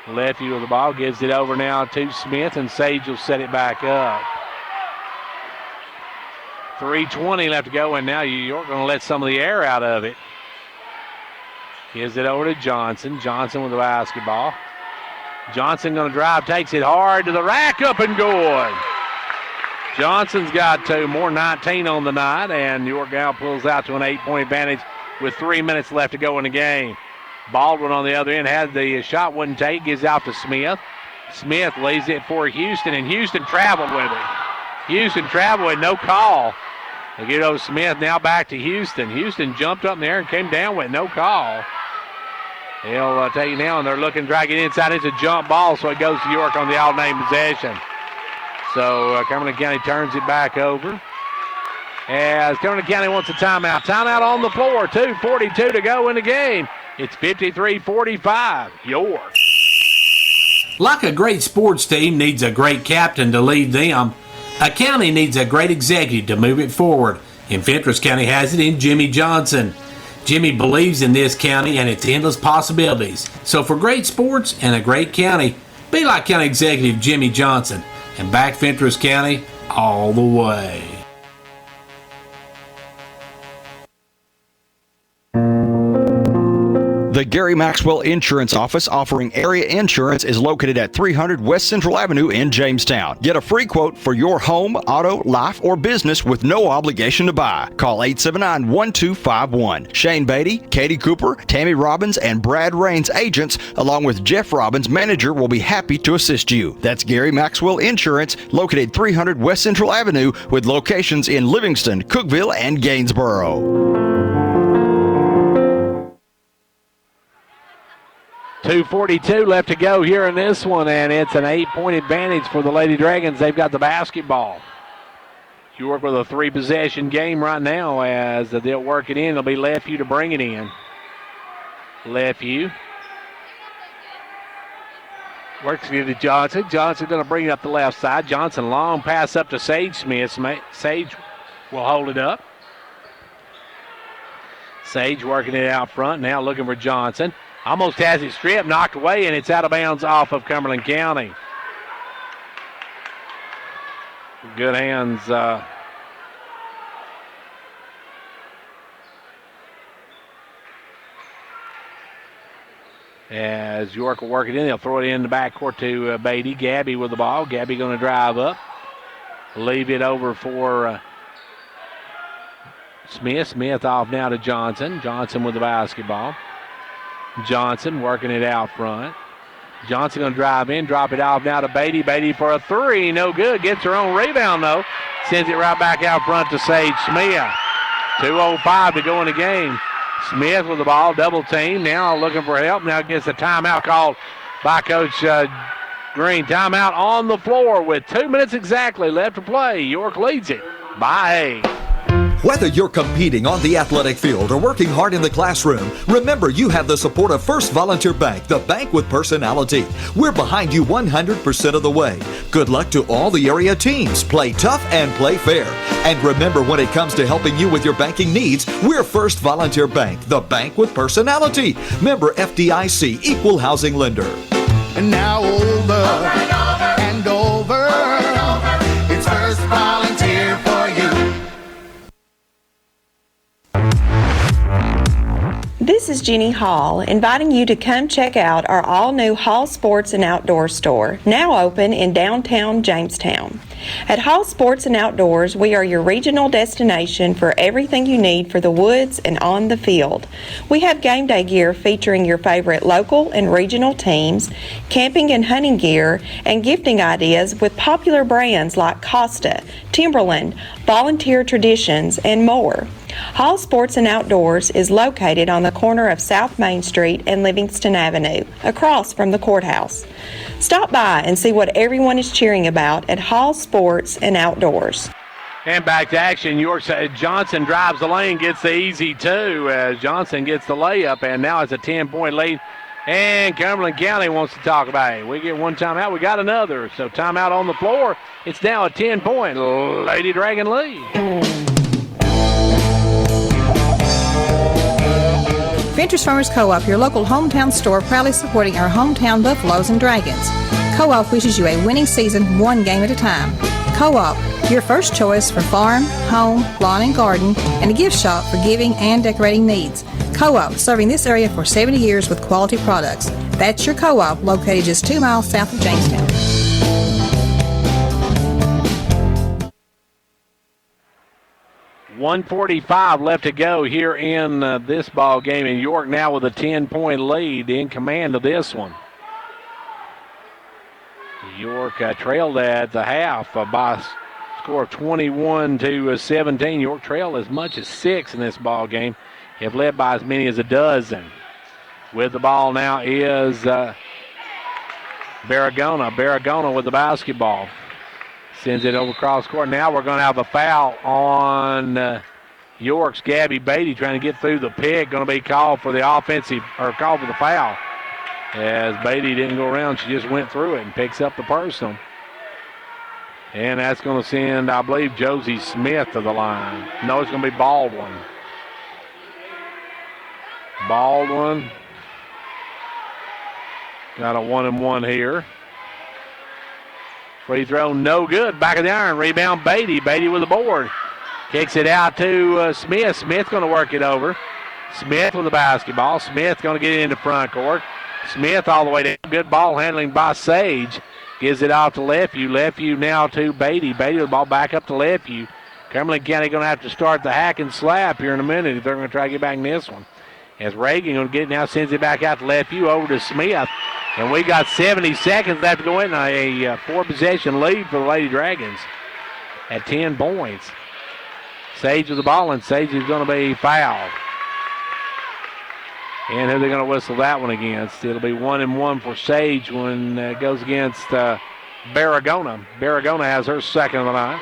Lefeview with the ball, gives it over now to Smith, and Sage will set it back up. 3:20 left to go, and now York going to let some of the air out of it. Gives it over to Johnson. Johnson with the basketball. Johnson going to drive, takes it hard to the rack, up and good. Johnson's got 2 more, 19 on the night, and York now pulls out to an 8-point advantage with 3 minutes left to go in the game. Baldwin on the other end had the shot, wouldn't take, gives out to Smith. Smith lays it for Houston, and Houston traveled with it. Houston traveled with no call. They get over Smith, now back to Houston. Houston jumped up in the air and came down with no call. They'll take it now, and they're looking to drag it inside. It's a jump ball, so it goes to York on the all-name possession. So Cumberland County turns it back over. As Cumberland County wants a timeout. Timeout on the floor. 2:42 to go in the game. It's 53-45. York. Like a great sports team needs a great captain to lead them, a county needs a great executive to move it forward. And Fentress County has it in Jimmy Johnson. Jimmy believes in this county and its endless possibilities. So for great sports and a great county, be like County Executive Jimmy Johnson and back Fentress County all the way. The Gary Maxwell Insurance Office offering area insurance is located at 300 West Central Avenue in Jamestown. Get a free quote for your home, auto, life, or business with no obligation to buy. Call 879-1251. Shane Beatty, Katie Cooper, Tammy Robbins, and Brad Rains agents, along with Jeff Robbins, manager, will be happy to assist you. That's Gary Maxwell Insurance, located 300 West Central Avenue with locations in Livingston, Cookeville, and Gainsboro. 2:42 left to go here in this one, and it's an 8-point advantage for the Lady Dragons. They've got the basketball. York with a 3-possession game right now as they'll work it in. It'll be Lefevue to bring it in. Lefevue works it to Johnson. Johnson going to bring it up the left side. Johnson, long pass up to Sage Smith. Sage will hold it up. Sage working it out front, now looking for Johnson. Almost has it stripped, knocked away, and it's out of bounds off of Cumberland County. Good hands. As York will work it in, they'll throw it in the backcourt to Beatty. Gabby with the ball. Gabby going to drive up. Leave it over for Smith. Smith off now to Johnson. Johnson with the basketball. Johnson working it out front. Johnson going to drive in, drop it off now to Beatty. Beatty for a three, no good. Gets her own rebound though. Sends it right back out front to Sage Smith. 2:05 to go in the game. Smith with the ball, double team. Now looking for help. Now gets a timeout called by Coach Green. Timeout on the floor with 2 minutes exactly left to play. York leads it by 8. Whether you're competing on the athletic field or working hard in the classroom, remember you have the support of First Volunteer Bank, the bank with personality. We're behind you 100% of the way. Good luck to all the area teams. Play tough and play fair. And remember, when it comes to helping you with your banking needs, we're First Volunteer Bank, the bank with personality. Member FDIC, Equal Housing Lender. And now over and over, it's First Volunteer for you. This is Jenny Hall, inviting you to come check out our all-new Hall Sports and Outdoor store, now open in downtown Jamestown. At Hall Sports and Outdoors, we are your regional destination for everything you need for the woods and on the field. We have game day gear featuring your favorite local and regional teams, camping and hunting gear, and gifting ideas with popular brands like Costa, Timberland, Volunteer Traditions, and more. Hall Sports and Outdoors is located on the corner of South Main Street and Livingston Avenue, across from the courthouse. Stop by and see what everyone is cheering about at Hall Sports and Outdoors. And back to action. York Johnson drives the lane, gets the easy two as Johnson gets the layup, and now it's a 10-point lead. And Cumberland County wants to talk about it. We get one timeout, we got another. So timeout on the floor. It's now a 10-point Lady Dragon lead. Ventures Farmers Co-op, your local hometown store, proudly supporting our hometown Buffaloes and Dragons. Co-op wishes you a winning season, one game at a time. Co-op, your first choice for farm, home, lawn and garden, and a gift shop for giving and decorating needs. Co-op, serving this area for 70 years with quality products. That's your Co-op, located just 2 miles south of Jamestown. .145 left to go here in this ball game, and York now with a 10-point lead in command of this one. York trailed at the half by a score of 21-17. York trailed as much as 6 in this ball game. Have led by as many as a dozen. With the ball now is Barragona. Barragona with the basketball. Sends it over cross court. Now we're going to have a foul on York's Gabby Beatty trying to get through the pick. Going to be called for the offensive, or called for the foul. As Beatty didn't go around, she just went through it and picks up the personal. And that's going to send, I believe, Josie Smith to the line. No, it's going to be Baldwin. Baldwin got a 1-and-1 here. Free throw, no good. Back of the iron. Rebound, Beatty. Beatty with the board. Kicks it out to Smith. Smith's going to work it over. Smith with the basketball. Smith going to get it into front court. Smith all the way down. Good ball handling by Sage. Gives it off to Lefevue. Lefevue now to Beatty. Beatty with the ball back up to Lefevue. Cumberland County going to have to start the hack and slap here in a minute if they're going to try to get back in this one. As Reagan going to get it now, sends it back out to Lefevue over to Smith. And we got 70 seconds left to go in. A 4-possession lead for the Lady Dragons at 10 points. Sage with the ball, and Sage is going to be fouled. And who are they going to whistle that one against? It'll be 1-1 for Sage when it goes against Barragona. Barragona has her second of the night.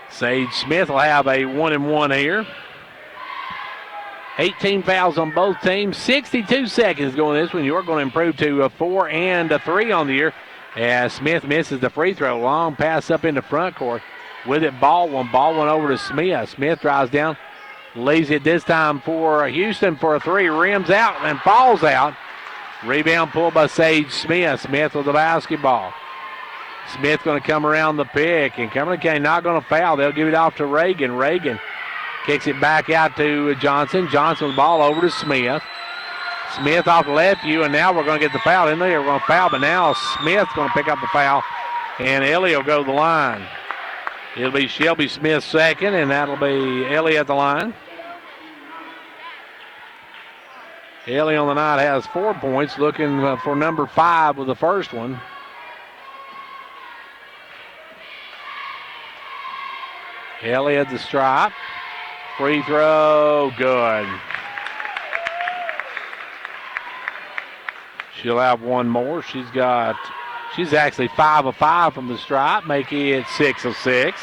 Sage Smith will have a 1-1 here. 18 fouls on both teams. 62 seconds going this one. York going to improve to 4 and 3 on the year. As Smith misses the free throw. Long pass up into front court. With it, Baldwin. Baldwin over to Smith. Smith drives down. Leaves it this time for Houston for a 3. Rims out and falls out. Rebound pulled by Sage Smith. Smith with the basketball. Smith going to come around the pick. And Cumberland County not going to foul. They'll give it off to Reagan. Reagan kicks it back out to Johnson. Johnson with the ball over to Smith. Smith off the Lefevue, and now we're going to get the foul. In there, we're going to foul, but now Smith's going to pick up the foul, and Ellie will go to the line. It'll be Shelby Smith second, and that'll be Ellie at the line. Ellie on the night has 4 points, looking for number 5 with the first one. Ellie at the stripe. Free throw, good. She'll have one more. She's actually 5 of 5 from the stripe, making it 6 of 6.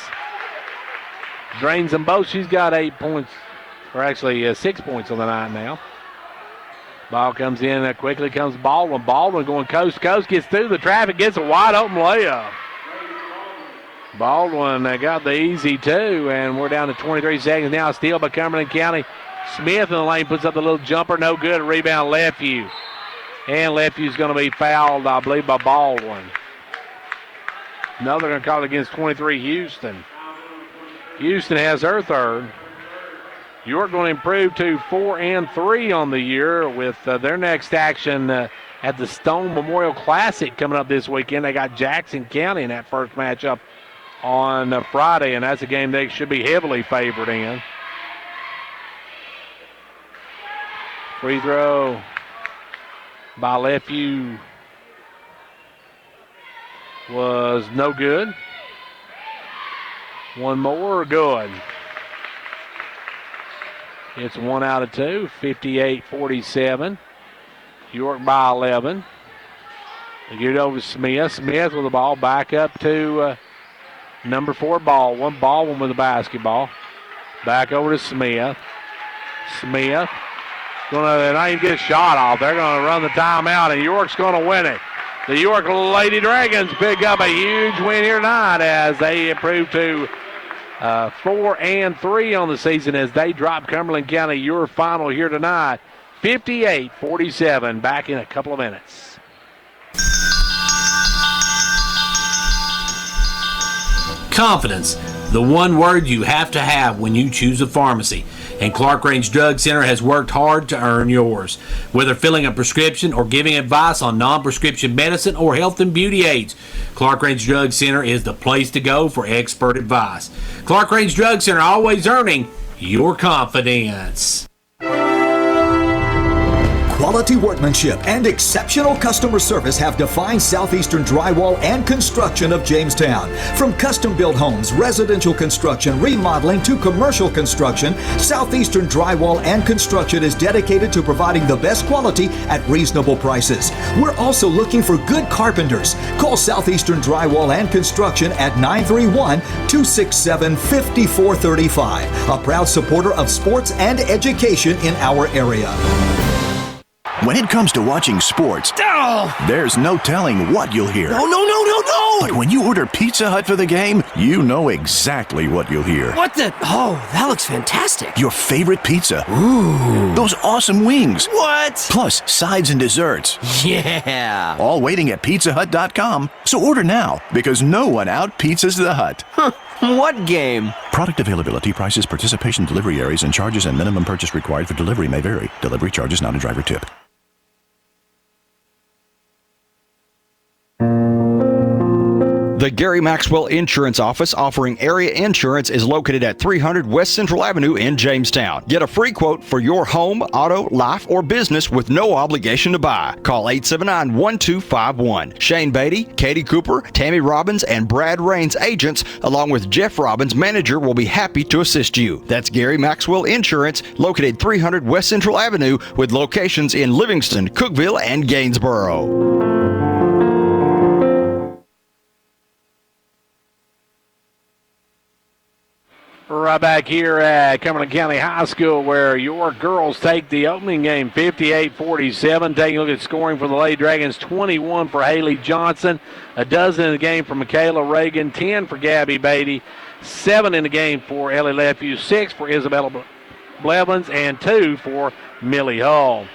Drains them both. She's got 8 points, or actually 6 points on the night now. Ball comes in quickly. Comes Baldwin. Baldwin going coast to coast, gets through the traffic, gets a wide open layup. Baldwin got the easy 2, and we're down to 23 seconds now. Steal by Cumberland County. Smith in the lane puts up the little jumper, no good. Rebound Lefevue. And Lefue's going to be fouled, I believe, by Baldwin. No, they're going to call it against 23 Houston. Houston has her third. York going to improve to 4 and 3 on the year with their next action at the Stone Memorial Classic coming up this weekend. They got Jackson County in that first matchup on Friday, and that's a game they should be heavily favored in. Free throw by Lefevue was no good. One more, good. It's 1 out of 2, 58-47. York by 11. They get it over to Smith. Smith with the ball back up to number 4, Baldwin. Baldwin with the basketball. Back over to Smith. Smith going to not even get a shot off. They're going to run the timeout, and York's going to win it. The York Lady Dragons pick up a huge win here tonight as they improve to 4 and 3 on the season as they drop Cumberland County. Your final here tonight, 58-47. Back in a couple of minutes. Confidence, the one word you have to have when you choose a pharmacy. And Clark Range Drug Center has worked hard to earn yours. Whether filling a prescription or giving advice on non-prescription medicine or health and beauty aids, Clark Range Drug Center is the place to go for expert advice. Clark Range Drug Center, always earning your confidence. Quality workmanship and exceptional customer service have defined Southeastern Drywall and Construction of Jamestown. From custom-built homes, residential construction, remodeling to commercial construction, Southeastern Drywall and Construction is dedicated to providing the best quality at reasonable prices. We're also looking for good carpenters. Call Southeastern Drywall and Construction at 931-267-5435. A proud supporter of sports and education in our area. When it comes to watching sports, there's no telling what you'll hear. No! Oh! But when you order Pizza Hut for the game, you know exactly what you'll hear. What the? Oh, that looks fantastic. Your favorite pizza. Ooh. Those awesome wings. What? Plus sides and desserts. Yeah. All waiting at pizzahut.com. So order now, because no one out-pizzas the Hut. Huh. What game? Product availability, prices, participation, delivery areas, and charges and minimum purchase required for delivery may vary. Delivery charges not a driver tip. The Gary Maxwell Insurance Office offering area insurance is located at 300 West Central Avenue in Jamestown. Get a free quote for your home, auto, life, or business with no obligation to buy. Call 879-1251. Shane Beatty, Katie Cooper, Tammy Robbins, and Brad Rains agents, along with Jeff Robbins, manager, will be happy to assist you. That's Gary Maxwell Insurance, located 300 West Central Avenue with locations in Livingston, Cookeville, and Gainsboro. Right back here at Cumberland County High School, where York girls take the opening game 58-47. Taking a look at scoring for the Lady Dragons: 21 for Haley Johnson, a dozen in the game for Michaela Reagan, 10 for Gabby Beatty, 7 in the game for Ellie Lefew, 6 for Isabella Blevins, and 2 for Millie Hull.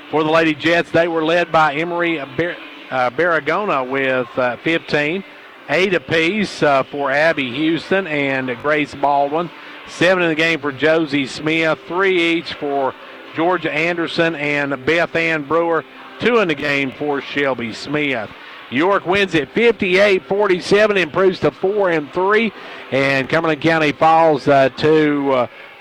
For the Lady Jets, they were led by Emery Barragona with 15. 8 apiece for Abby Houston and Grace Baldwin. 7 in the game for Josie Smith. 3 each for Georgia Anderson and Beth Ann Brewer. 2 in the game for Shelby Smith. York wins it 58-47, improves to 4-3, and Cumberland County falls to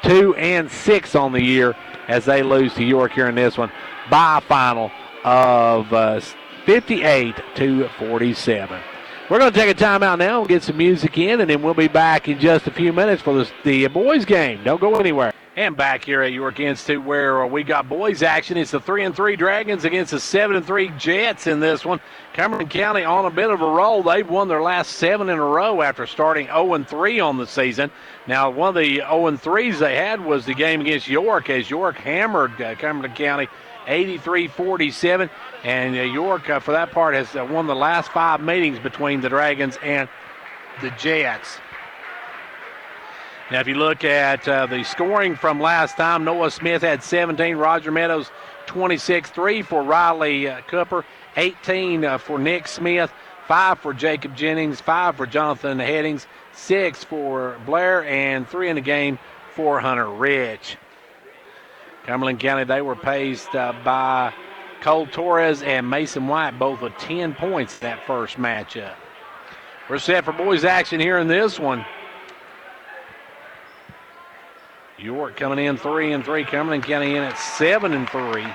2-6 on the year as they lose to York here in this one by a final of 58-47. We're going to take a timeout now and get some music in, and then we'll be back in just a few minutes for the boys' game. Don't go anywhere. And back here at York Institute, where we got boys action. It's the 3-3 Dragons against the 7-3 Jets in this one. Cumberland County on a bit of a roll. They've won their last 7 in a row after starting 0-3 on the season. Now, one of the 0-3s they had was the game against York, as York hammered Cumberland County 83-47, and York, for that part, has won the last 5 meetings between the Dragons and the Jets. Now, if you look at the scoring from last time, Noah Smith had 17, Roger Meadows 26, 3 for Riley Cooper, 18 for Nick Smith, 5 for Jacob Jennings, 5 for Jonathan Headings, 6 for Blair, and 3 in the game for Hunter Rich. Cumberland County, they were paced by Cole Torres and Mason White, both with 10 points that first matchup. We're set for boys action here in this one. York coming in 3-3. Cumberland County in at 7-3.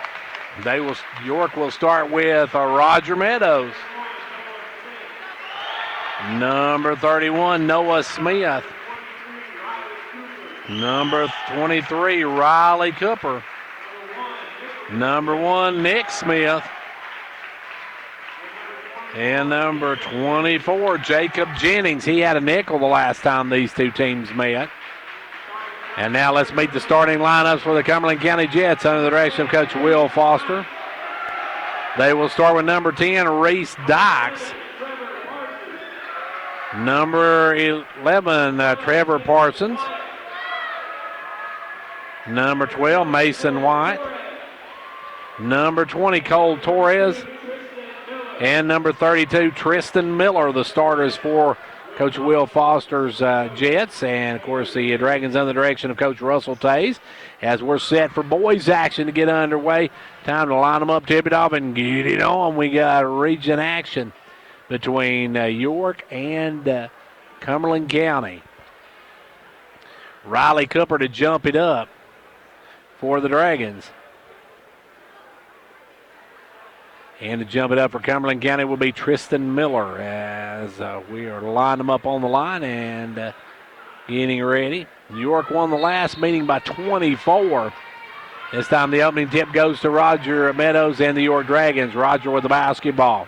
York will start with Roger Meadows. Number 31, Noah Smith. Number 23, Riley Cooper. Number 1, Nick Smith. And number 24, Jacob Jennings. He had a nickel the last time these two teams met. And now let's meet the starting lineups for the Cumberland County Jets under the direction of Coach Will Foster. They will start with number 10, Reese Dykes. Number 11, Trevor Parsons. Number 12, Mason White. Number 20, Cole Torres. And number 32, Tristan Miller, the starters for Coach Will Foster's Jets. And, of course, the Dragons under the direction of Coach Russell Tays. As we're set for boys action to get underway, time to line them up, tip it off, and get it on. We got region action between York and Cumberland County. Riley Cooper to jump it up for the Dragons. And to jump it up for Cumberland County will be Tristan Miller, as we are lining them up on the line and getting ready. York won the last meeting by 24. This time the opening tip goes to Roger Meadows and the York Dragons. Roger with the basketball.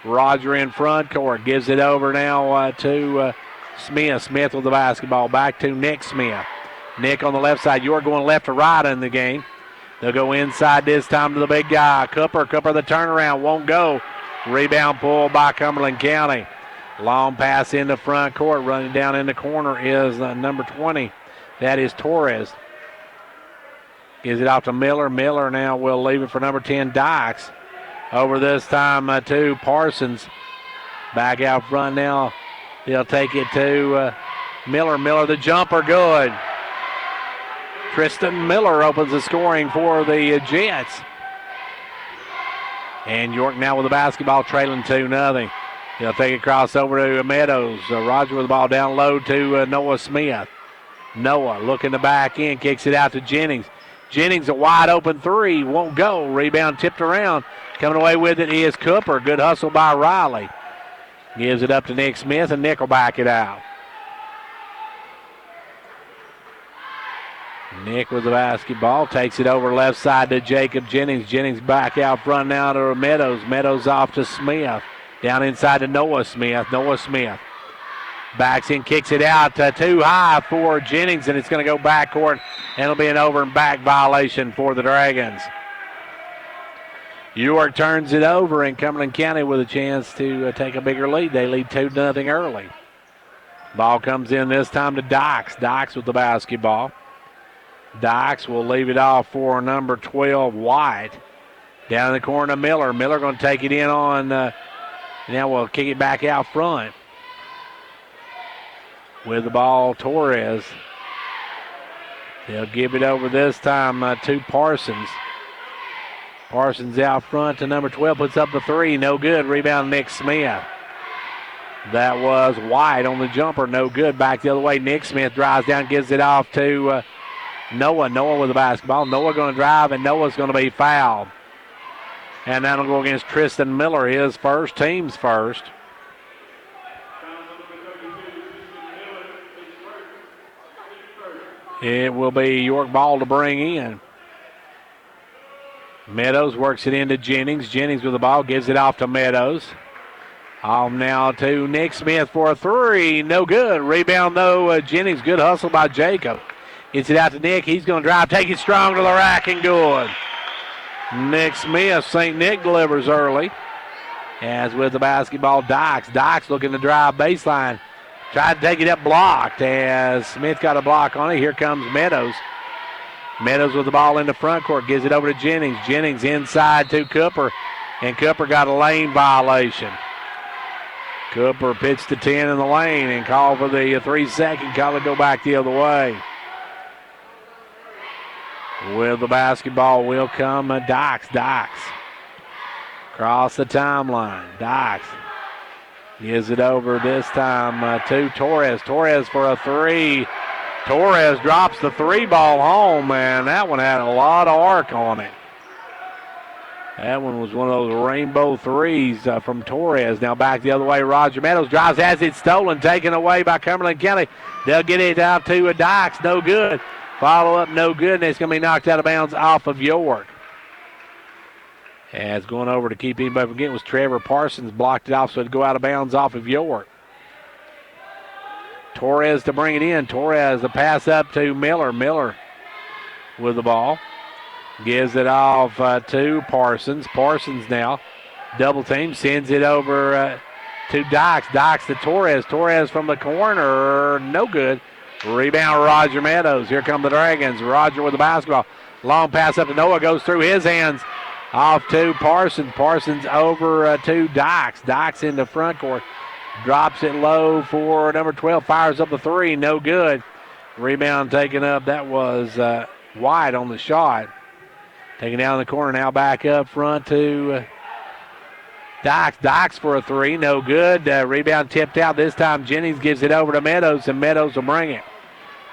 Roger in front court, gives it over now to Smith. Smith with the basketball, back to Nick Smith. Nick on the left side. York going left to right in the game. They'll go inside this time to the big guy, Cooper. Cooper the turnaround won't go. Rebound pulled by Cumberland County. Long pass in the front court. Running down in the corner is number 20. That is Torres. Gives it off to Miller. Miller now will leave it for number 10, Dykes. Over this time to Parsons. Back out front now. They'll take it to Miller. Miller, the jumper, good. Tristan Miller opens the scoring for the Jets. And York now with the basketball, trailing 2-0. They'll take it across over to Meadows. Roger with the ball down low to Noah Smith. Noah looking to back in, kicks it out to Jennings. Jennings, a wide open three, won't go. Rebound tipped around. Coming away with it is Cooper. Good hustle by Riley. Gives it up to Nick Smith, and Nick will back it out. Nick with the basketball, takes it over left side to Jacob Jennings. Jennings back out front now to Meadows. Meadows off to Smith. Down inside to Noah Smith. Noah Smith backs in, kicks it out too high for Jennings, and it's going to go backcourt, and it'll be an over and back violation for the Dragons. York turns it over, and Cumberland County with a chance to take a bigger lead. They lead 2-0 early. Ball comes in this time to Dykes. Dykes with the basketball. Dykes will leave it off for number 12, White. Down in the corner to Miller. Miller going to take it in on, now we'll kick it back out front. With the ball, Torres. They'll give it over this time to Parsons. Parsons out front to number 12, puts up the three, no good. Rebound, Nick Smith. That was White on the jumper, no good. Back the other way, Nick Smith drives down, gives it off to Noah. Noah with the basketball. Noah going to drive, and Noah's going to be fouled. And that'll go against Tristan Miller, his first, team's first. It will be York ball to bring in. Meadows works it into Jennings. Jennings with the ball, gives it off to Meadows. Off now to Nick Smith for a three. No good. Rebound, though, Jennings. Good hustle by Jacob. Gets it out to Nick. He's going to drive, take it strong to the rack, and good. Nick Smith, St. Nick delivers early. As with the basketball, Dykes. Dykes looking to drive baseline. Tried to take it up, blocked, as Smith got a block on it. Here comes Meadows. Meadows with the ball in the front court, gives it over to Jennings. Jennings inside to Cooper, and Cooper got a lane violation. Cooper pitched to 10 in the lane and called for the 3-second call to go back the other way. With the basketball will come Dykes. Dykes across the timeline. Dykes gives it over this time to Torres. Torres for a three. Torres drops the three ball home, and that one had a lot of arc on it. That one was one of those rainbow threes from Torres. Now back the other way, Roger Meadows drives, has it stolen, taken away by Cumberland County. They'll get it out to Dykes, no good. Follow up, no good, and it's going to be knocked out of bounds off of York. As going over to keep anybody from getting was Trevor Parsons, blocked it off, so it'd go out of bounds off of York. Torres to bring it in. Torres, the pass up to Miller. Miller with the ball. Gives it off to Parsons. Parsons now double team, sends it over to Dykes. Dykes to Torres. Torres from the corner, no good. Rebound, Roger Meadows. Here come the Dragons. Roger with the basketball. Long pass up to Noah, goes through his hands. Off to Parsons. Parsons over to Dykes. Dykes in the front court. Drops it low for number 12. Fires up the three. No good. Rebound taken up. That was White on the shot. Taken down the corner. Now back up front to Dykes. Dykes for a three. No good. Rebound tipped out. This time Jennings gives it over to Meadows, and Meadows will bring it.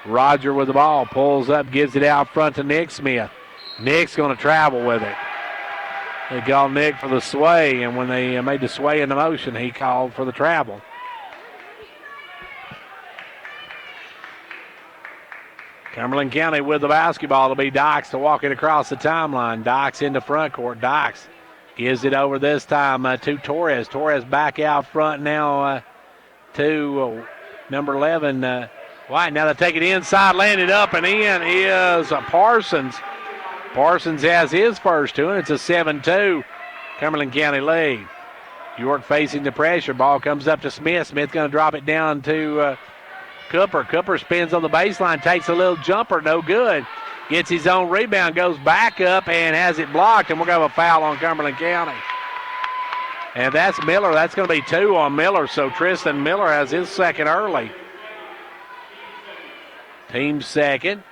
Roger with the ball. Pulls up. Gives it out front to Nick Smith. Nick's going to travel with it. They called Nick for the sway, and when they made the sway in the motion, he called for the travel. Cumberland County with the basketball. It'll be Dykes to walk it across the timeline. Dykes in the front court. Dykes gives it over this time to Torres. Torres back out front now to number 11, White. Now they take it inside, landed up and in is Parsons. Parsons has his first two, and it's a 7-2 Cumberland County lead. York facing the pressure. Ball comes up to Smith. Smith going to drop it down to Cooper. Cooper spins on the baseline, takes a little jumper, no good. Gets his own rebound, goes back up and has it blocked, and we're going to have a foul on Cumberland County. And that's Miller. That's going to be 2 on Miller, so Tristan Miller has his second early. Team second.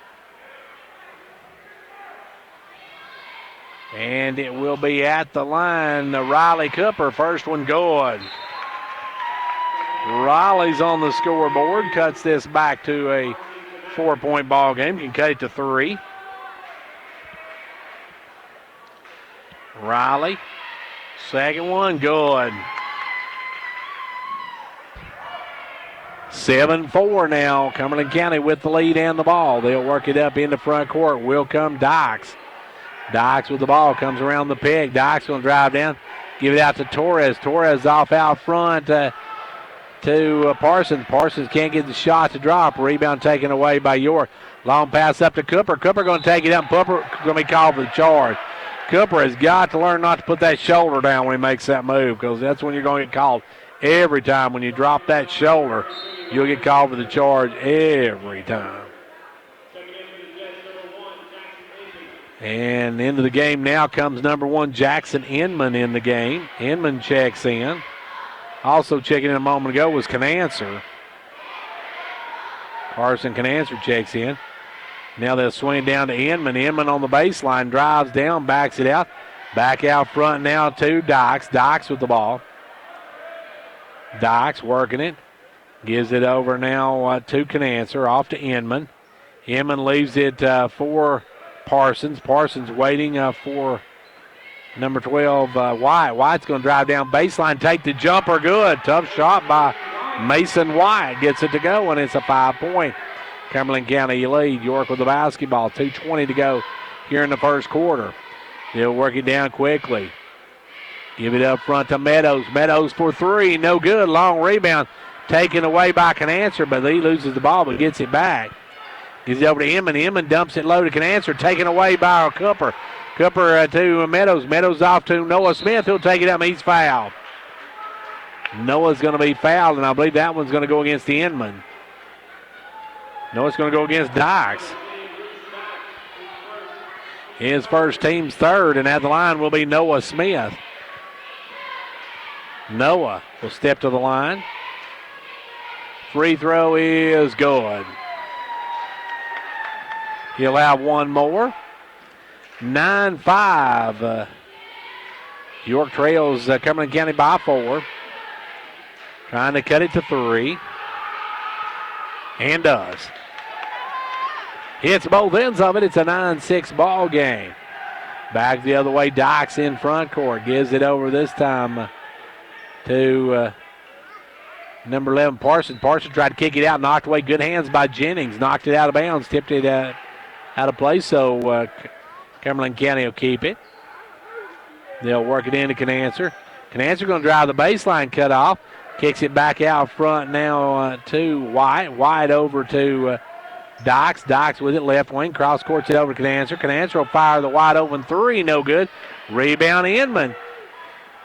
And it will be at the line. Riley Cooper, first one good. Riley's on the scoreboard, cuts this back to a 4-point ball game. Can cut it to 3. Riley, second one, good. 7-4 now. Cumberland County with the lead and the ball. They'll work it up in the front court. Will come Dykes. Dykes with the ball, comes around the peg. Dykes going to drive down, give it out to Torres. Torres off out front to Parsons. Parsons can't get the shot to drop. Rebound taken away by York. Long pass up to Cooper. Cooper going to take it up. Cooper going to be called for the charge. Cooper has got to learn not to put that shoulder down when he makes that move, because that's when you're going to get called every time. When you drop that shoulder, you'll get called for the charge every time. And into the game now comes number 1, Jackson Inman in the game. Inman checks in. Also checking in a moment ago was Canancer. Carson Canancer checks in. Now they'll swing down to Inman. Inman on the baseline, drives down, backs it out. Back out front now to Dykes. Dykes with the ball. Dykes working it. Gives it over now to Canancer, off to Inman. Inman leaves it for Parsons. Parsons waiting for number 12, White. White's going to drive down baseline, take the jumper, good. Tough shot by Mason White. Gets it to go, and it's a 5-point Cumberland County lead. York with the basketball. 2:20 to go here in the first quarter. They'll work it down quickly. Give it up front to Meadows. Meadows for 3, no good. Long rebound taken away by Canancer, but he loses the ball but gets it back. Gives it over to Inman. Inman dumps it low to Canancer, taken away by Cooper. Cooper to Meadows. Meadows off to Noah Smith. He'll take it up, and he's fouled. Noah's going to be fouled, and I believe that one's going to go against the Inman. Noah's going to go against Dykes. His first, team's third, and at the line will be Noah Smith. Noah will step to the line. Free throw is good. He'll have one more. 9-5. York trails Cumberland County by 4. Trying to cut it to 3. And does. Hits both ends of it. It's a 9-6 ball game. Back the other way. Dykes in front court. Gives it over this time to number 11, Parsons. Parsons tried to kick it out. Knocked away. Good hands by Jennings. Knocked it out of bounds. Tipped it out of play. So Cumberland County will keep it. They'll work it into Canancer. Canancer going to drive the baseline, cut off. Kicks it back out front now to White. White over to Dykes. Dykes with it, left wing. Cross courts it over to Canancer. Canancer will fire the wide open 3. No good. Rebound Inman.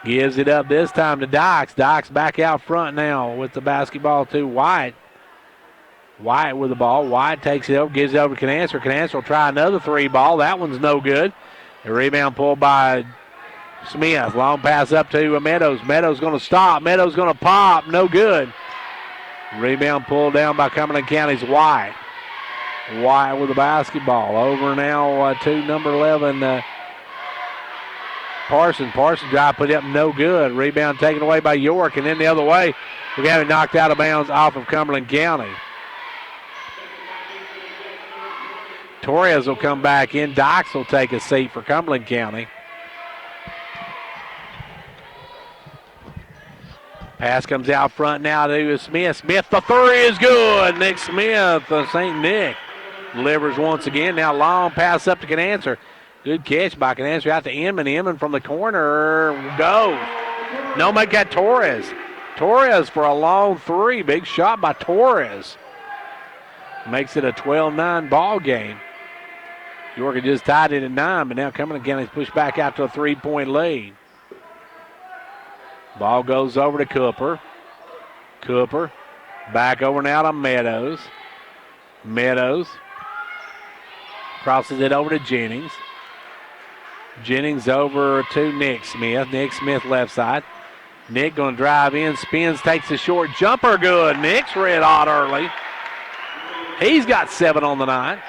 Gives it up this time to Dykes. Dykes back out front now with the basketball to White. White with the ball. White takes it over, gives it over to Canancer. Canancer will try another 3 ball. That one's no good. The rebound pulled by Smith. Long pass up to Meadows. Meadows going to stop. Meadows going to pop. No good. Rebound pulled down by Cumberland County's White. White with the basketball. Over now to number 11, Parsons. Parsons drive, put it up, no good. Rebound taken away by York. And then the other way, we got it knocked out of bounds off of Cumberland County. Torres will come back in. Dykes will take a seat for Cumberland County. Pass comes out front now to Smith. Smith, the 3 is good. Nick Smith, St. Nick, delivers once again. Now long pass up to Canancer. Good catch by Canancer out to Inman. Inman from the corner goes. No, make that Torres. Torres for a long 3. Big shot by Torres. Makes it a 12-9 ball game. York had just tied it at 9, but now Cumberland County's pushed back out to a 3-point lead. Ball goes over to Cooper. Cooper back over now to Meadows. Meadows crosses it over to Jennings. Jennings over to Nick Smith. Nick Smith left side. Nick going to drive in, spins, takes a short jumper. Good. Nick's red hot early. He's got 7 on the night.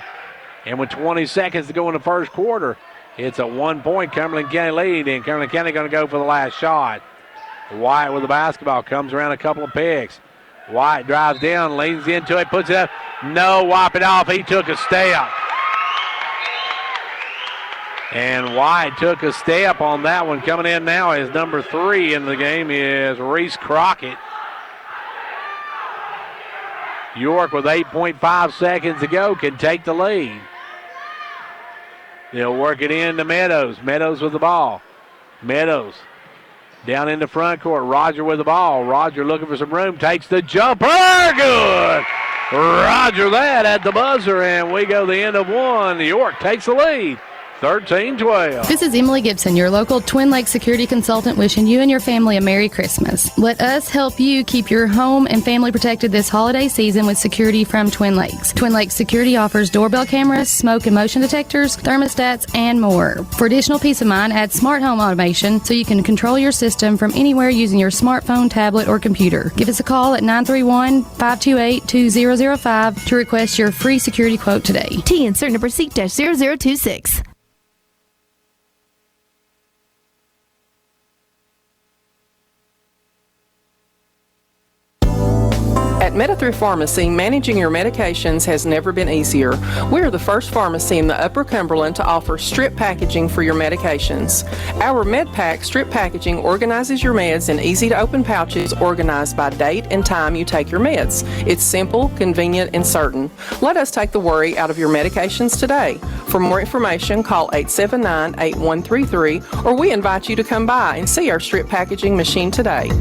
And with 20 seconds to go in the first quarter, it's a 1-point Cumberland County lead, and Cumberland County going to go for the last shot. White with the basketball, comes around a couple of picks. White drives down, leans into it, puts it up. No, wipe it off. He took a step. And White took a step on that one. Coming in now is number 3 in the game is Reese Crockett. York with 8.5 seconds to go can take the lead. They'll work it in to Meadows. Meadows with the ball. Meadows down in the front court. Roger with the ball. Roger looking for some room. Takes the jumper. Good. Roger that at the buzzer. And we go the end of one. York takes the lead. 13-12. This is Emily Gibson, your local Twin Lakes security consultant, wishing you and your family a Merry Christmas. Let us help you keep your home and family protected this holiday season with security from Twin Lakes. Twin Lakes Security offers doorbell cameras, smoke and motion detectors, thermostats, and more. For additional peace of mind, add smart home automation so you can control your system from anywhere using your smartphone, tablet, or computer. Give us a call at 931-528-2005 to request your free security quote today. T insert number seat-0026. At Meta-Through Pharmacy, managing your medications has never been easier. We're the first pharmacy in the Upper Cumberland to offer strip packaging for your medications. Our MedPack strip packaging organizes your meds in easy-to-open pouches organized by date and time you take your meds. It's simple, convenient, and certain. Let us take the worry out of your medications today. For more information, call 879-8133, or we invite you to come by and see our strip packaging machine today.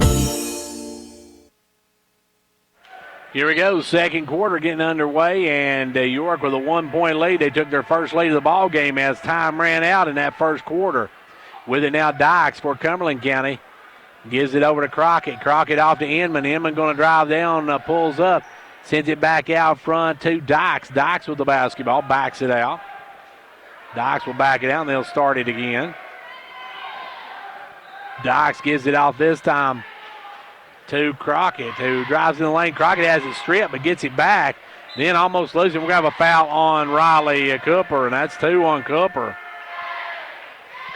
Here we go, second quarter getting underway, and York with a 1-point lead. They took their first lead of the ball game as time ran out in that first quarter. With it now, Dykes for Cumberland County. Gives it over to Crockett. Crockett off to Inman. Inman going to drive down, pulls up, sends it back out front to Dykes. Dykes with the basketball, backs it out. Dykes will back it out, and they'll start it again. Dykes gives it off this time to Crockett, who drives in the lane. Crockett has it stripped, but gets it back. Then almost losing. We're going to have a foul on Riley Cooper, and that's 2 on Cooper.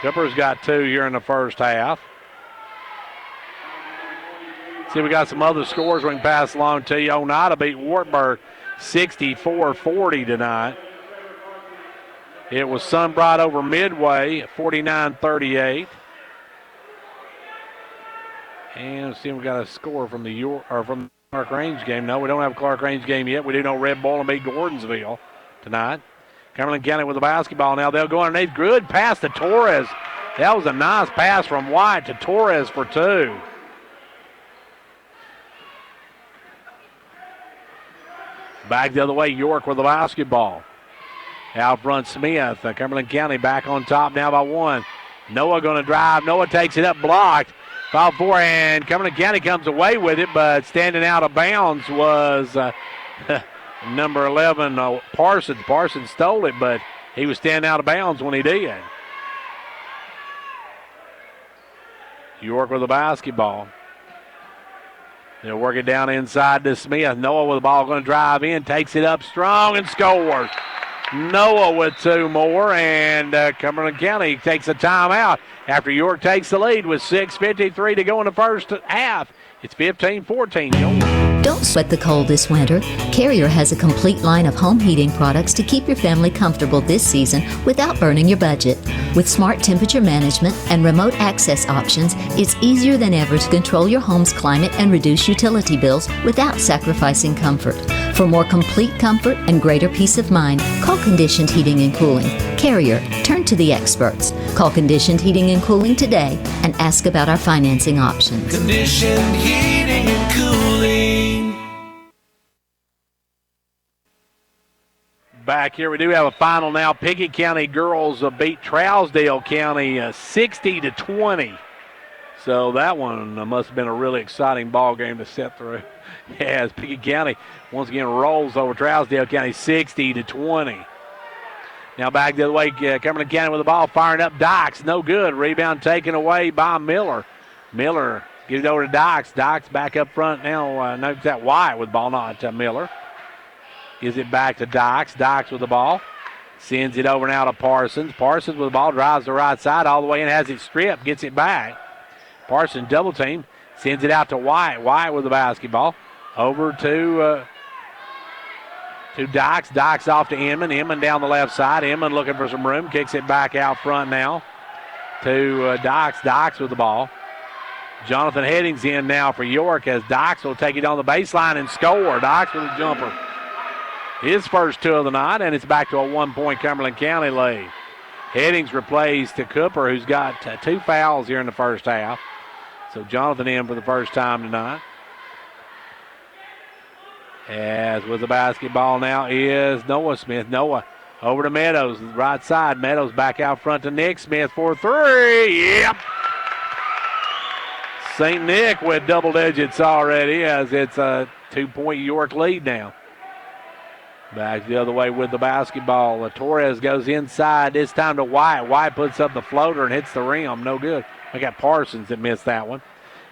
Cooper's got 2 here in the first half. See, we got some other scores we can pass along to you. Oneida beat Wartburg 64-40 tonight. It was Sunbright over Midway, 49-38. And see, we got a score from the Clark Range game. No, we don't have a Clark Range game yet. We do know Red Bull and beat Gordonsville tonight. Cumberland County with the basketball now. They'll go underneath. Good pass to Torres. That was a nice pass from White to Torres for 2. Back the other way, York with the basketball. Out front, Smith. Cumberland County back on top now by 1. Noah going to drive. Noah takes it up, blocked. Foul 4, and Cumberland County comes away with it, but standing out of bounds was number 11, Parsons. Parsons stole it, but he was standing out of bounds when he did. York with the basketball. They'll work it down inside to Smith. Noah with the ball, going to drive in, takes it up strong and scores. Noah with 2 more, and Cumberland County takes a timeout after York takes the lead with 6:53 to go in the first half. It's 15-14. Don't sweat the cold this winter. Carrier has a complete line of home heating products to keep your family comfortable this season without burning your budget. With smart temperature management and remote access options, it's easier than ever to control your home's climate and reduce utility bills without sacrificing comfort. For more complete comfort and greater peace of mind, call Conditioned Heating and Cooling. Carrier, turn to the experts. Call Conditioned Heating and Cooling today and ask about our financing options. Conditioned heating and cooling. Back here, we do have a final now. Pickett County girls beat Trousdale County 60-20. So that one must have been a really exciting ball game to sit through. As Pickett County once again rolls over Trousdale County 60-20. Now back the other way, Cumberland County with the ball, firing up Dykes. No good. Rebound taken away by Miller. Miller gives it over to Dykes. Dykes back up front now. Notice that Wyatt with the ball, not Miller. Gives it back to Dykes. Dykes with the ball. Sends it over now to Parsons. Parsons with the ball, drives the right side all the way and has it stripped. Gets it back. Parsons double team. Sends it out to Wyatt. Wyatt with the basketball. Over to Dykes. Dykes off to Inman. Inman down the left side. Inman looking for some room. Kicks it back out front now to Dykes. Dykes with the ball. Jonathan Headings in now for York as Dykes will take it on the baseline and score. Dykes with a jumper. His first two of the night, and it's back to a 1-point Cumberland County lead. Headings replaced to Cooper, who's got 2 fouls here in the first half. So Jonathan in for the first time tonight. As with the basketball now is Noah Smith. Noah over to Meadows, right side. Meadows back out front to Nick Smith for 3. Yep. St. Nick with double digits already as it's a 2-point York lead now. Back the other way with the basketball. Torres goes inside. This time to Wyatt. Wyatt puts up the floater and hits the rim. No good. We got Parsons that missed that one.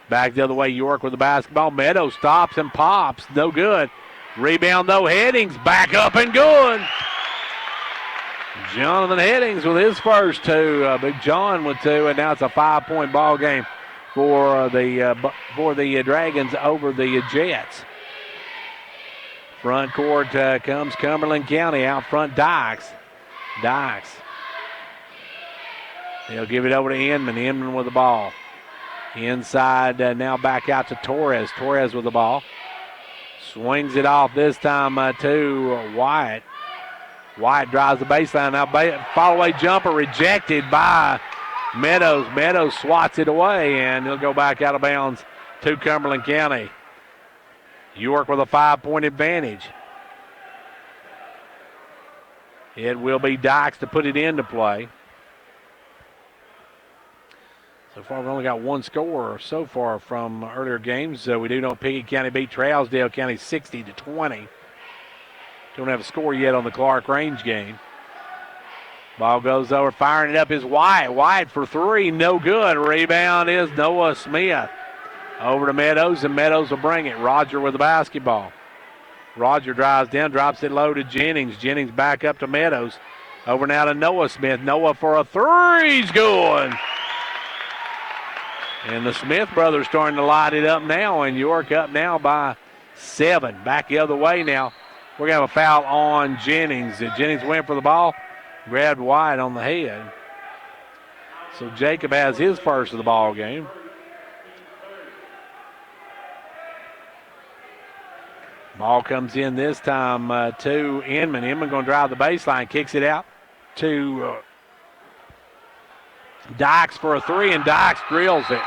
Back the other way, York with the basketball. Meadows stops and pops. No good. Rebound, though. Headings back up and good. Jonathan Headings with his first 2. Big John with 2, and now it's a 5-point ball game for the Dragons over the Jets. Front court comes Cumberland County. Out front, Dykes. Dykes. They'll give it over to Inman. Inman with the ball. Inside now back out to Torres. Torres with the ball. Swings it off this time to Wyatt. Wyatt drives the baseline. Now follow-away jumper rejected by Meadows. Meadows swats it away, and he'll go back out of bounds to Cumberland County. York with a 5-point advantage. It will be Dykes to put it into play. So far, we've only got 1 score so far from earlier games. We do know Pickett County beat Trousdale County 60-20. Don't have a score yet on the Clark Range game. Ball goes over, firing it up is Wyatt. Wyatt for 3, no good. Rebound is Noah Smith. Over to Meadows, and Meadows will bring it. Roger with the basketball. Roger drives down, drops it low to Jennings. Jennings back up to Meadows. Over now to Noah Smith. Noah for a 3, he's good. And the Smith brothers starting to light it up now, and York up now by 7. Back the other way now. We're going to have a foul on Jennings. Jennings went for the ball, grabbed Wyatt on the head. So Jacob has his first of the ball game. Ball comes in this time to Inman. Inman going to drive the baseline, kicks it out to Dykes for a 3, and Dykes drills it.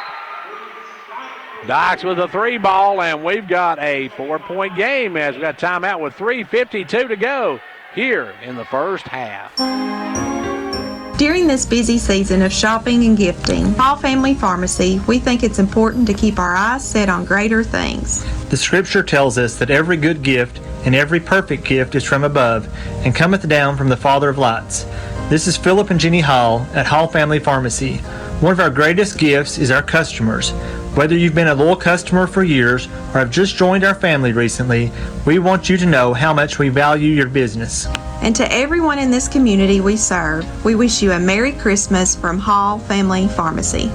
Dykes with a 3 ball, and we've got a 4-point game as we got timeout with 3:52 to go here in the first half. During this busy season of shopping and gifting, Hall Family Pharmacy, we think it's important to keep our eyes set on greater things. The scripture tells us that every good gift and every perfect gift is from above and cometh down from the Father of lights. This is Philip and Jenny Hall at Hall Family Pharmacy. One of our greatest gifts is our customers. Whether you've been a loyal customer for years or have just joined our family recently, we want you to know how much we value your business. And to everyone in this community we serve, we wish you a Merry Christmas from Hall Family Pharmacy.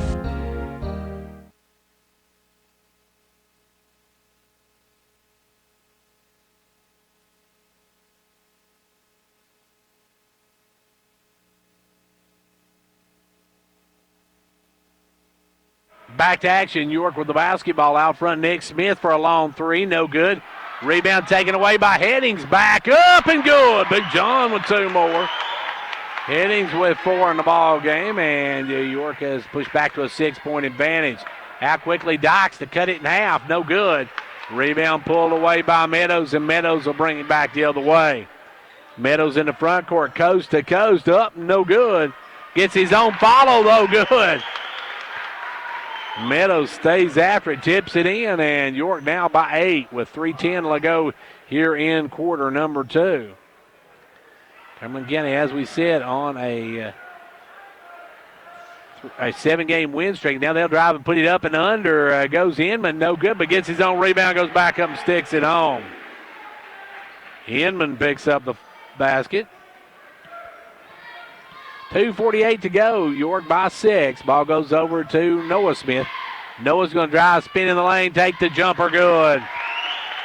Back to action. York with the basketball out front. Nick Smith for a long 3. No good. Rebound taken away by Headings. Back up and good. Big John with 2 more. Headings with 4 in the ball game, and York has pushed back to a 6-point advantage. Out quickly Dykes to cut it in half. No good. Rebound pulled away by Meadows, and Meadows will bring it back the other way. Meadows in the front court, coast to coast, up, no good. Gets his own follow, though, good. Meadows stays after it, tips it in, and York now by 8 with 3:10 to go here in quarter number 2. Cumberland County, as we said, on a 7-game win streak. Now they'll drive and put it up and under. Goes Inman, no good, but gets his own rebound, goes back up and sticks it home. Inman picks up the basket. 2:48 to go. York by 6. Ball goes over to Noah Smith. Noah's going to drive, spin in the lane, take the jumper, good.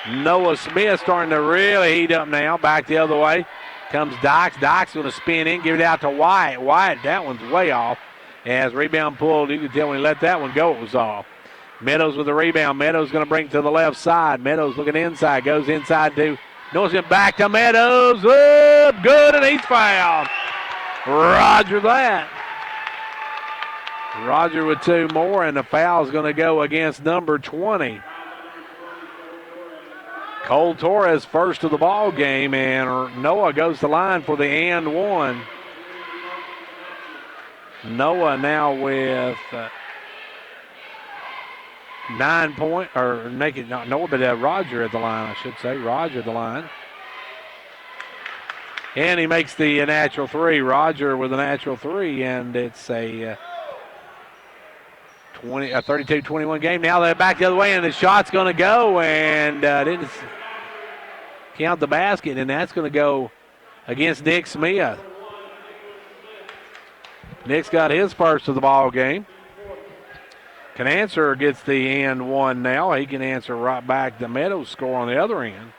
Noah Smith starting to really heat up now. Back the other way comes Dykes. Dykes going to spin in, give it out to Wyatt. Wyatt, that one's way off. As rebound pulled, you can tell when he let that one go, it was off. Meadows with the rebound. Meadows going to bring it to the left side. Meadows looking inside, goes inside to Noah's going back to Meadows. Up, good, and he's fouled. Roger that. Roger with 2 more, and the foul is going to go against number 20. Cole Torres first of the ball game, and Noah goes to the line for the and 1. Noah now with 9 points, or make it not Noah, but Roger at the line, I should say. Roger at the line. And he makes the natural 3. Roger with a natural 3, and it's a 32-21 game. Now they're back the other way, and the shot's going to go, and didn't count the basket, and that's going to go against Nick Smith. Nick's got his first of the ball game. Canancer gets the and 1 now. He can answer right back the Meadows score on the other end.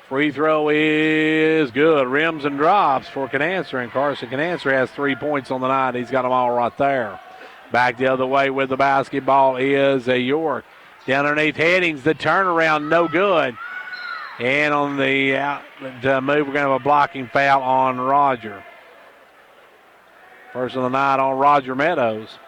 Free throw is good. Rims and drops for Canancer, and Carson Canancer has 3 points on the night. He's got them all right there. Back the other way with the basketball is a York. Down underneath Headings, the turnaround, no good. And on the move, we're going to have a blocking foul on Roger. First of the night on Roger Meadows.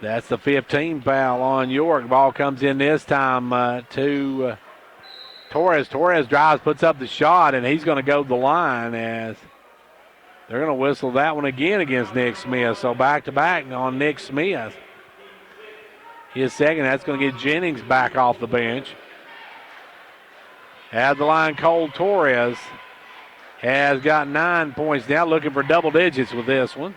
That's the 15th foul on York. Ball comes in this time to Torres. Torres drives, puts up the shot, and he's going to go to the line as they're going to whistle that one again against Nick Smith. So back-to-back on Nick Smith. His second, that's going to get Jennings back off the bench. At the line, Cole Torres has got 9 points now, looking for double digits with this one.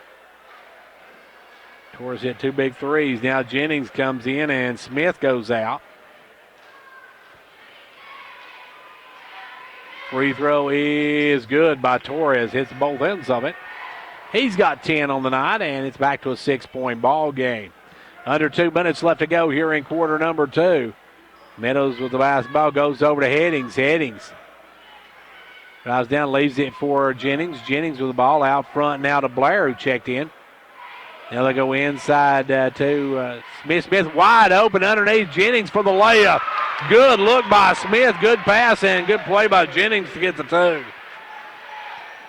Torres hit 2 big threes. Now Jennings comes in and Smith goes out. Free throw is good by Torres. Hits both ends of it. He's got 10 on the night, and it's back to a 6-point ball game. Under 2 minutes left to go here in quarter number 2. Meadows with the basketball goes over to Headings. Headings drives down, leaves it for Jennings. Jennings with the ball out front now to Blair, who checked in. Now they go inside to Smith. Smith wide open underneath Jennings for the layup. Good look by Smith. Good pass and good play by Jennings to get the 2.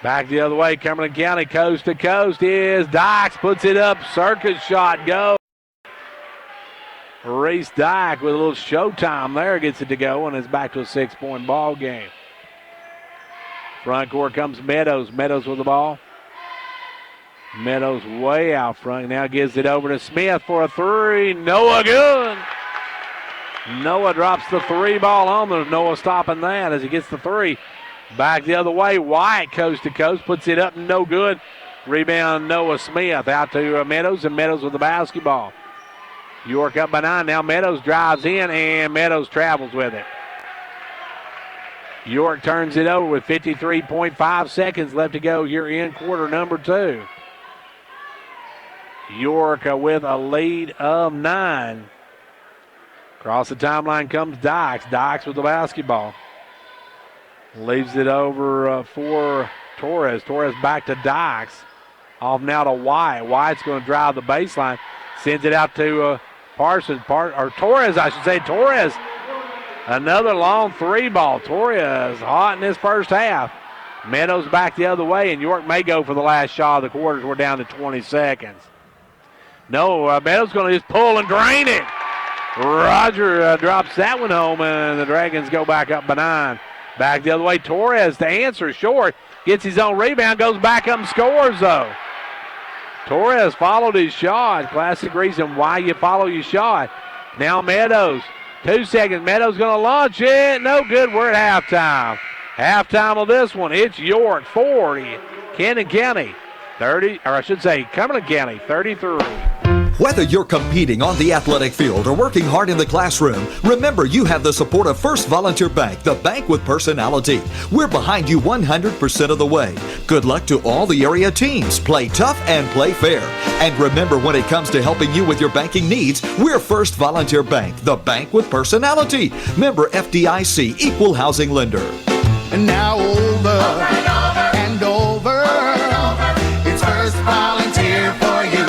Back the other way, Cumberland County coast to coast is Dykes. Puts it up. Circus shot go. Reese Dyke with a little showtime there. Gets it to go, and it's back to a 6-point ball game. Front court comes Meadows. Meadows with the ball. Meadows way out front. Now gives it over to Smith for a 3. Noah good. Noah drops the 3 ball home. There's Noah stopping that as he gets the 3. Back the other way. White coast to coast. Puts it up. No good. Rebound Noah Smith out to Meadows, and Meadows with the basketball. York up by 9. Now Meadows drives in, and Meadows travels with it. York turns it over with 53.5 seconds left to go here in quarter number 2. York with a lead of 9. Across the timeline comes Dykes. Dykes with the basketball. Leaves it over for Torres. Torres back to Dykes. Off now to White. White's going to drive the baseline. Sends it out to Parsons. Torres, I should say. Torres. Another long 3 ball. Torres hot in this first half. Meadows back the other way, and York may go for the last shot of the quarters. We're down to 20 seconds. No, Meadows going to just pull and drain it. Roger drops that one home, and the Dragons go back up by 9. Back the other way, Torres to answer short. Gets his own rebound, goes back up and scores, though. Torres followed his shot. Classic reason why you follow your shot. Now Meadows. 2 seconds. Meadows going to launch it. No good. We're at halftime. Halftime of this one. It's York 40. Cannon County 30, or I should say Cumberland County 33. Whether you're competing on the athletic field or working hard in the classroom, remember you have the support of First Volunteer Bank, the bank with personality. We're behind you 100% of the way. Good luck to all the area teams. Play tough and play fair. And remember, when it comes to helping you with your banking needs, we're First Volunteer Bank, the bank with personality. Member FDIC, Equal Housing Lender. And now over and over, it's First Volunteer for you.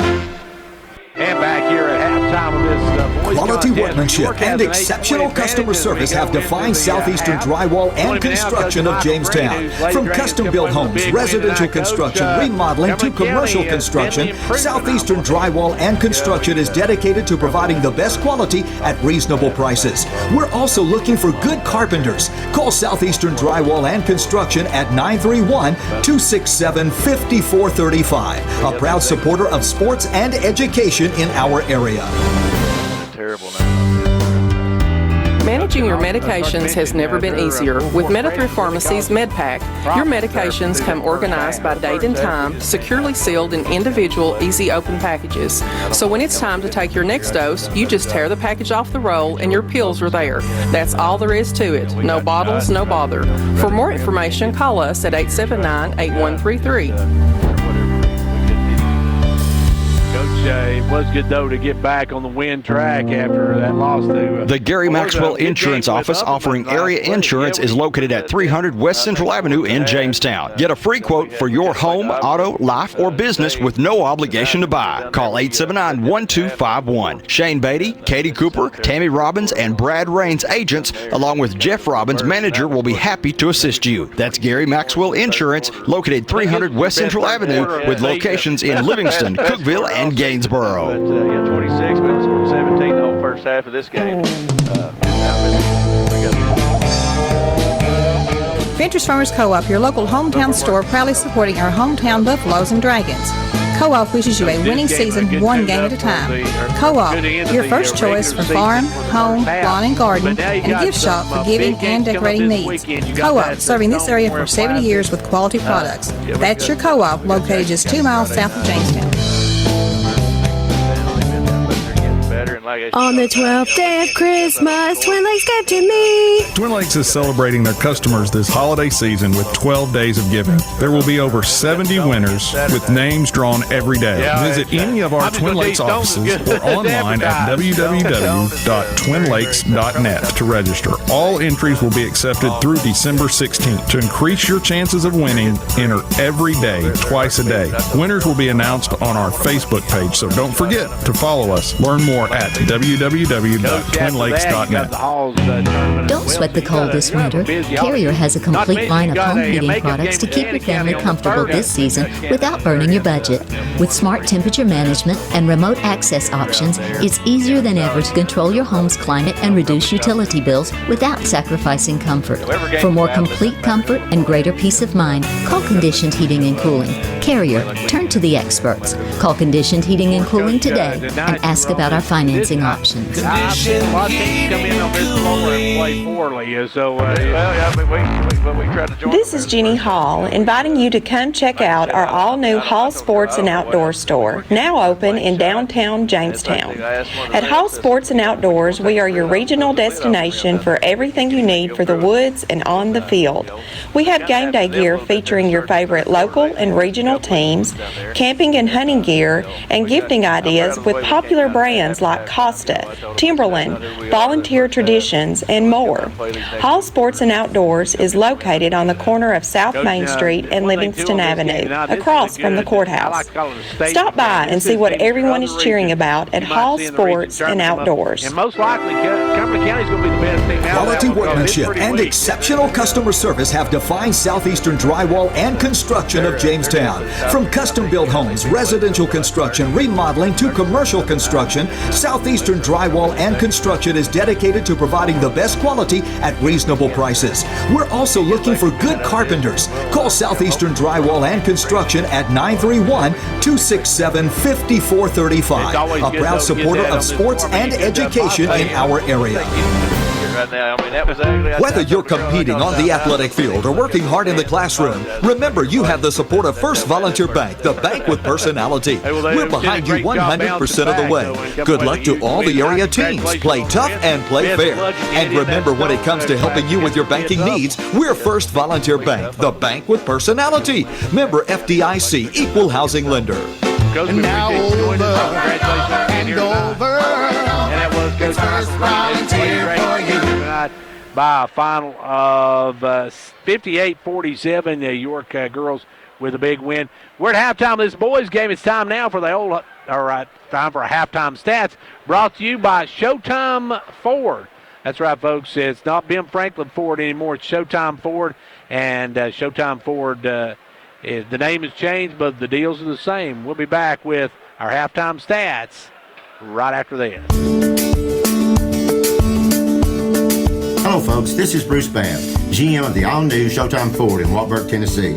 And back here at halftime of this boys Quality contest, workmanship York and has an exceptional 8-point customer advantage service as we have go defined into the Southeastern half. Drywall and Construction of Jamestown. From custom-built homes, residential construction, remodeling to commercial construction, Southeastern Drywall and Construction is dedicated to providing the best quality at reasonable prices. We're also looking for good carpenters. Call Southeastern Drywall and Construction at 931-267-5435. A proud supporter of sports and education in our area. Terrible Managing your medications has never been easier. With Meta-Through Pharmacy's MedPack, your medications come organized by date and time, securely sealed in individual, easy open packages. So when it's time to take your next dose, you just tear the package off the roll and your pills are there. That's all there is to it. No bottles, no bother. For more information, call us at 879-8133. It was good, though, to get back on the win track after that loss to the Gary Maxwell Insurance Office offering area insurance is located at 300 West Central Avenue in Jamestown. Get a free quote for your home, auto, life, or business with no obligation to buy. Call 879-1251. Shane Beatty, Katie Cooper, Tammy Robbins, and Brad Rains agents, along with Jeff Robbins, manager, will be happy to assist you. That's Gary Maxwell Insurance, located 300 West Central Avenue, with locations in Livingston, Cookeville, and Gainesboro. 26, we scored 17 the whole first half of this game. Ventures Farmers Co-op, your local hometown store, proudly supporting our hometown Buffaloes and Dragons. Co-op wishes you a winning season, one game at a time. Co-op, your first choice for farm, home, lawn and garden, and gift shop for giving and decorating needs. Co-op, serving this area for 70 years with quality products. That's your Co-op, located just 2 miles south of Jamestown. On the 12th day of Christmas, Twin Lakes gave to me. Twin Lakes is celebrating their customers this holiday season with 12 days of giving. There will be over 70 winners with names drawn every day. Visit any of our Twin Lakes offices or online at www.twinlakes.net to register. All entries will be accepted through December 16th. To increase your chances of winning, enter every day, twice a day. Winners will be announced on our Facebook page, so don't forget to follow us. Learn more at www.twinlakes.net. Don't sweat the cold this winter. Carrier has a complete line of home heating products to keep your family comfortable this season without burning your budget. With smart temperature management and remote access options, it's easier than ever to control your home's climate and reduce utility bills without sacrificing comfort. For more complete comfort and greater peace of mind, call Conditioned Heating and Cooling. Carrier, turn to the experts. Call Conditioned Heating and Cooling today and ask about our financing options. A lot of teams come in on this floor and play poorly, so This is Jeannie Hall, inviting you to come check out our all-new Hall Sports and Outdoor store, now open in downtown Jamestown. At Hall Sports and Outdoors, we are your regional destination for everything you need for the woods and on the field. We have game day gear featuring your favorite local and regional teams, camping and hunting gear, and gifting ideas with popular brands like Costa, Timberland, Volunteer Traditions, and more. Hall Sports and Outdoors is located on the corner of South Main Street and Livingston Avenue, across from the courthouse. Stop by and see what everyone is cheering about at Hall Sports and Outdoors. And most likely, Cumberland County is going to be the best team out. Quality workmanship and exceptional customer service have defined Southeastern Drywall and Construction of Jamestown. From custom-built homes, residential construction, remodeling to commercial construction, Southeastern Drywall and Construction is dedicated to providing the best quality at reasonable prices. We're also looking for good carpenters. Call Southeastern Drywall and Construction at 931-267-5435. A proud supporter of sports and education in our area. Whether you're competing on the athletic field or working hard in the classroom, remember you have the support of First Volunteer Bank, the bank with personality. We're behind you 100% of the way. Good luck to all the area teams. Play tough and play fair. And remember, when it comes to helping you with your banking needs, we're First Volunteer Bank, the bank with personality. Member FDIC, Equal Housing Lender. And now over and over. It's First Volunteer for you. By a final of 58-47, the York girls with a big win. We're at halftime of this boys game. It's time now for time for a halftime stats, brought to you by Showtime Ford. That's right, folks. It's not Ben Franklin Ford anymore. It's Showtime Ford, and Showtime Ford. The name has changed, but the deals are the same. We'll be back with our halftime stats right after this. Hello folks, this is Bruce Babb, GM of the all-new Showtime Ford in Waltburg, Tennessee.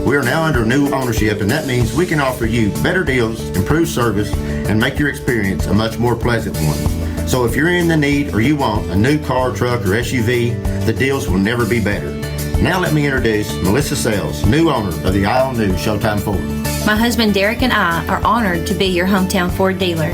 We are now under new ownership, and that means we can offer you better deals, improved service, and make your experience a much more pleasant one. So if you're in the need or you want a new car, truck, or SUV, the deals will never be better. Now let me introduce Melissa Sales, new owner of the all-new Showtime Ford. My husband Derek and I are honored to be your hometown Ford dealer.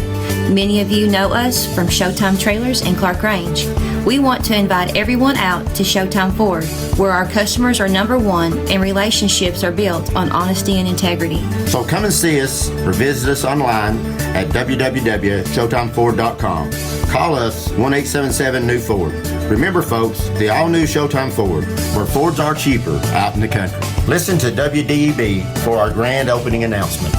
Many of you know us from Showtime Trailers and Clark Range. We want to invite everyone out to Showtime Ford, where our customers are number one and relationships are built on honesty and integrity. So come and see us or visit us online at www.showtimeford.com. Call us 1-877-NEW-FORD. Remember folks, the all-new Showtime Ford, where Fords are cheaper out in the country. Listen to WDEB for our grand opening announcement.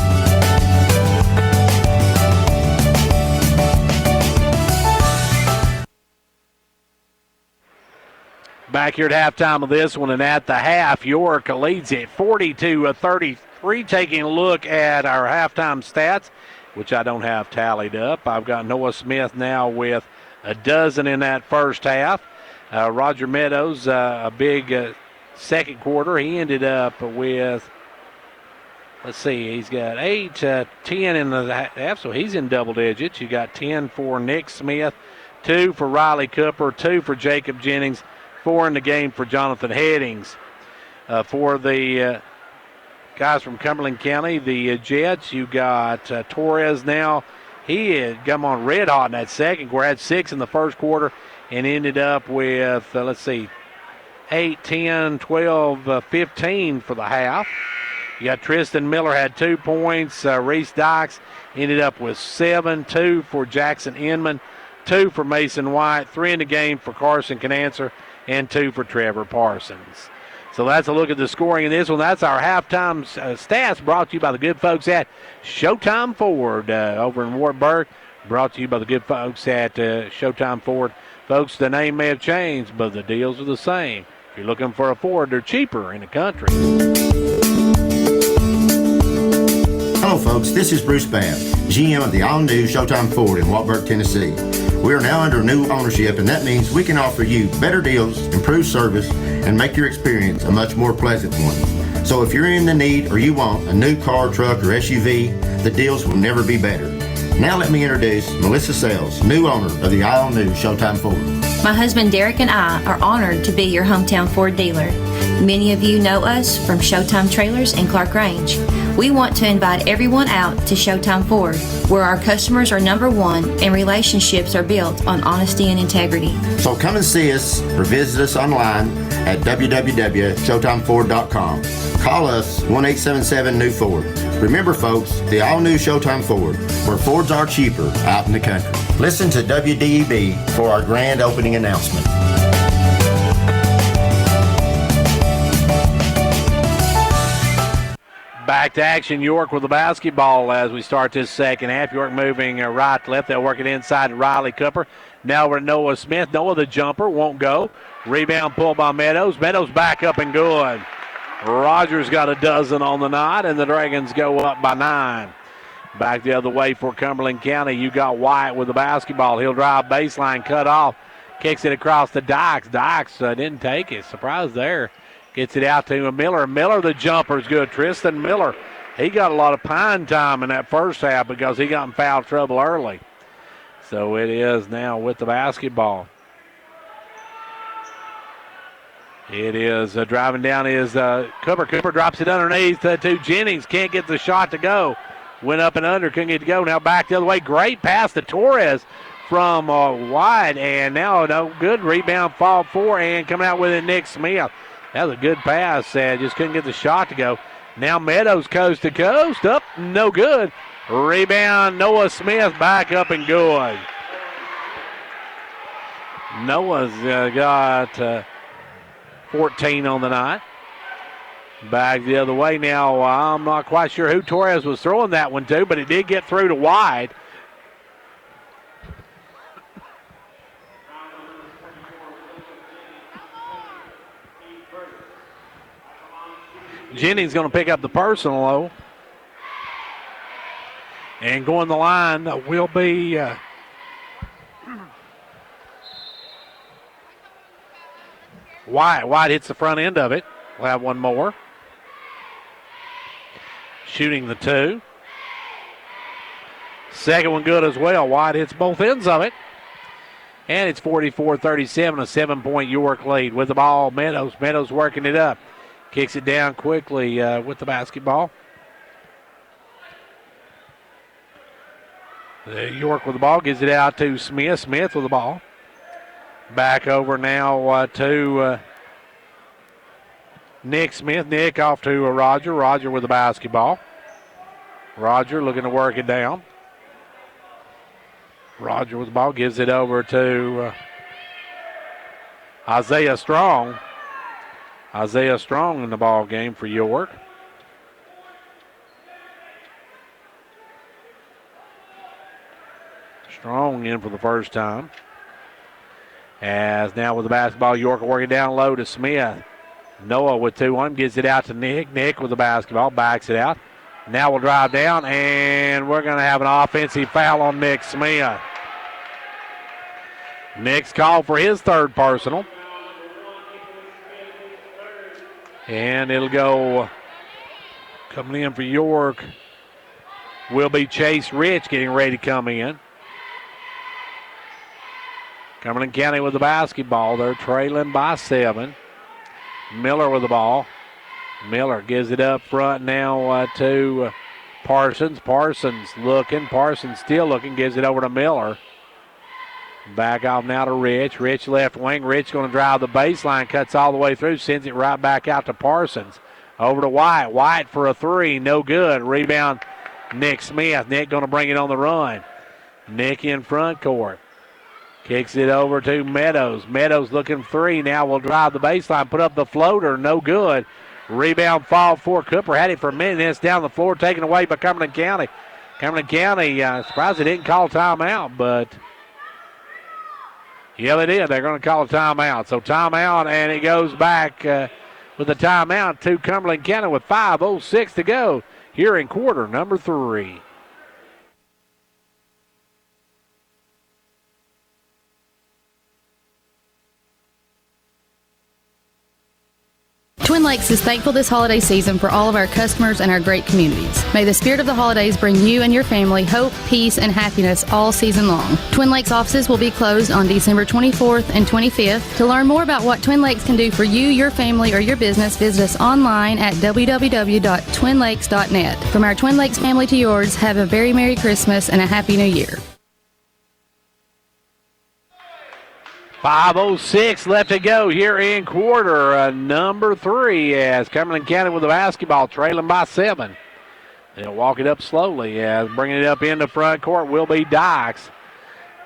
Back here at halftime of this one, and at the half, York leads it 42-33. Taking a look at our halftime stats, which I don't have tallied up. I've got Noah Smith now with a dozen in that first half. Roger Meadows, a big second quarter. He ended up with, let's see, he's got 8, 10 in the half, so he's in double digits. You got 10 for Nick Smith, 2 for Riley Cooper, 2 for Jacob Jennings, 4 in the game for Jonathan Headings. For the guys from Cumberland County, the Jets, you got Torres now. He had come on red hot in that second quarter, had 6 in the first quarter, and ended up with, 8, 10, 12, 15 for the half. You got Tristan Miller had 2 points. Reese Dykes ended up with 7, 2 for Jackson Inman, 2 for Mason White, 3 in the game for Carson Canancer, and 2 for Trevor Parsons. So that's a look at the scoring in this one. That's our halftime stats, brought to you by the good folks at Showtime Ford over in Wartburg. Brought to you by the good folks at Showtime Ford. Folks, the name may have changed, but the deals are the same. If you're looking for a Ford, they're cheaper in the country. Hello folks, this is Bruce Babb, GM of the all-new Showtime Ford in Waltburg, Tennessee. We are now under new ownership, and that means we can offer you better deals, improved service, and make your experience a much more pleasant one. So if you're in the need or you want a new car, truck, or SUV, the deals will never be better. Now let me introduce Melissa Sales, new owner of the all-new Showtime Ford. My husband Derek and I are honored to be your hometown Ford dealer. Many of you know us from Showtime Trailers and Clark Range. We want to invite everyone out to Showtime Ford, where our customers are number one and relationships are built on honesty and integrity. So come and see us or visit us online at www.showtimeford.com. Call us 1-877-NEW-FORD. Remember folks, the all-new Showtime Ford, where Fords are cheaper out in the country. Listen to WDEB for our grand opening announcement. Back to action, York with the basketball as we start this second half. York moving right to left. They'll work it inside to Riley Cooper. Now we're Noah Smith. Noah, the jumper, won't go. Rebound pulled by Meadows. Meadows back up and good. Rogers got a dozen on the night, and the Dragons go up by 9. Back the other way for Cumberland County. You got White with the basketball. He'll drive baseline, cut off, kicks it across to Dykes. Dykes didn't take it. Surprise there. Gets it out to Miller. Miller, the jumper's good. Tristan Miller, he got a lot of pine time in that first half because he got in foul trouble early. So it is now with the basketball. It is driving down is Cooper. Cooper drops it underneath to Jennings. Can't get the shot to go. Went up and under, couldn't get to go. Now back the other way. Great pass to Torres from wide. And now no good. Rebound, fall 4, and coming out with it, Nick Smith. That was a good pass. Just couldn't get the shot to go. Now Meadows coast to coast. Up, no good. Rebound, Noah Smith back up and good. Noah's got 14 on the night. Back the other way now. I'm not quite sure who Torres was throwing that one to, but it did get through to Wide. Jennings going to pick up the personal, though. And going the line will be White. White hits the front end of it. We'll have one more. Shooting the 2. Second one good as well. White hits both ends of it. And it's 44-37, a 7-point York lead. With the ball, Meadows. Meadows working it up. Kicks it down quickly with the basketball. York with the ball. Gives it out to Smith. Smith with the ball. Back over now to Nick Smith. Nick off to Roger. Roger with the basketball. Roger looking to work it down. Roger with the ball. Gives it over to Isaiah Strong. Isaiah Strong in the ball game for York. Strong in for the first time. As now with the basketball, York working down low to Smith. Noah with 2 on him, gives it out to Nick. Nick with the basketball, backs it out. Now we'll drive down, and we're going to have an offensive foul on Nick Smith. Nick's called for his 3rd personal. And it'll go coming in for York will be Chase Rich getting ready to come in. Cumberland County with the basketball. They're trailing by 7. Miller with the ball. Miller gives it up front now to Parsons. Parsons looking. Parsons still looking. Gives it over to Miller. Back off now to Rich. Rich left wing. Rich going to drive the baseline. Cuts all the way through. Sends it right back out to Parsons. Over to White. White for a 3. No good. Rebound Nick Smith. Nick going to bring it on the run. Nick in front court. Kicks it over to Meadows. Meadows looking 3. Now will drive the baseline. Put up the floater. No good. Rebound fall for Cooper. Had it for a minute. It's down the floor. Taken away by Cumberland County. Cumberland County, surprised they didn't call timeout, but yeah, they did. They're going to call a timeout. So timeout, and it goes back with a timeout to Cumberland County with 5:06 to go here in quarter number 3. Twin Lakes is thankful this holiday season for all of our customers and our great communities. May the spirit of the holidays bring you and your family hope, peace, and happiness all season long. Twin Lakes offices will be closed on December 24th and 25th. To learn more about what Twin Lakes can do for you, your family, or your business, visit us online at www.twinlakes.net. From our Twin Lakes family to yours, have a very Merry Christmas and a Happy New Year. 5:06 left to go here in quarter number 3 as Cumberland County with the basketball trailing by 7. They'll walk it up slowly as bringing it up into front court will be Dykes.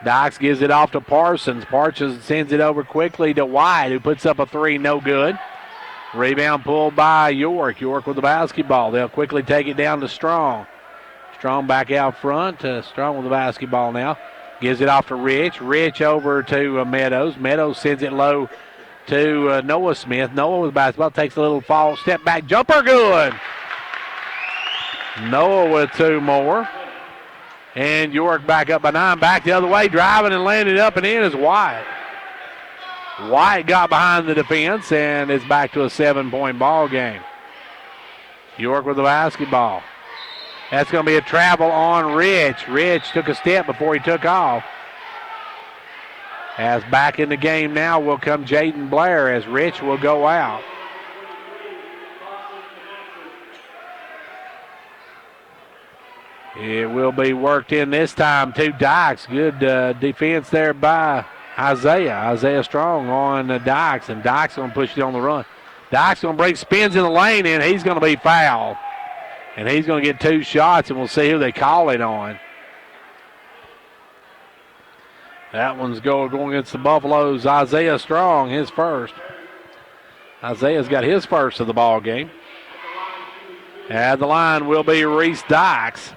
Dykes gives it off to Parsons. Parsons sends it over quickly to White, who puts up a 3, no good. Rebound pulled by York. York with the basketball. They'll quickly take it down to Strong. Strong back out front. Strong with the basketball now. Gives it off to Rich. Rich over to Meadows. Meadows sends it low to Noah Smith. Noah with the basketball, takes a little fall, step back, jumper, good. Noah with 2 more. And York back up by 9, back the other way, driving and landing up and in is White. White got behind the defense, and it's back to a 7-point ball game. York with the basketball. That's going to be a travel on Rich. Rich took a step before he took off. As back in the game now will come Jaden Blair as Rich will go out. It will be worked in this time to Dykes. Good defense there by Isaiah. Isaiah Strong on Dykes, and Dykes going to push it on the run. Dykes going to bring spins in the lane, and he's going to be fouled. And he's going to get 2 shots, and we'll see who they call it on. That one's going against the Buffaloes. Isaiah Strong, his first. Isaiah's got his first of the ball game. At the line will be Reese Dykes.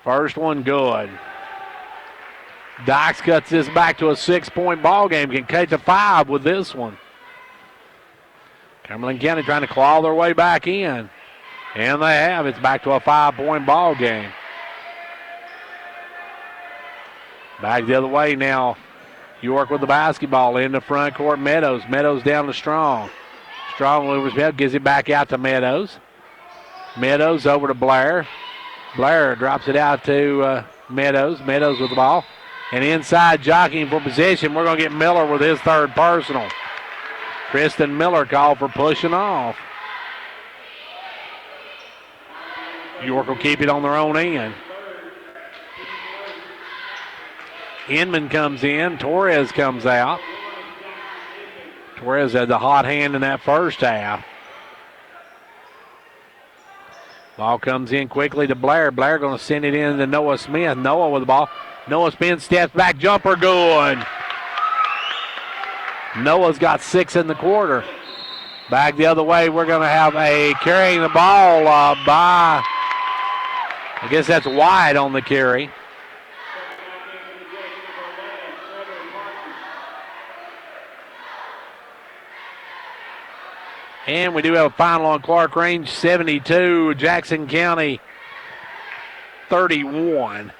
First one good. Dykes cuts this back to a 6-point ball game. Can catch a 5 with this one. Cumberland County trying to claw their way back in. And they have. It's back to a 5-point ball game. Back the other way now. York with the basketball in the front court. Meadows. Meadows down to Strong. Strong over his head. Gives it back out to Meadows. Meadows over to Blair. Blair drops it out to Meadows. Meadows with the ball. And inside jockeying for position. We're going to get Miller with his 3rd personal. Kristen Miller called for pushing off. York will keep it on their own end. Inman comes in. Torres comes out. Torres had the hot hand in that first half. Ball comes in quickly to Blair. Blair going to send it in to Noah Smith. Noah with the ball. Noah spins, steps back, jumper, good. Noah's got 6 in the quarter. Back the other way, we're going to have a carrying the ball by, I guess that's White on the carry. And we do have a final on Clark Range, 72, Jackson County 31.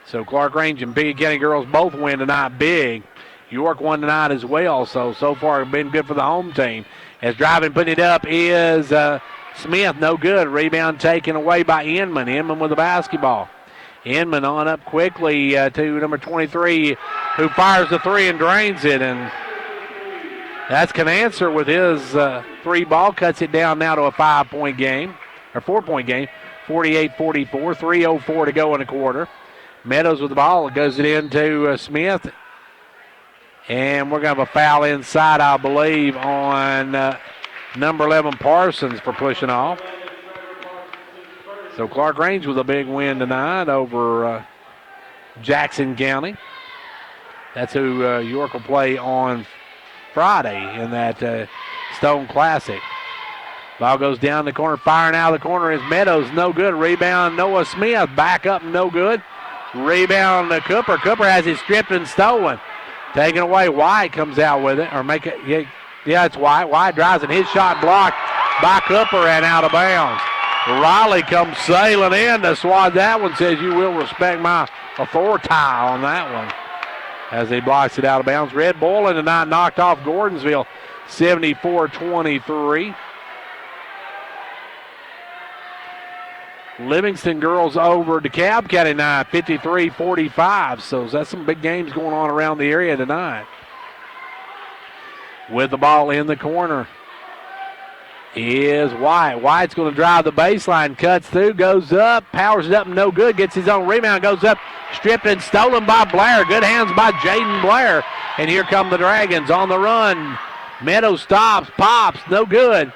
So Clark Range and Pickett County girls both win tonight big. York won tonight as well, so far it's been good for the home team. As driving, putting it up is Smith, no good. Rebound taken away by Inman. Inman with the basketball. Inman on up quickly to number 23, who fires the 3 and drains it, and that's Canancer with his 3 ball, cuts it down now to a 5-point game, or 4-point game, 48-44, 3:04 to go in the quarter. Meadows with the ball, goes it into Smith. And we're going to have a foul inside, I believe, on number 11, Parsons, for pushing off. So Clark Range with a big win tonight over Jackson County. That's who York will play on Friday in that Stone Classic. Ball goes down the corner, firing out of the corner is Meadows, no good. Rebound, Noah Smith, back up, no good. Rebound to Cooper. Cooper has it stripped and stolen. Taken away, White comes out with it, or make it, yeah, it's White. White drives and his shot blocked by Cooper and out of bounds. Riley comes sailing in to swat that one, says you will respect my authority on that one. As he blocks it out of bounds. Red Bull in tonight knocked off Gordonsville 74-23. Livingston girls over DeKalb County tonight 53-45. So that's some big games going on around the area tonight. With the ball in the corner is White. White's going to drive the baseline, cuts through, goes up, powers it up, no good, gets his own rebound, goes up, stripped and stolen by Blair. Good hands by Jaden Blair. And here come the Dragons on the run. Meadows stops, pops, no good.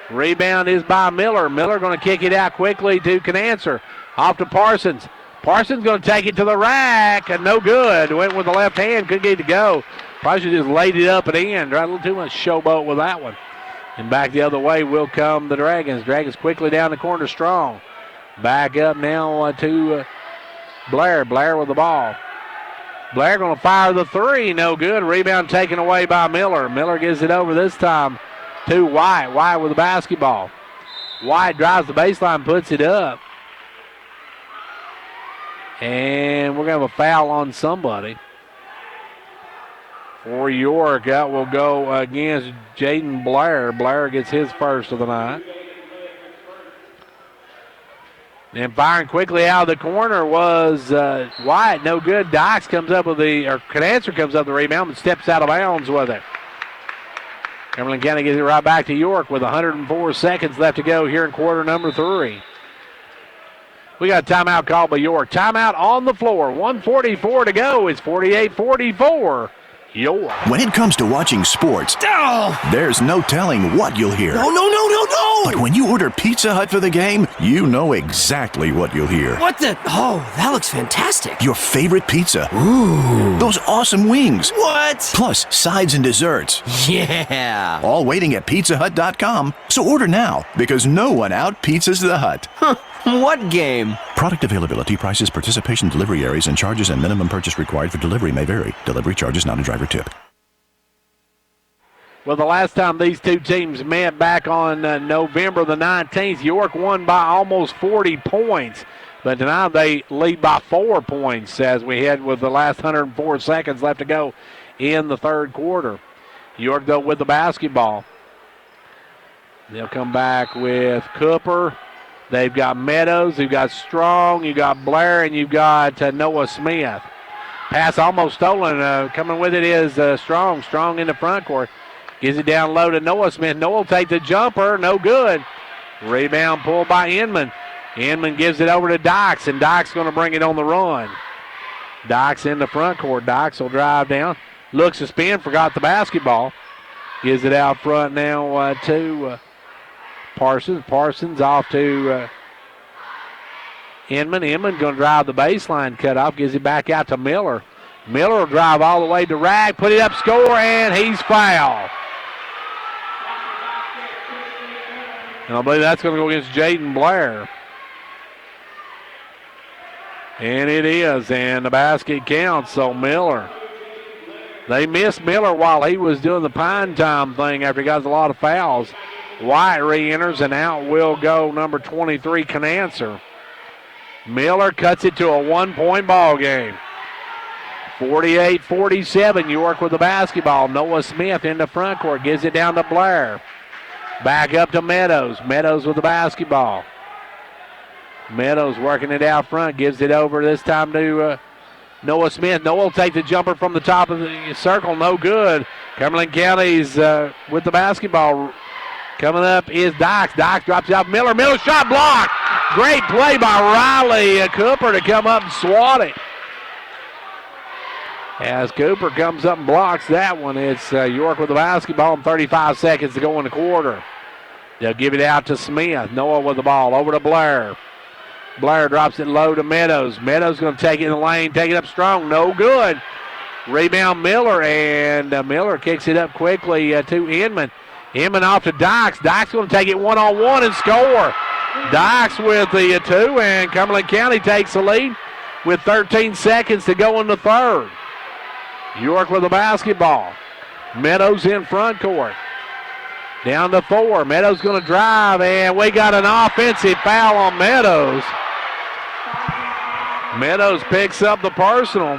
Rebound is by Miller. Miller going to kick it out quickly to Canancer. Off to Parsons. Parsons going to take it to the rack, and no good. Went with the left hand, couldn't get it to go. Probably should just laid it up and in. Tried a little too much showboat with that one. And back the other way will come the Dragons. Dragons quickly down the corner, Strong. Back up now to Blair. Blair with the ball. Blair going to fire the three. No good. Rebound taken away by Miller. Miller gives it over this time to White. White with the basketball. White drives the baseline, puts it up. And we're going to have a foul on somebody. For York, that will go against Jaden Blair. Blair gets his first of the night. And firing quickly out of the corner was White. No good. Dykes comes up with Canancer comes up with the rebound and steps out of bounds with it. Cumberland County gives it right back to York with 104 seconds left to go here in quarter number 3. We got a timeout called by York. Timeout on the floor. 1:44 to go. It's 48-44. York. When it comes to watching sports, there's no telling what you'll hear. No. But when you order Pizza Hut for the game, you know exactly what you'll hear. What the? Oh, that looks fantastic. Your favorite pizza. Ooh. Those awesome wings. What? Plus sides and desserts. Yeah. All waiting at pizzahut.com. So order now, because no one out-pizzas the Hut. What game? Product availability, prices, participation, delivery areas, and charges and minimum purchase required for delivery may vary. Delivery charges not a driver tip. Well, the last time these two teams met back on November the 19th, York won by almost 40 points. But tonight they lead by 4 points as we head with the last 104 seconds left to go in the third quarter. York, though, with the basketball. They'll come back with Cooper. They've got Meadows, you've got Strong, you've got Blair, and you've got Noah Smith. Pass almost stolen. Coming with it is Strong. Strong in the front court. Gives it down low to Noah Smith. Noah will take the jumper. No good. Rebound pulled by Inman. Inman gives it over to Dykes, and Dykes going to bring it on the run. Dykes in the front court. Dykes will drive down. Looks to spin. Forgot the basketball. Gives it out front now to Parsons. Parsons off to Inman. Inman going to drive the baseline cut off. Gives it back out to Miller. Miller will drive all the way to Rag. Put it up, score, and he's fouled. And I believe that's going to go against Jaden Blair. And it is, and the basket counts, so Miller. They missed Miller while he was doing the pine time thing after he got a lot of fouls. White re-enters, and out will go number 23, Canancer. Miller cuts it to a one-point ball game. 48-47, York with the basketball. Noah Smith in the front court, gives it down to Blair. Back up to Meadows. Meadows with the basketball. Meadows working it out front, gives it over this time to Noah Smith. Noah will take the jumper from the top of the circle, no good. Cumberland County's with the basketball. Coming up is Dykes. Dykes drops it out. Miller. Miller shot blocked. Great play by Riley Cooper to come up and swat it. As Cooper comes up and blocks that one, it's York with the basketball and 35 seconds to go in the quarter. They'll give it out to Smith. Noah with the ball over to Blair. Blair drops it low to Meadows. Meadows going to take it in the lane, take it up strong. No good. Rebound Miller, and Miller kicks it up quickly to Inman. Inman off to Dykes. Dykes going to take it one-on-one and score. Dykes with the two, and Cumberland County takes the lead with 13 seconds to go in the third. York with the basketball. Meadows in front court. Down to 4. Meadows going to drive, and we got an offensive foul on Meadows. Meadows picks up the personal.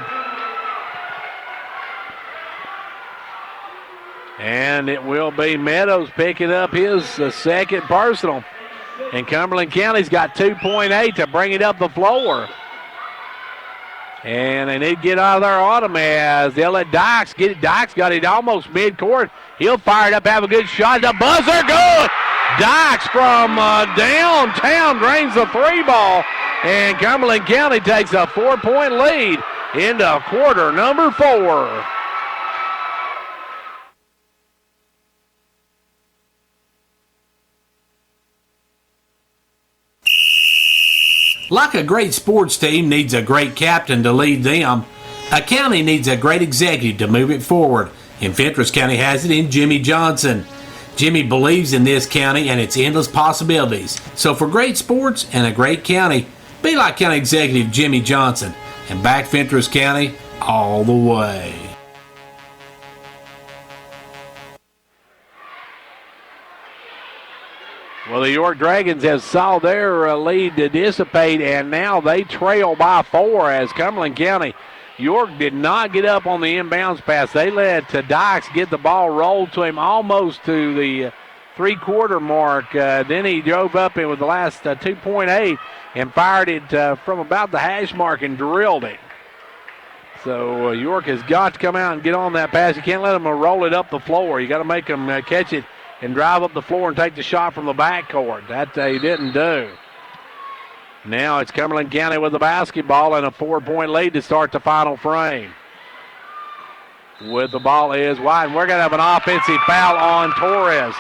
And it will be Meadows picking up his second personal. And Cumberland County's got 2.8 to bring it up the floor. And they need to get out of their autumn as they'll let Dykes get it. Dykes got it almost mid-court. He'll fire it up, have a good shot. The buzzer, good! Dykes from downtown drains the three ball. And Cumberland County takes a 4-point lead into quarter number 4. Like a great sports team needs a great captain to lead them, a county needs a great executive to move it forward. And Fentress County has it in Jimmy Johnson. Jimmy believes in this county and its endless possibilities. So for great sports and a great county, be like County Executive Jimmy Johnson and back Fentress County all the way. Well, the York Dragons have saw their lead to dissipate, and now they trail by 4 as Cumberland County. York did not get up on the inbounds pass. They let Dykes get the ball rolled to him almost to the three-quarter mark. Then he drove up in with the last 2.8 and fired it from about the hash mark and drilled it. So York has got to come out and get on that pass. You can't let them roll it up the floor. You got to make them catch it and drive up the floor and take the shot from the backcourt. That they didn't do. Now it's Cumberland County with the basketball and a 4-point lead to start the final frame. With the ball is wide, and we're going to have an offensive foul on Torres.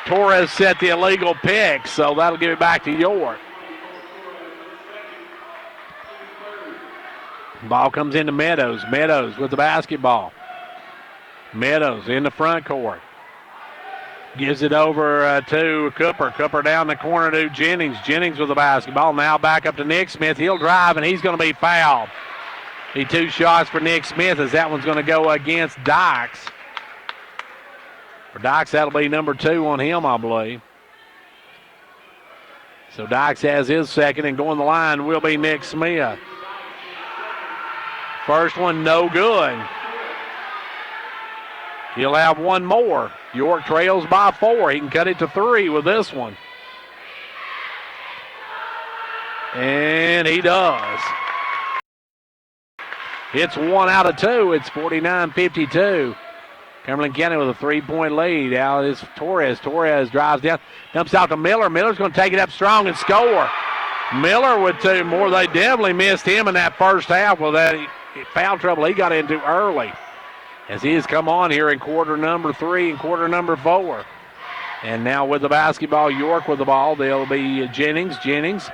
Torres set the illegal pick, so that'll give it back to York. Ball comes into Meadows. Meadows with the basketball. Meadows in the front court. Gives it over to Cooper. Cooper down the corner to Jennings. Jennings with the basketball. Now back up to Nick Smith. He'll drive, and he's going to be fouled. The 2 shots for Nick Smith as that one's going to go against Dykes. For Dykes, that'll be number 2 on him, I believe. So Dykes has his second, and going the line will be Nick Smith. First one, no good. He'll have one more. York trails by 4. He can cut it to 3 with this one. And he does. It's 1 out of 2. It's 49-52. Cumberland County with a 3-point lead. Now is Torres. Torres drives down, dumps out to Miller. Miller's going to take it up strong and score. Miller with 2 more. They definitely missed him in that first half with that foul trouble he got into early, as he has come on here in quarter number 3 and quarter number 4. And now with the basketball, York with the ball. They'll be Jennings. Jennings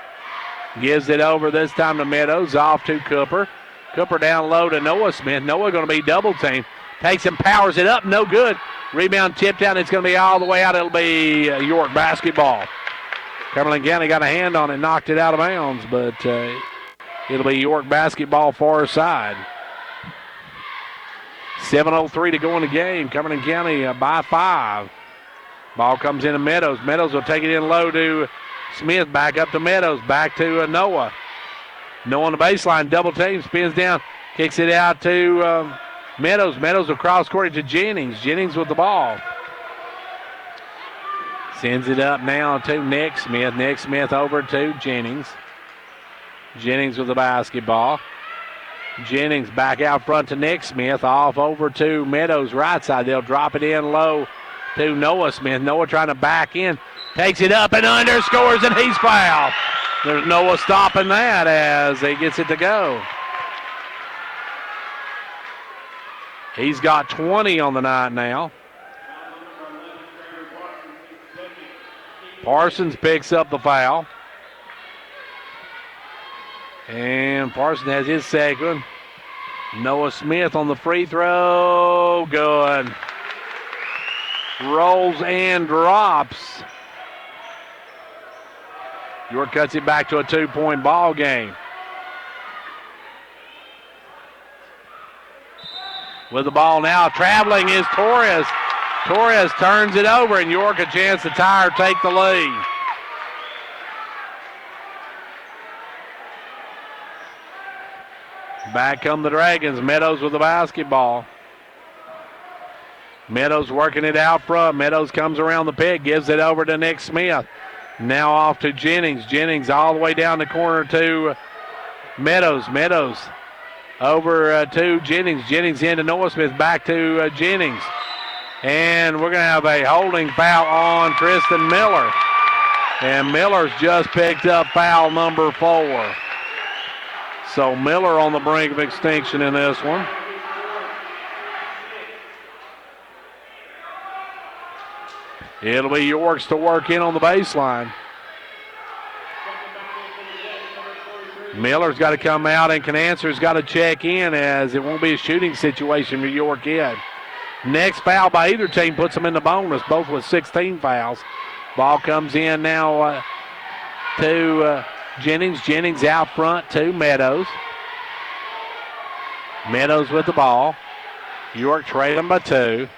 gives it over this time to Meadows. Off to Cooper. Cooper down low to Noah Smith. Noah going to be double teamed. Takes and powers it up. No good. Rebound tipped down. It's going to be all the way out. It'll be York basketball. Cumberland County got a hand on it, knocked it out of bounds, but it'll be York basketball far side. 7:03 to go in the game. Cumberland County by 5. Ball comes into Meadows. Meadows will take it in low to Smith. Back up to Meadows. Back to Noah. Noah on the baseline. Double team. Spins down. Kicks it out to Meadows. Meadows will cross court to Jennings. Jennings with the ball. Sends it up now to Nick Smith. Nick Smith over to Jennings. Jennings with the basketball. Jennings back out front to Nick Smith. Off over to Meadows right side. They'll drop it in low to Noah Smith. Noah trying to back in. Takes it up and under. Scores, and he's fouled. There's Noah stopping that as he gets it to go. He's got 20 on the night now. Parsons picks up the foul. And Parsons has his second. Noah Smith on the free throw. Good. Rolls and drops. York cuts it back to a 2-point ball game. With the ball now, traveling is Torres. Torres turns it over, and York a chance to tie or take the lead. Back come the Dragons. Meadows with the basketball. Meadows working it out front. Meadows comes around the pick, gives it over to Nick Smith. Now off to Jennings. Jennings all the way down the corner to Meadows. Meadows over to Jennings. Jennings into Noah Smith. Back to Jennings. And we're going to have a holding foul on Tristan Miller. And Miller's just picked up foul number 4. So Miller on the brink of extinction in this one. It'll be York's to work in on the baseline. Miller's got to come out, and Canancer's got to check in, as it won't be a shooting situation for York yet. Next foul by either team puts them in the bonus, both with 16 fouls. Ball comes in now to Jennings. Jennings out front to Meadows. Meadows with the ball. York trailing by 2.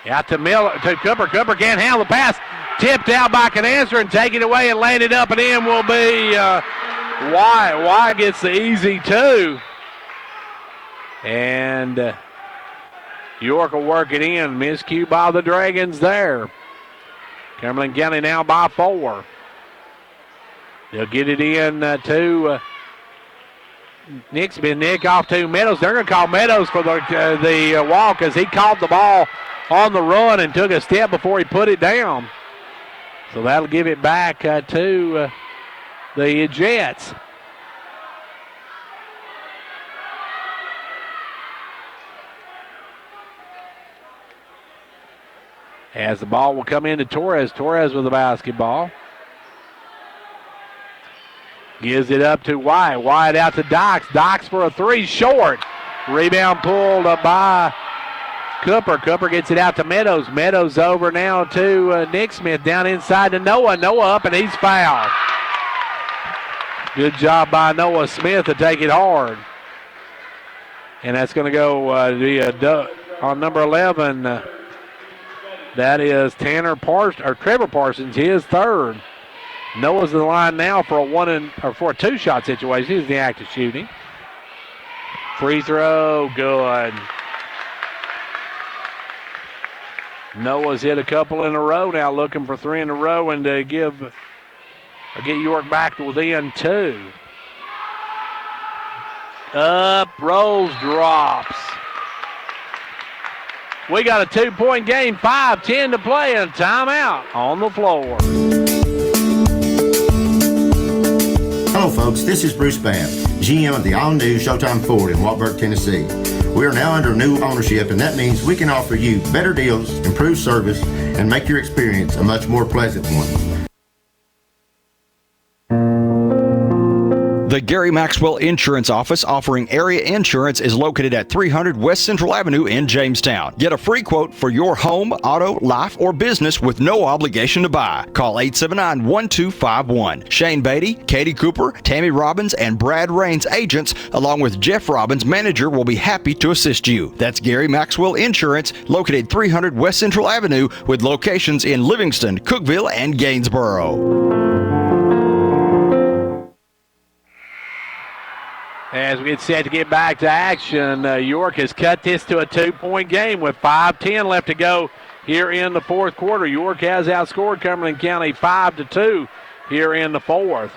Out to Miller, to Cooper. Cooper can't handle the pass. Tipped out by Canancer and taken away and landed up and in will be Wyatt. Wyatt gets the easy 2. And York will work it in. Miscue by the Dragons there. Cumberland County now by 4. They'll get it in to Nick's been Nick off to Meadows. They're going to call Meadows for the walk because he caught the ball on the run and took a step before he put it down. So that'll give it back to the Jets. As the ball will come into Torres. Torres with the basketball. Gives it up to Wyatt. Wyatt out to Docks. Docks for a 3, short. Rebound pulled by Cooper. Cooper gets it out to Meadows. Meadows over now to Nick Smith. Down inside to Noah. Noah up and he's fouled. Good job by Noah Smith to take it hard. And that's going to go on number 11. That is Trevor Parsons, his 3rd. Noah's in the line now for a 2-shot situation. He's the act of shooting. Free throw, good. Noah's hit a couple in a row now, looking for 3 in a row and to get York back to within 2. Up, rolls, drops. We got a 2-point game, 5:10 to play, and timeout on the floor. Hello, folks. This is Bruce Babb, GM of the all-new Showtime Ford in Wartburg, Tennessee. We are now under new ownership, and that means we can offer you better deals, improved service, and make your experience a much more pleasant one. The Gary Maxwell Insurance Office offering area insurance is located at 300 West Central Avenue in Jamestown. Get a free quote for your home, auto, life, or business with no obligation to buy. Call 879-1251. Shane Beatty, Katie Cooper, Tammy Robbins, and Brad Rains agents, along with Jeff Robbins, manager, will be happy to assist you. That's Gary Maxwell Insurance, located 300 West Central Avenue with locations in Livingston, Cookeville, and Gainsboro. As we get set to get back to action, York has cut this to a 2-point game with 5:10 left to go here in the 4th quarter. York has outscored Cumberland County 5-2 here in the 4th.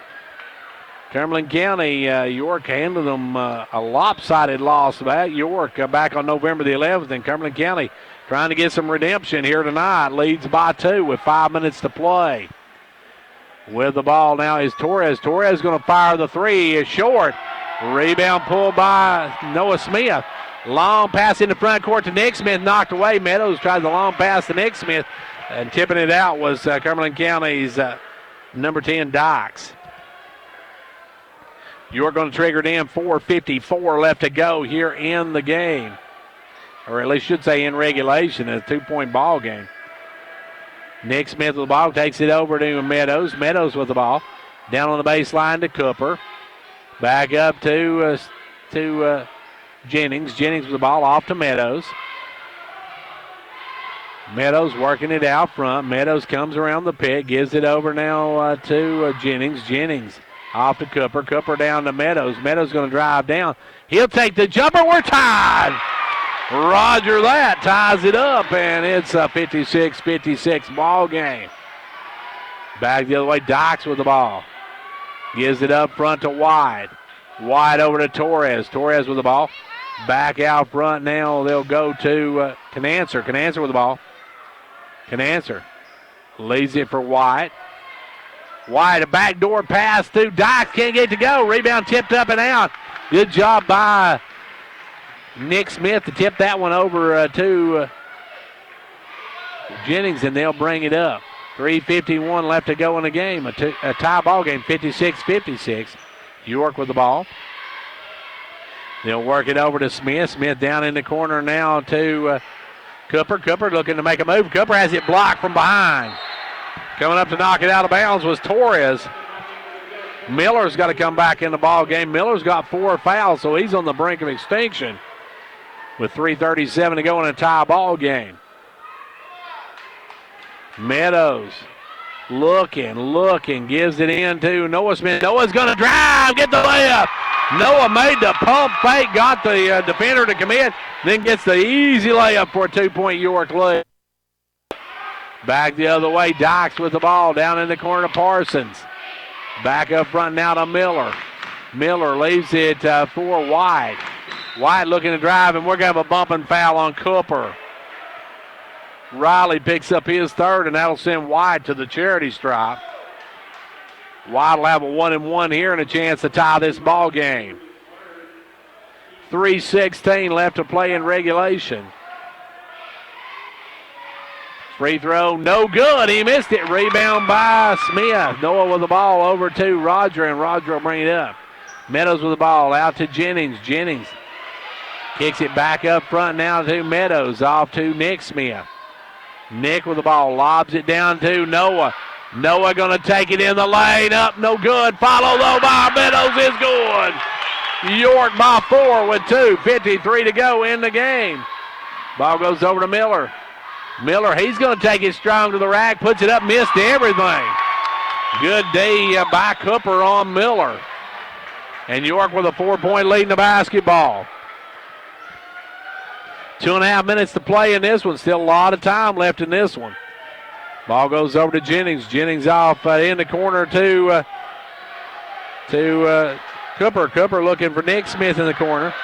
Cumberland County, York handled them a lopsided loss at York back on November the 11th, and Cumberland County trying to get some redemption here tonight. Leads by 2 with 5 minutes to play. With the ball now is Torres. Torres going to fire the 3. Is short. Rebound pulled by Noah Smith. Long pass in the front court to Nick Smith, knocked away. Meadows tried the long pass to Nick Smith, and tipping it out was Cumberland County's number 10, Docks. You're going to trigger it in. 4:54 left to go here in the game, or at least should say in regulation. A 2-point ball game. Nick Smith with the ball, takes it over to Meadows. Meadows with the ball. Down on the baseline to Cooper. Back up to Jennings. Jennings with the ball off to Meadows. Meadows working it out front. Meadows comes around the pit, gives it over now to Jennings. Jennings off to Cooper. Cooper down to Meadows. Meadows going to drive down. He'll take the jumper. We're tied. Roger that. Ties it up, and it's a 56-56 ball game. Back the other way. Docks with the ball. Gives it up front to Wyatt. Wyatt over to Torres. Torres with the ball. Back out front now. They'll go to Canancer. Canancer with the ball. Canancer leaves it for Wyatt. Wyatt, a backdoor pass to Docks. Can't get it to go. Rebound tipped up and out. Good job by Nick Smith to tip that one over to Jennings, and they'll bring it up. 3:51 left to go in the game. A tie ball game, 56-56. York with the ball. They'll work it over to Smith. Smith down in the corner now to Cooper. Cooper looking to make a move. Cooper has it blocked from behind. Coming up to knock it out of bounds was Torres. Miller's got to come back in the ball game. Miller's got 4 fouls, so he's on the brink of extinction with 3:37 to go in a tie ball game. Meadows looking, gives it in to Noah Smith. Noah's going to drive, get the layup. Noah made the pump fake, got the defender to commit, then gets the easy layup for a 2-point York lead. Back the other way, Dykes with the ball down in the corner to Parsons. Back up front now to Miller. Miller leaves it for White. White looking to drive, and we're going to have a bumping foul on Cooper. Riley picks up his third, and that'll send White to the charity stripe. White will have a 1-and-1 here and a chance to tie this ball game. 3:16 left to play in regulation. Free throw, no good. He missed it. Rebound by Smith. Noah with the ball over to Roger, and Roger will bring it up. Meadows with the ball out to Jennings. Jennings kicks it back up front now to Meadows. Off to Nick Smith. Nick with the ball, lobs it down to Noah. Noah going to take it in the lane. Up, no good. Follow though by Meadows is good. York by 4 with 2:53 to go in the game. Ball goes over to Miller. Miller, he's going to take it strong to the rack, puts it up, missed everything. Good D by Cooper on Miller. And York with a 4-point lead in the basketball. 2.5 minutes to play in this one. Still a lot of time left in this one. Ball goes over to Jennings. Jennings off in the corner to Cooper. Cooper looking for Nick Smith in the corner.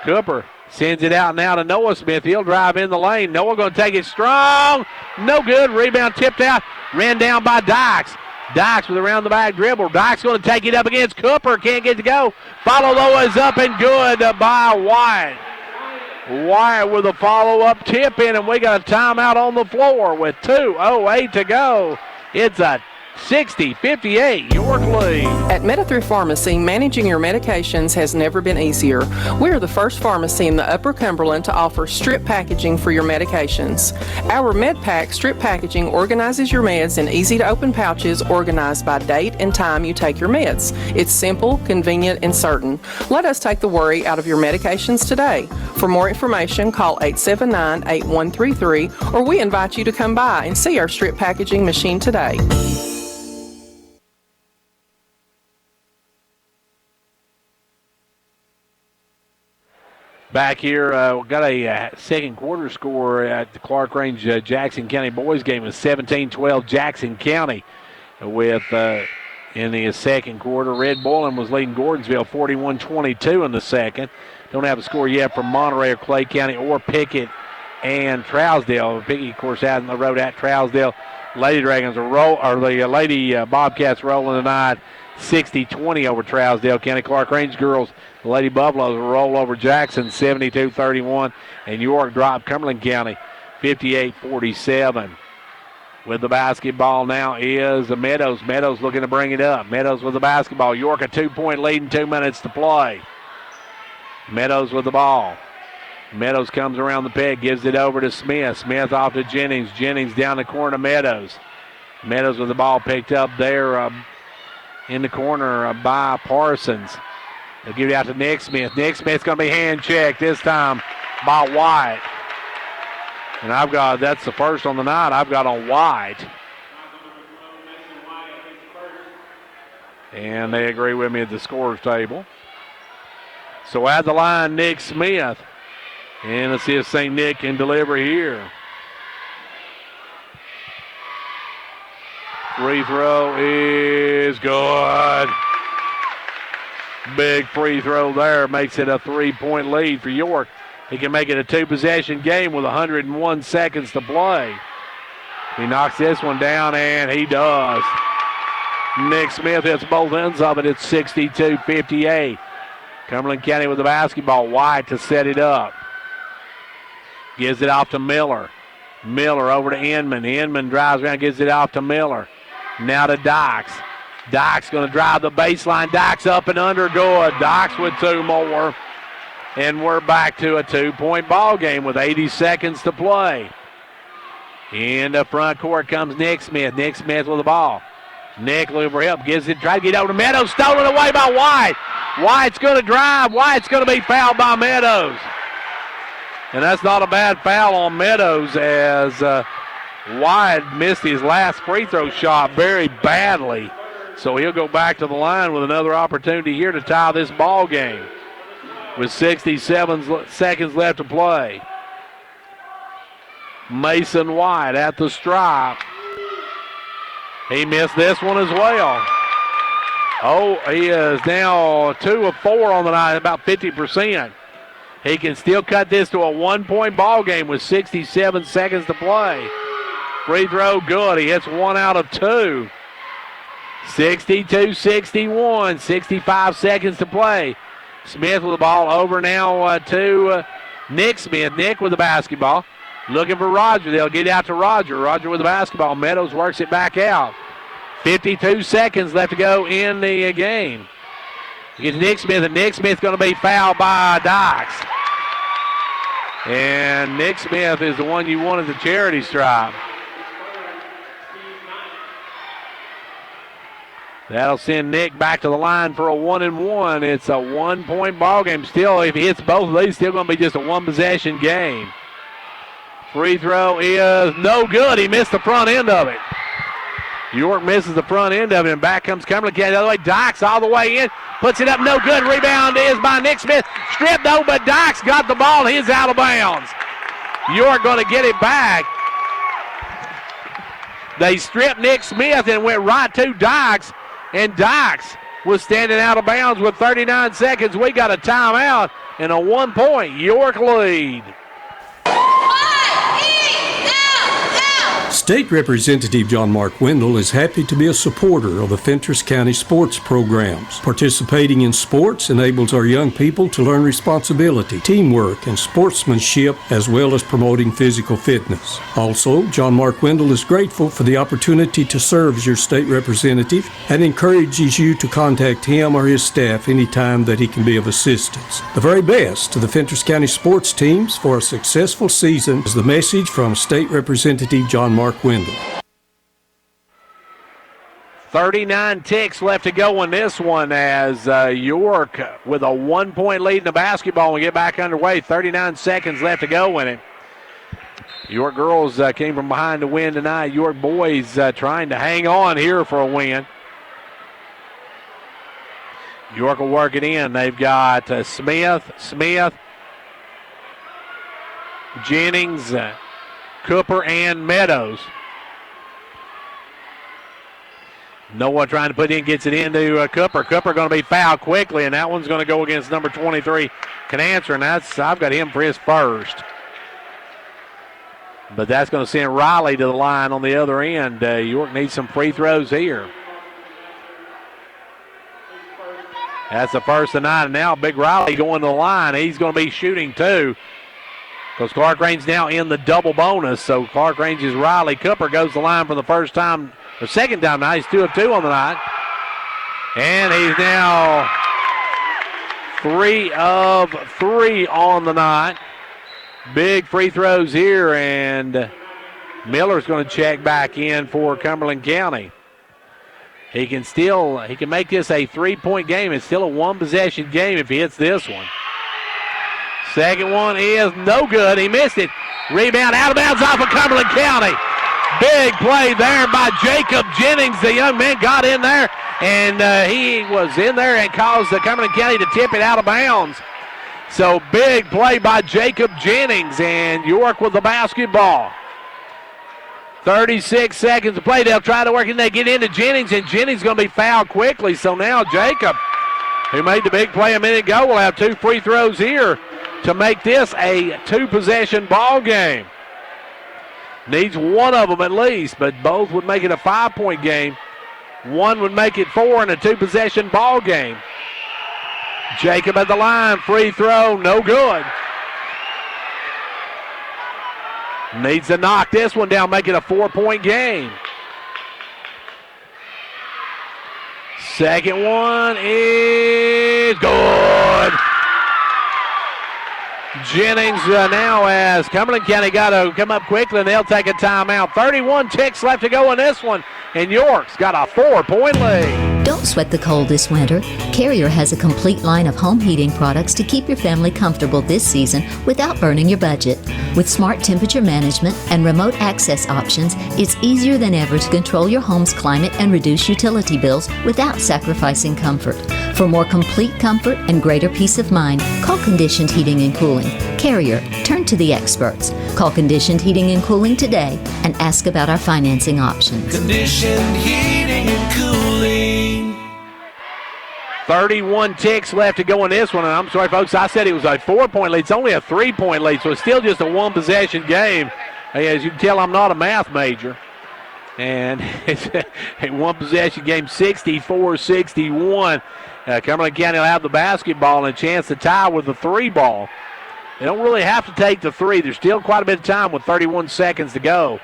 Cooper sends it out now to Noah Smith. He'll drive in the lane. Noah going to take it strong. No good. Rebound tipped out. Ran down by Dykes. Dykes with a round-the-back dribble. Dykes going to take it up against Cooper. Can't get to go. Follow though is up and good by Wyatt. Wyatt with a follow-up tip in, and we got a timeout on the floor with 2:08 to go. It's a 60-58 York lead. At Meta-Through Pharmacy, managing your medications has never been easier. We are the first pharmacy in the Upper Cumberland to offer strip packaging for your medications. Our MedPack strip packaging organizes your meds in easy-to-open pouches organized by date and time you take your meds. It's simple, convenient, and certain. Let us take the worry out of your medications today. For more information, call 879-8133, or we invite you to come by and see our strip packaging machine today. Back here, we've got a second quarter score at the Clark Range Jackson County boys game of 17-12 Jackson County with in the second quarter. Red Boylan was leading Gordonsville 41-22 in the second. Don't have a score yet from Monterey or Clay County or Pickett and Trousdale. Pickett, of course, out on the road at Trousdale. Lady Dragons the Lady Bobcats rolling tonight 60-20 over Trousdale County. Clark Range girls, the Lady Buffaloes will roll over Jackson 72-31, and York dropped Cumberland County 58-47. With the basketball now is the Meadows. Meadows looking to bring it up. Meadows with the basketball. York a 2-point lead in 2 minutes to play. Meadows with the ball. Meadows comes around the peg, gives it over to Smith. Smith off to Jennings. Jennings down the corner to Meadows. Meadows with the ball picked up there in the corner by Parsons. They'll give it out to Nick Smith. Nick Smith's going to be hand-checked this time by White. And that's the first on the night I've got on White. And they agree with me at the scorer's table. So at the line, Nick Smith. And let's see if St. Nick can deliver here. Free throw is good. Big free throw there. Makes it a 3-point lead for York. He can make it a 2-possession game with 101 seconds to play. He knocks this one down, and he does. Nick Smith hits both ends of it. It's 62-58. Cumberland County with the basketball. White to set it up. Gives it off to Miller. Miller over to Inman. Inman drives around, gives it off to Miller. Now to Dykes. Dykes going to drive the baseline. Dykes up and under, good. Dykes with 2 more. And we're back to a 2-point ball game with 80 seconds to play. In the front court comes Nick Smith. Nick Smith with the ball. Nick looking for help, gives it, try to get over to Meadows, stolen away by White. White's going to drive. White's going to be fouled by Meadows. And that's not a bad foul on Meadows, as White missed his last free throw shot very badly. So he'll go back to the line with another opportunity here to tie this ball game with 67 seconds left to play. Mason White at the stripe. He missed this one as well. Oh, he is now 2 of 4 on the night, about 50%. He can still cut this to a 1-point ball game with 67 seconds to play. Free throw good. He hits 1 out of 2. 62-61, 65 seconds to play. Smith with the ball over now to Nick Smith. Nick with the basketball. Looking for Roger. They'll get out to Roger. Roger with the basketball. Meadows works it back out. 52 seconds left to go in the game. Gets Nick Smith, and Nick Smith's going to be fouled by Dykes. And Nick Smith is the one you want at the charity stripe. That'll send Nick back to the line for a 1-and-1. It's a 1-point ball game. Still, if he hits both of these, still going to be just a 1-possession game. Free throw is no good. He missed the front end of it. York misses the front end of it, and back comes Cumberland County the other way. Dykes all the way in, puts it up, no good. Rebound is by Nick Smith. Stripped though, but Dykes got the ball. He's out of bounds. York going to get it back. They stripped Nick Smith and went right to Dykes, and Dykes was standing out of bounds with 39 seconds. We got a timeout and a 1-point York lead. State Representative John Mark Wendell is happy to be a supporter of the Fentress County sports programs. Participating in sports enables our young people to learn responsibility, teamwork, and sportsmanship, as well as promoting physical fitness. Also, John Mark Wendell is grateful for the opportunity to serve as your state representative and encourages you to contact him or his staff anytime that he can be of assistance. The very best to the Fentress County sports teams for a successful season is the message from State Representative John Mark Wendell. 39 ticks left to go in this one as York with a 1-point lead in the basketball. We get back underway. 39 seconds left to go in it. York girls came from behind to win tonight. York boys trying to hang on here for a win. York will work it in. They've got Smith, Jennings, Cooper, and Meadows. Noah trying to put in, gets it into Cooper. Cooper going to be fouled quickly, and that one's going to go against number 23, Canancer, and I've got him for his first. But that's going to send Riley to the line on the other end. York needs some free throws here. That's the first of 9, and now Big Riley going to the line. He's going to be shooting too, because Clark Range now in the double bonus. So Clark Range is Riley. Cooper goes to the line for the first time, or second time now. He's 2 of 2 on the night. And he's now 3 of 3 on the night. Big free throws here, and Miller's going to check back in for Cumberland County. He can make this a 3-point game. It's still a 1-possession game if he hits this one. Second one is no good. He missed it. Rebound out of bounds off of Cumberland County. Big play there by Jacob Jennings. The young man got in there, and he was in there and caused the Cumberland County to tip it out of bounds. So big play by Jacob Jennings, and York with the basketball. 36 seconds to play. They'll try to work it. They get into Jennings, and Jennings going to be fouled quickly. So now Jacob, who made the big play a minute ago, will have 2 free throws here to make this a 2-possession ball game. Needs one of them at least, but both would make it a 5-point game. One would make it 4 in a 2-possession ball game. Jacob at the line, free throw, no good. Needs to knock this one down, make it a 4-point game. Second one is good. Jennings now as Cumberland County got to come up quickly, and they'll take a timeout. 31 ticks left to go in this one, and York's got a 4-point lead. Don't sweat the cold this winter. Carrier has a complete line of home heating products to keep your family comfortable this season without burning your budget. With smart temperature management and remote access options, it's easier than ever to control your home's climate and reduce utility bills without sacrificing comfort. For more complete comfort and greater peace of mind, call Conditioned Heating and Cooling. Carrier, turn to the experts. Call Conditioned Heating and Cooling today and ask about our financing options. Conditioned heating and cooling. 31 ticks left to go in this one, and I'm sorry, folks, I said it was a 4-point lead. It's only a 3-point lead, so it's still just a one-possession game. As you can tell, I'm not a math major. And it's a one-possession game, 64-61. Cumberland County will have the basketball and a chance to tie with the 3-ball. They don't really have to take the 3. There's still quite a bit of time with 31 seconds to go.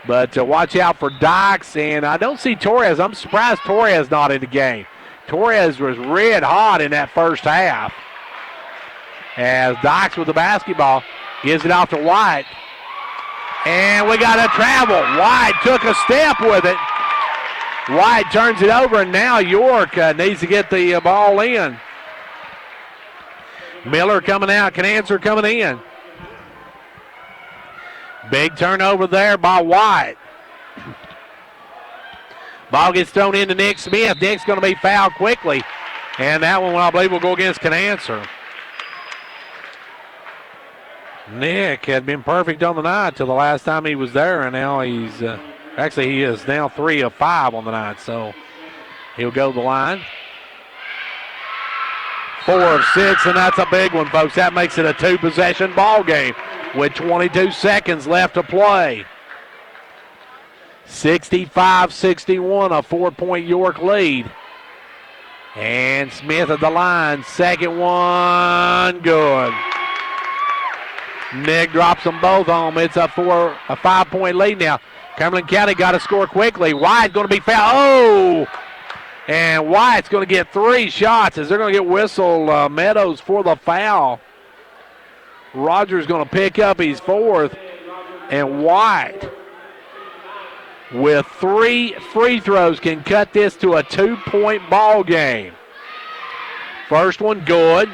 But watch out for Dykes, and I don't see Torres. I'm surprised Torres not in the game. Torres was red hot in that first half. As Dykes with the basketball gives it off to White. And we got a travel. White took a step with it. White turns it over, and now York needs to get the ball in. Miller coming out, Canancer coming in. Big turnover there by White. Ball gets thrown into Nick Smith. Nick's going to be fouled quickly. And that one, I believe, will go against Canancer. Nick had been perfect on the night till the last time he was there, and now he's he is now 3 of 5 on the night, so he'll go to the line. 4 of 6, and that's a big one, folks. That makes it a 2-possession ball game with 22 seconds left to play. 65-61, a 4-point York lead. And Smith at the line, second one, good. Nick drops them both home. It's a 5-point lead now. Cumberland County got to score quickly. White going to be fouled. Oh! And White's going to get 3 shots as they're going to get whistle Meadows for the foul. Rogers going to pick up his 4th. And White, with 3 free throws, can cut this to a 2-point ball game. First one, good.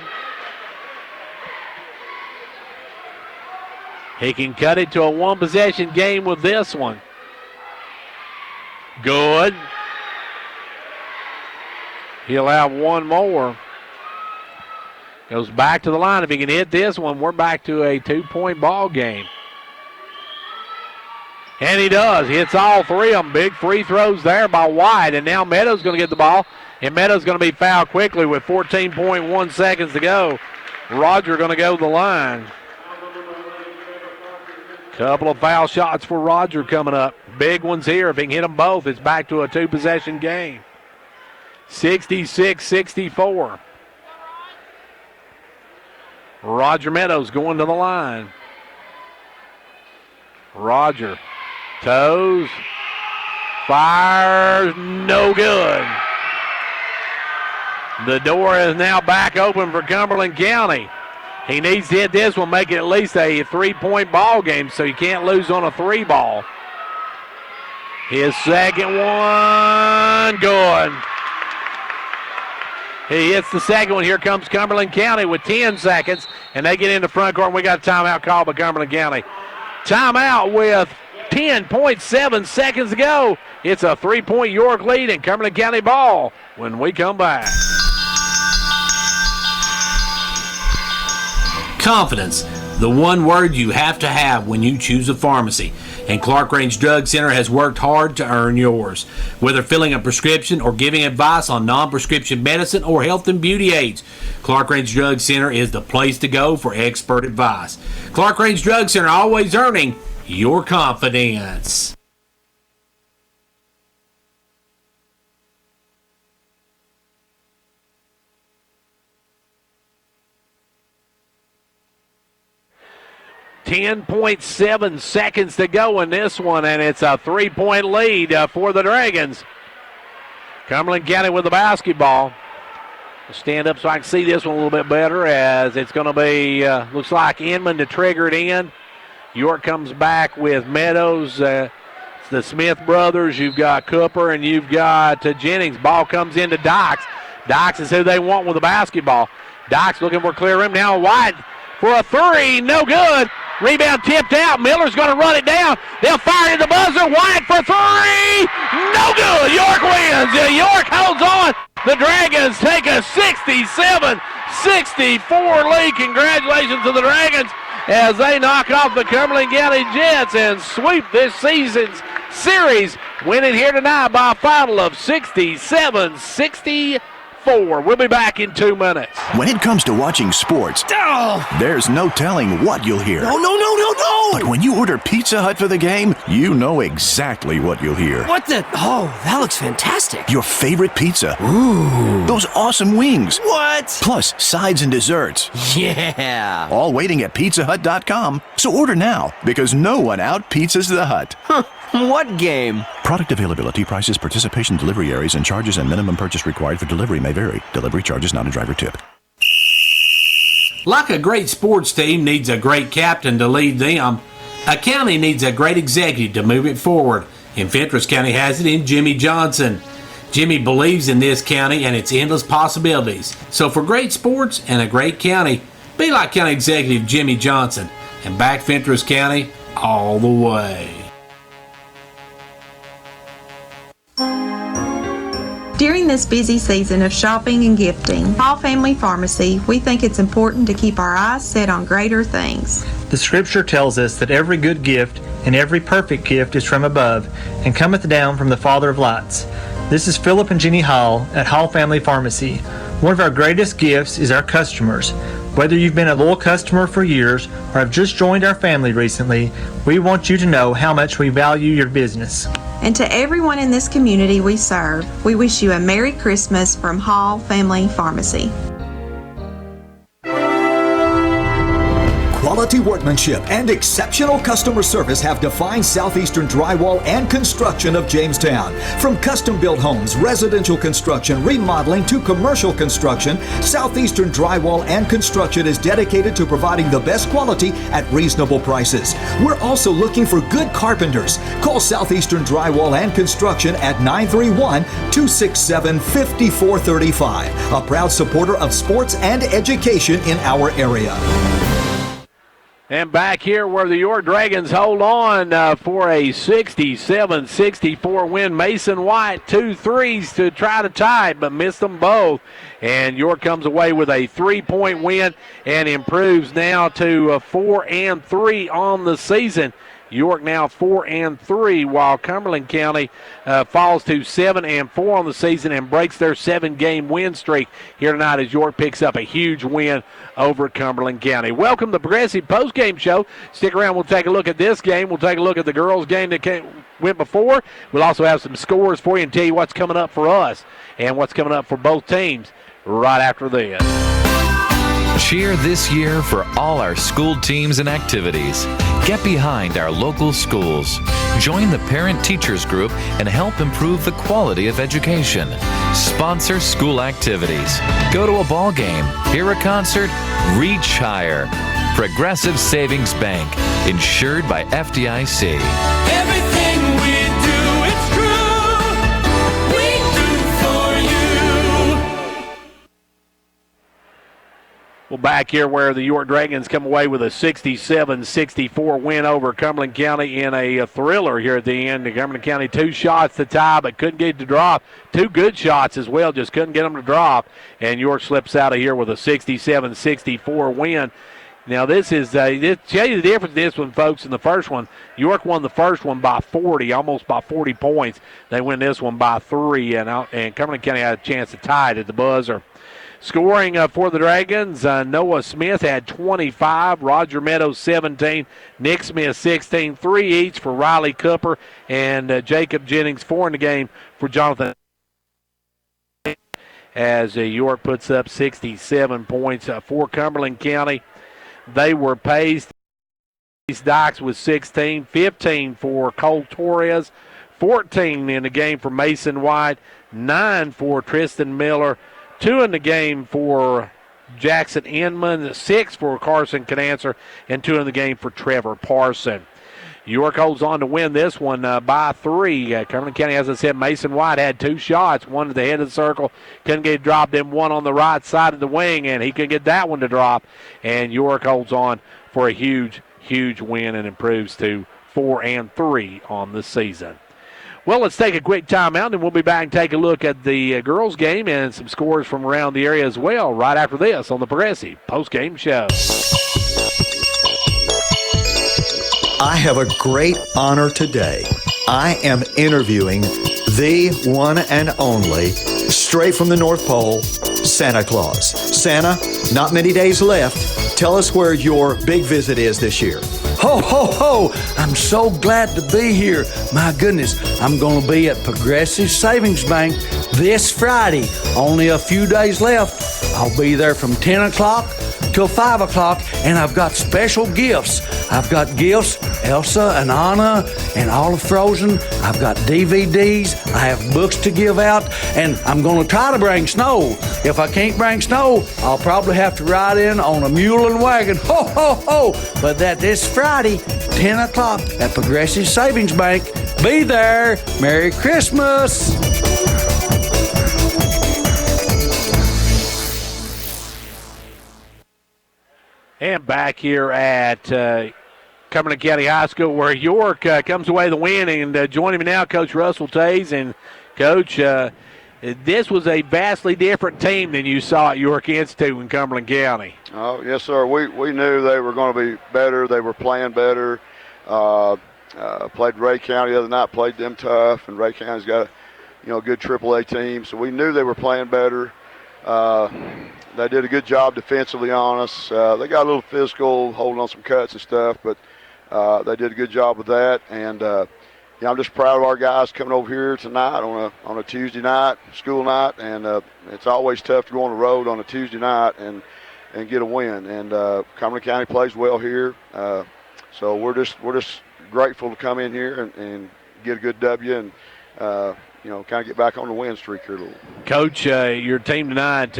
He can cut it to a 1-possession game with this one. Good. He'll have one more. Goes back to the line. If he can hit this one, we're back to a 2-point ball game. And he does. Hits all 3 of them. Big free throws there by White. And now Meadows going to get the ball. And Meadows going to be fouled quickly with 14.1 seconds to go. Roger going to go to the line. Couple of foul shots for Roger coming up. Big ones here. If he can hit them both, it's back to a 2-possession game. 66-64. Roger Meadows going to the line. Roger toes, fires, no good. The door is now back open for Cumberland County. He needs to hit this one, make it at least a 3-point ball game, so he can't lose on a 3-ball. His second one, good. He hits the second one. Here comes Cumberland County with 10 seconds, and they get in the front court, and we got a timeout called by Cumberland County. Timeout with 10.7 seconds to go. It's a 3-point York lead in Cumberland County ball when we come back. Confidence, the one word you have to have when you choose a pharmacy. And Clark Range Drug Center has worked hard to earn yours. Whether filling a prescription or giving advice on non-prescription medicine or health and beauty aids, Clark Range Drug Center is the place to go for expert advice. Clark Range Drug Center, always earning your confidence. .7 seconds to go in this one, and it's a 3-point lead for the Dragons. Cumberland County with the basketball. Stand up so I can see this one a little bit better, as it's going to be, looks like Inman to trigger it in. York comes back with Meadows, it's the Smith brothers. You've got Cooper and you've got Jennings. Ball comes into Dykes. Dykes is who they want with the basketball. Dykes looking for a clear rim. Now White for a three. No good. Rebound tipped out. Miller's going to run it down. They'll fire at the buzzer. White for three. No good. York wins. York holds on. The Dragons take a 67-64 lead. Congratulations to the Dragons as they knock off the Cumberland County Jets and sweep this season's series, winning here tonight by a final of 67-64. We'll be back in 2 minutes. When it comes to watching sports, there's no telling what you'll hear. No. But when you order Pizza Hut for the game, you know exactly what you'll hear. What the? Oh, that looks fantastic. Your favorite pizza. Ooh. Those awesome wings. What? Plus sides and desserts. Yeah. All waiting at pizzahut.com. So order now, because no one out-pizzas the Hut. What game? Product availability, prices, participation, delivery areas, and charges and minimum purchase required for delivery may vary. Delivery charge is not a driver tip. Like a great sports team needs a great captain to lead them, a county needs a great executive to move it forward. And Fentress County has it in Jimmy Johnson. Jimmy believes in this county and its endless possibilities. So for great sports and a great county, be like County Executive Jimmy Johnson and back Fentress County all the way. During this busy season of shopping and gifting, Hall Family Pharmacy, we think it's important to keep our eyes set on greater things. The scripture tells us that every good gift and every perfect gift is from above and cometh down from the Father of lights. This is Philip and Jenny Hall at Hall Family Pharmacy. One of our greatest gifts is our customers. Whether you've been a loyal customer for years or have just joined our family recently, we want you to know how much we value your business. And to everyone in this community we serve, we wish you a Merry Christmas from Hall Family Pharmacy. Quality workmanship and exceptional customer service have defined Southeastern Drywall and Construction of Jamestown. From custom-built homes, residential construction, remodeling to commercial construction, Southeastern Drywall and Construction is dedicated to providing the best quality at reasonable prices. We're also looking for good carpenters. Call Southeastern Drywall and Construction at 931-267-5435. A proud supporter of sports and education in our area. And back here where the York Dragons hold on for a 67-64 win. Mason White, 2 threes to try to tie, but missed them both. And York comes away with a 3-point win and improves now to 4-3 on the season. York now 4-3, while Cumberland County falls to 7-4 on the season and breaks their 7-game win streak here tonight as York picks up a huge win over Cumberland County. Welcome to the Progressive Postgame Show. Stick around. We'll take a look at this game. We'll take a look at the girls' game that went before. We'll also have some scores for you and tell you what's coming up for us and what's coming up for both teams right after this. Cheer this year for all our school teams and activities. Get behind our local schools. Join the Parent Teachers Group and help improve the quality of education. Sponsor school activities. Go to a ball game, hear a concert, reach higher. Progressive Savings Bank, insured by FDIC. Everything we do, it's true. We do for you. Well, back here where the York Dragons come away with a 67-64 win over Cumberland County in a thriller here at the end. Cumberland County 2 shots to tie, but couldn't get it to drop. 2 good shots as well, just couldn't get them to drop. And York slips out of here with a 67-64 win. Now, this is tell you the difference in this one, folks. In the first one, York won the first one by 40, almost by 40 points. They win this one by 3, and Cumberland County had a chance to tie it at the buzzer. Scoring for the Dragons, Noah Smith had 25, Roger Meadows 17, Nick Smith 16, 3 each for Riley Cooper, and Jacob Jennings 4 in the game for Jonathan. As York puts up 67 points for Cumberland County. They were paced. Dykes with 16, 15 for Cole Torres, 14 in the game for Mason White, 9 for Tristan Miller, 2 in the game for Jackson Inman, 6 for Carson Canancer, and 2 in the game for Trevor Parson. York holds on to win this one by 3. Cumberland County, as I said, Mason White had 2 shots, one at the head of the circle, couldn't get it dropped, then one on the right side of the wing, and he couldn't get that one to drop. And York holds on for a huge, huge win and improves to 4-3 on the season. Well, let's take a quick timeout, and we'll be back and take a look at the girls' game and some scores from around the area as well right after this on the Progressive Post-Game Show. I have a great honor today. I am interviewing the one and only, straight from the North Pole, Santa Claus. Santa, not many days left. Tell us where your big visit is this year. Ho, ho, ho! I'm so glad to be here. My goodness, I'm going to be at Progressive Savings Bank this Friday. Only a few days left. I'll be there from 10 o'clock till 5 o'clock, and I've got special gifts. I've got gifts, Elsa and Anna and all of Frozen. I've got DVDs. I have books to give out, and I'm going to try to bring snow. If I can't bring snow, I'll probably have to ride in on a mule and wagon. Ho, ho, ho! But that this Friday, 10 o'clock at Progressive Savings Bank. Be there. Merry Christmas. And back here at Cumberland County High School, where York comes away the win. And joining me now, Coach Russell Tays. And, Coach, this was a vastly different team than you saw at York Institute in Cumberland County. Oh, yes, sir. We knew they were going to be better. They were playing better. Played Ray County the other night, played them tough. And Ray County's got a good AAA team. So we knew they were playing better. They did a good job defensively on us. They got a little physical, holding on some cuts and stuff, but they did a good job with that. And I'm just proud of our guys coming over here tonight on a Tuesday night, school night, and it's always tough to go on the road on a Tuesday night and get a win. And Cumberland County plays well here, so we're just grateful to come in here and get a good W and kind of get back on the win streak here a little. Coach, your team tonight,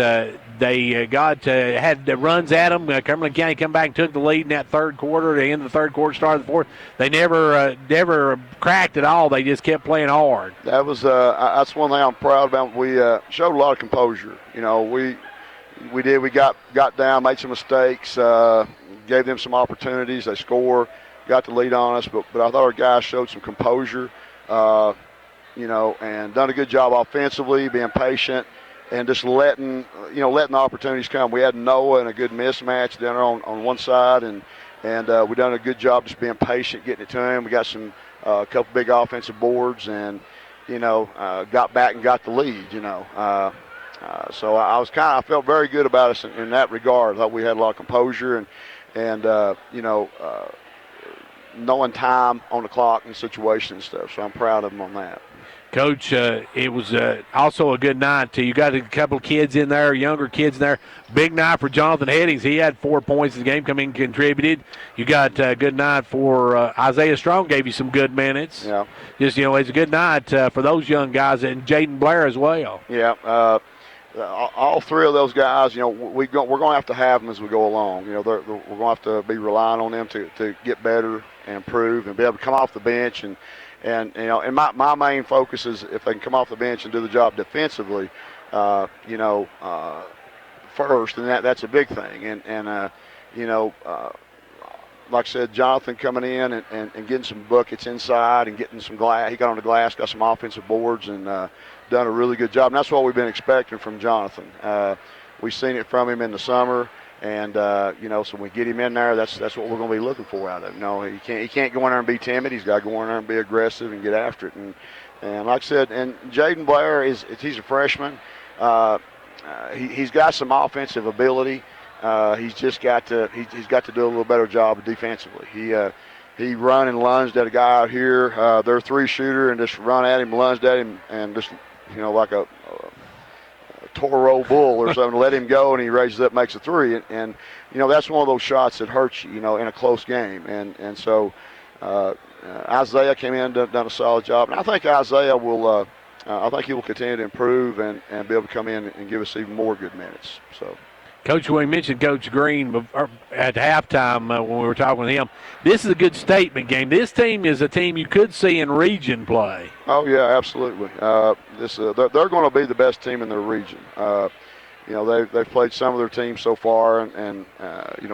they had runs at them. Cumberland County come back and took the lead in that third quarter. The end of the third quarter, start of the fourth. They never cracked at all. They just kept playing hard. That was that's one thing I'm proud about. We showed a lot of composure. We did. We got down, made some mistakes, gave them some opportunities. They score, got the lead on us, but I thought our guys showed some composure. And done a good job offensively, being patient, and just letting the opportunities come. We had Noah and a good mismatch down there on one side, and we done a good job just being patient, getting it to him. We got some couple big offensive boards, and got back and got the lead. So I felt very good about us in that regard. I thought we had a lot of composure and knowing time on the clock and situation and stuff. So I'm proud of them on that. Coach, it was also a good night. You got a couple of kids in there, younger kids in there. Big night for Jonathan Headings. He had 4 points in the game, come in and contributed. You got a good night for Isaiah Strong, gave you some good minutes. Yeah. Just, it's a good night for those young guys, and Jaden Blair as well. Yeah. All three of those guys, we're going to have them as we go along. We're going to have to be relying on them to get better and improve and be able to come off the bench and my main focus is if they can come off the bench and do the job defensively, first, and that's a big thing. Like I said, Jonathan coming in and getting some buckets inside and getting some glass. He got on the glass, got some offensive boards, and done a really good job. And that's what we've been expecting from Jonathan. We've seen it from him in the summer. And so when we get him in there, that's what we're going to be looking for out of him. He can't go in there and be timid. He's got to go in there and be aggressive and get after it. And like I said, and Jaden Blair he's a freshman. He's got some offensive ability. He's just got to do a little better job defensively. He run and lunged at a guy out here. They're a 3-shooter and just run at him, lunged at him, and just like a Toro bull or something, let him go, and he raises up, makes a 3, and that's one of those shots that hurts you, in a close game, and so Isaiah came in, done a solid job, and I think Isaiah will I think he will continue to improve and be able to come in and give us even more good minutes. So. Coach, we mentioned Coach Green at halftime when we were talking with him. This is a good statement game. This team is a team you could see in region play. Oh, yeah, absolutely. They're going to be the best team in their region. They've played some of their teams so far and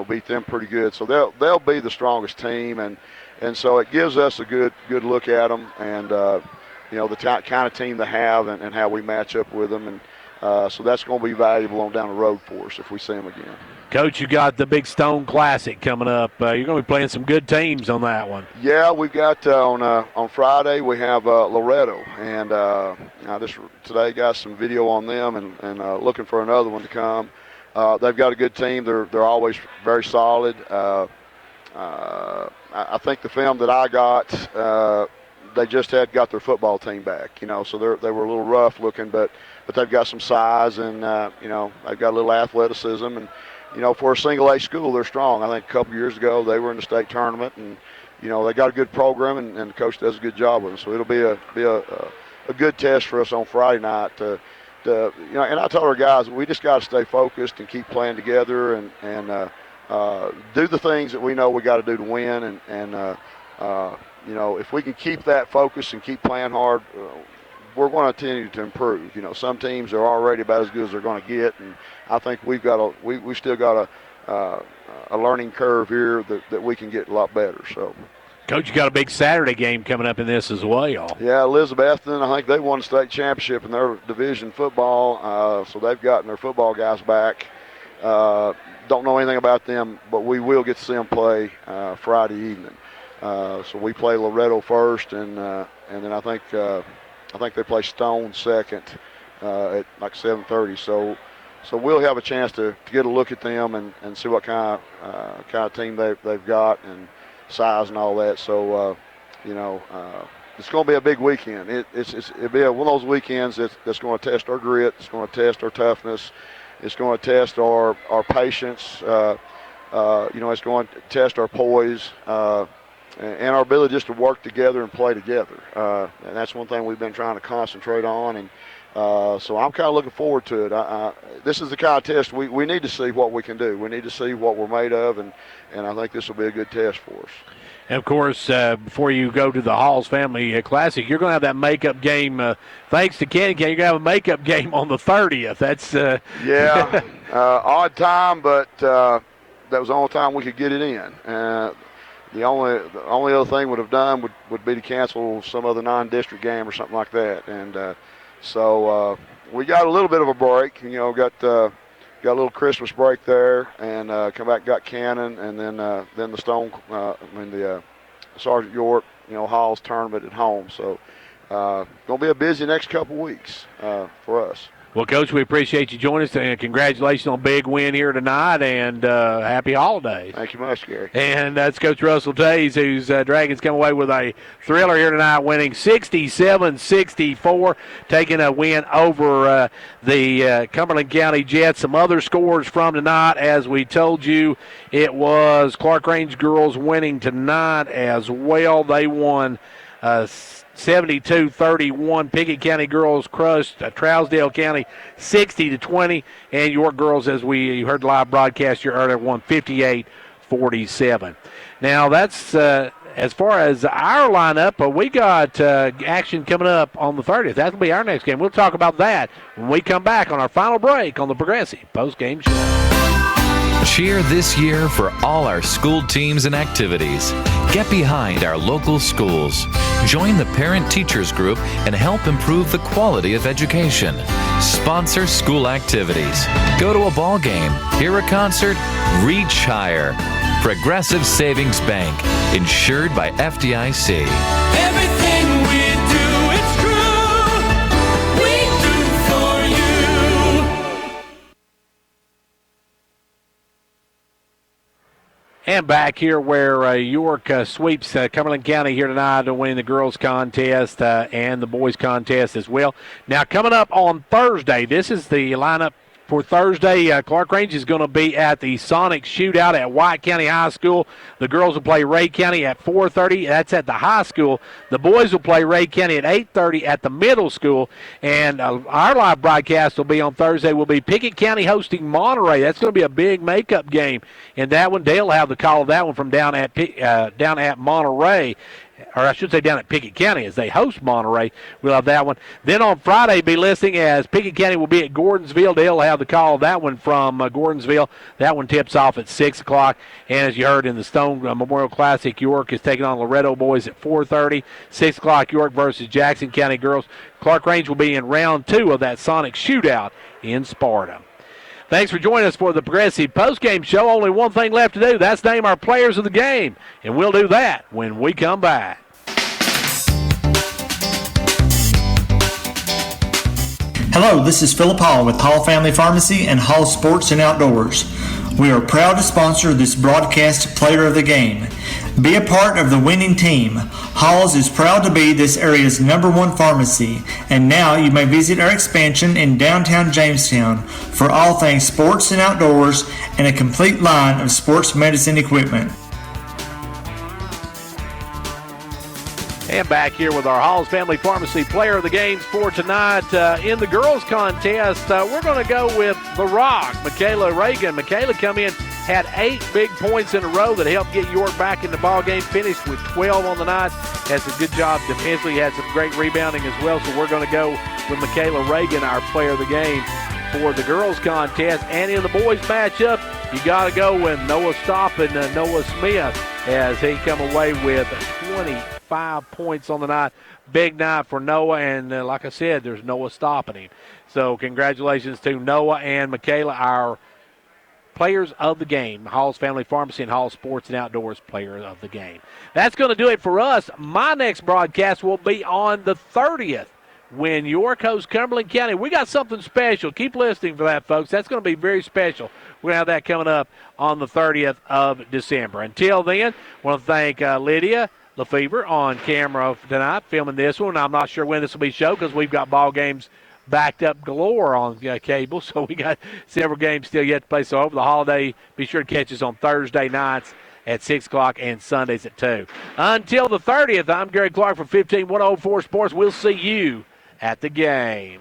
beat them pretty good. So they'll be the strongest team, and so it gives us a good look at them and the kind of team they have and how we match up with them. And so that's going to be valuable on down the road for us if we see them again. Coach, you got the Big Stone Classic coming up. You're going to be playing some good teams on that one. Yeah, we've got on Friday we have Loretto, and I just today got some video on them and looking for another one to come. They've got a good team. They're always very solid. I think the film that I got, they just got their football team back. So they were a little rough looking, but they've got some size and they've got a little athleticism and. For a single-A school, they're strong. I think a couple years ago they were in the state tournament, and they got a good program, and the coach does a good job with them. So it'll be a good test for us on Friday night. And I told our guys we just got to stay focused and keep playing together and do the things that we know we got to do to win. And if we can keep that focus and keep playing hard. We're going to continue to improve. Some teams are already about as good as they're going to get, and I think we still got a learning curve here that we can get a lot better. So, Coach, you got a big Saturday game coming up in this as well. Yeah, Elizabethton. I think they won the state championship in their division football, so they've gotten their football guys back. Don't know anything about them, but we will get to see them play Friday evening. So we play Loretto first, and then I think they play Stone second at like 7:30. So we'll have a chance to get a look at them and see what kind of team they've got and size and all that. So it's going to be a big weekend. It'll be one of those weekends that's going to test our grit. It's going to test our toughness. It's going to test our patience. It's going to test our poise. And our ability just to work together and play together. And that's one thing we've been trying to concentrate on. And so I'm kind of looking forward to it. This is the kind of test we need to see what we can do. We need to see what we're made of, and I think this will be a good test for us. And, of course, before you go to the Halls Family Classic, you're going to have that makeup game. Thanks to Kenny, you're going to have a makeup game on the 30th. That's odd time, but that was the only time we could get it in. The only other thing would have done would be to cancel some other non-district game or something like that, and so we got a little bit of a break. Got a little Christmas break there, and come back, got Cannon, and then the Stone, the Sergeant York, Halls tournament at home. So gonna be a busy next couple weeks for us. Well, Coach, we appreciate you joining us, and congratulations on a big win here tonight, and happy holidays. Thank you much, Gary. And that's Coach Russell Tays, whose Dragons come away with a thriller here tonight, winning 67-64, taking a win over the Cumberland County Jets. Some other scores from tonight, as we told you, it was Clark-Range girls winning tonight as well. They won 72-31. Pickett County girls crushed Trousdale County 60-20, and York girls, as we heard the live broadcast here earlier, won 58-47. Now that's as far as our lineup. We got action coming up on the 30th. That'll be our next game. We'll talk about that when we come back on our final break on the Progressive Post-Game Show. Cheer this year for all our school teams and activities. Get behind our local schools. Join the Parent Teachers Group and help improve the quality of education. Sponsor school activities. Go to a ball game, hear a concert, reach higher. Progressive Savings Bank, insured by FDIC. Everything we do, it's true. We do for you. And back here where York sweeps Cumberland County here tonight to win the girls contest and the boys contest as well. Now coming up on Thursday, this is the lineup For Thursday, Clark Range is going to be at the Sonic Shootout at White County High School. The girls will play Ray County at 4:30. That's at the high school. The boys will play Ray County at 8:30 at the middle school. And our live broadcast will be on Thursday. Will be Pickett County hosting Monterey. That's going to be a big makeup game. In that one, Dale will have the call of that one from down at Monterey. Or I should say down at Pickett County as they host Monterey. We'll have that one. Then on Friday, be listening as Pickett County will be at Gordonsville. They'll have the call of that one from Gordonsville. That one tips off at 6 o'clock. And as you heard in the Stone Memorial Classic, York is taking on Loretto boys at 4:30. 6 o'clock, York versus Jackson County girls. Clark Range will be in round 2 of that Sonic Shootout in Sparta. Thanks for joining us for the Progressive postgame show. Only one thing left to do. That's name our players of the game. And we'll do that when we come back. Hello, this is Philip Hall with Hall Family Pharmacy and Hall Sports and Outdoors. We are proud to sponsor this broadcast Player of the Game. Be a part of the winning team. Halls is proud to be this area's #1 pharmacy, and now you may visit our expansion in downtown Jamestown for all things sports and outdoors and a complete line of sports medicine equipment. And back here with our Halls Family Pharmacy Player of the Games for tonight. In the girls' contest, we're going to go with The Rock, Michaela Reagan. Michaela come in, had 8 big points in a row that helped get York back in the ball game, finished with 12 on the night. Has a good job defensively, had some great rebounding as well. So we're going to go with Michaela Reagan, our Player of the Game for the girls' contest. And in the boys' matchup, you got to go with Noah Stopp and Noah Smith as he come away with 25 points on the night. Big night for Noah, and like I said, there's Noah stopping him. So congratulations to Noah and Michaela, our players of the game. Hall's Family Pharmacy and Hall Sports and Outdoors player of the game. That's going to do it for us. My next broadcast will be on the 30th when York hosts Cumberland County. We got something special. Keep listening for that, folks. That's going to be very special. We're going to have that coming up on the 30th of December. Until then, I want to thank Lydia Lefevre on camera tonight, filming this one. I'm not sure when this will be shown because we've got ball games backed up galore on cable, so we got several games still yet to play. So over the holiday, be sure to catch us on Thursday nights at 6 o'clock and Sundays at 2. Until the 30th, I'm Gary Clark from 15104 Sports. We'll see you at the game.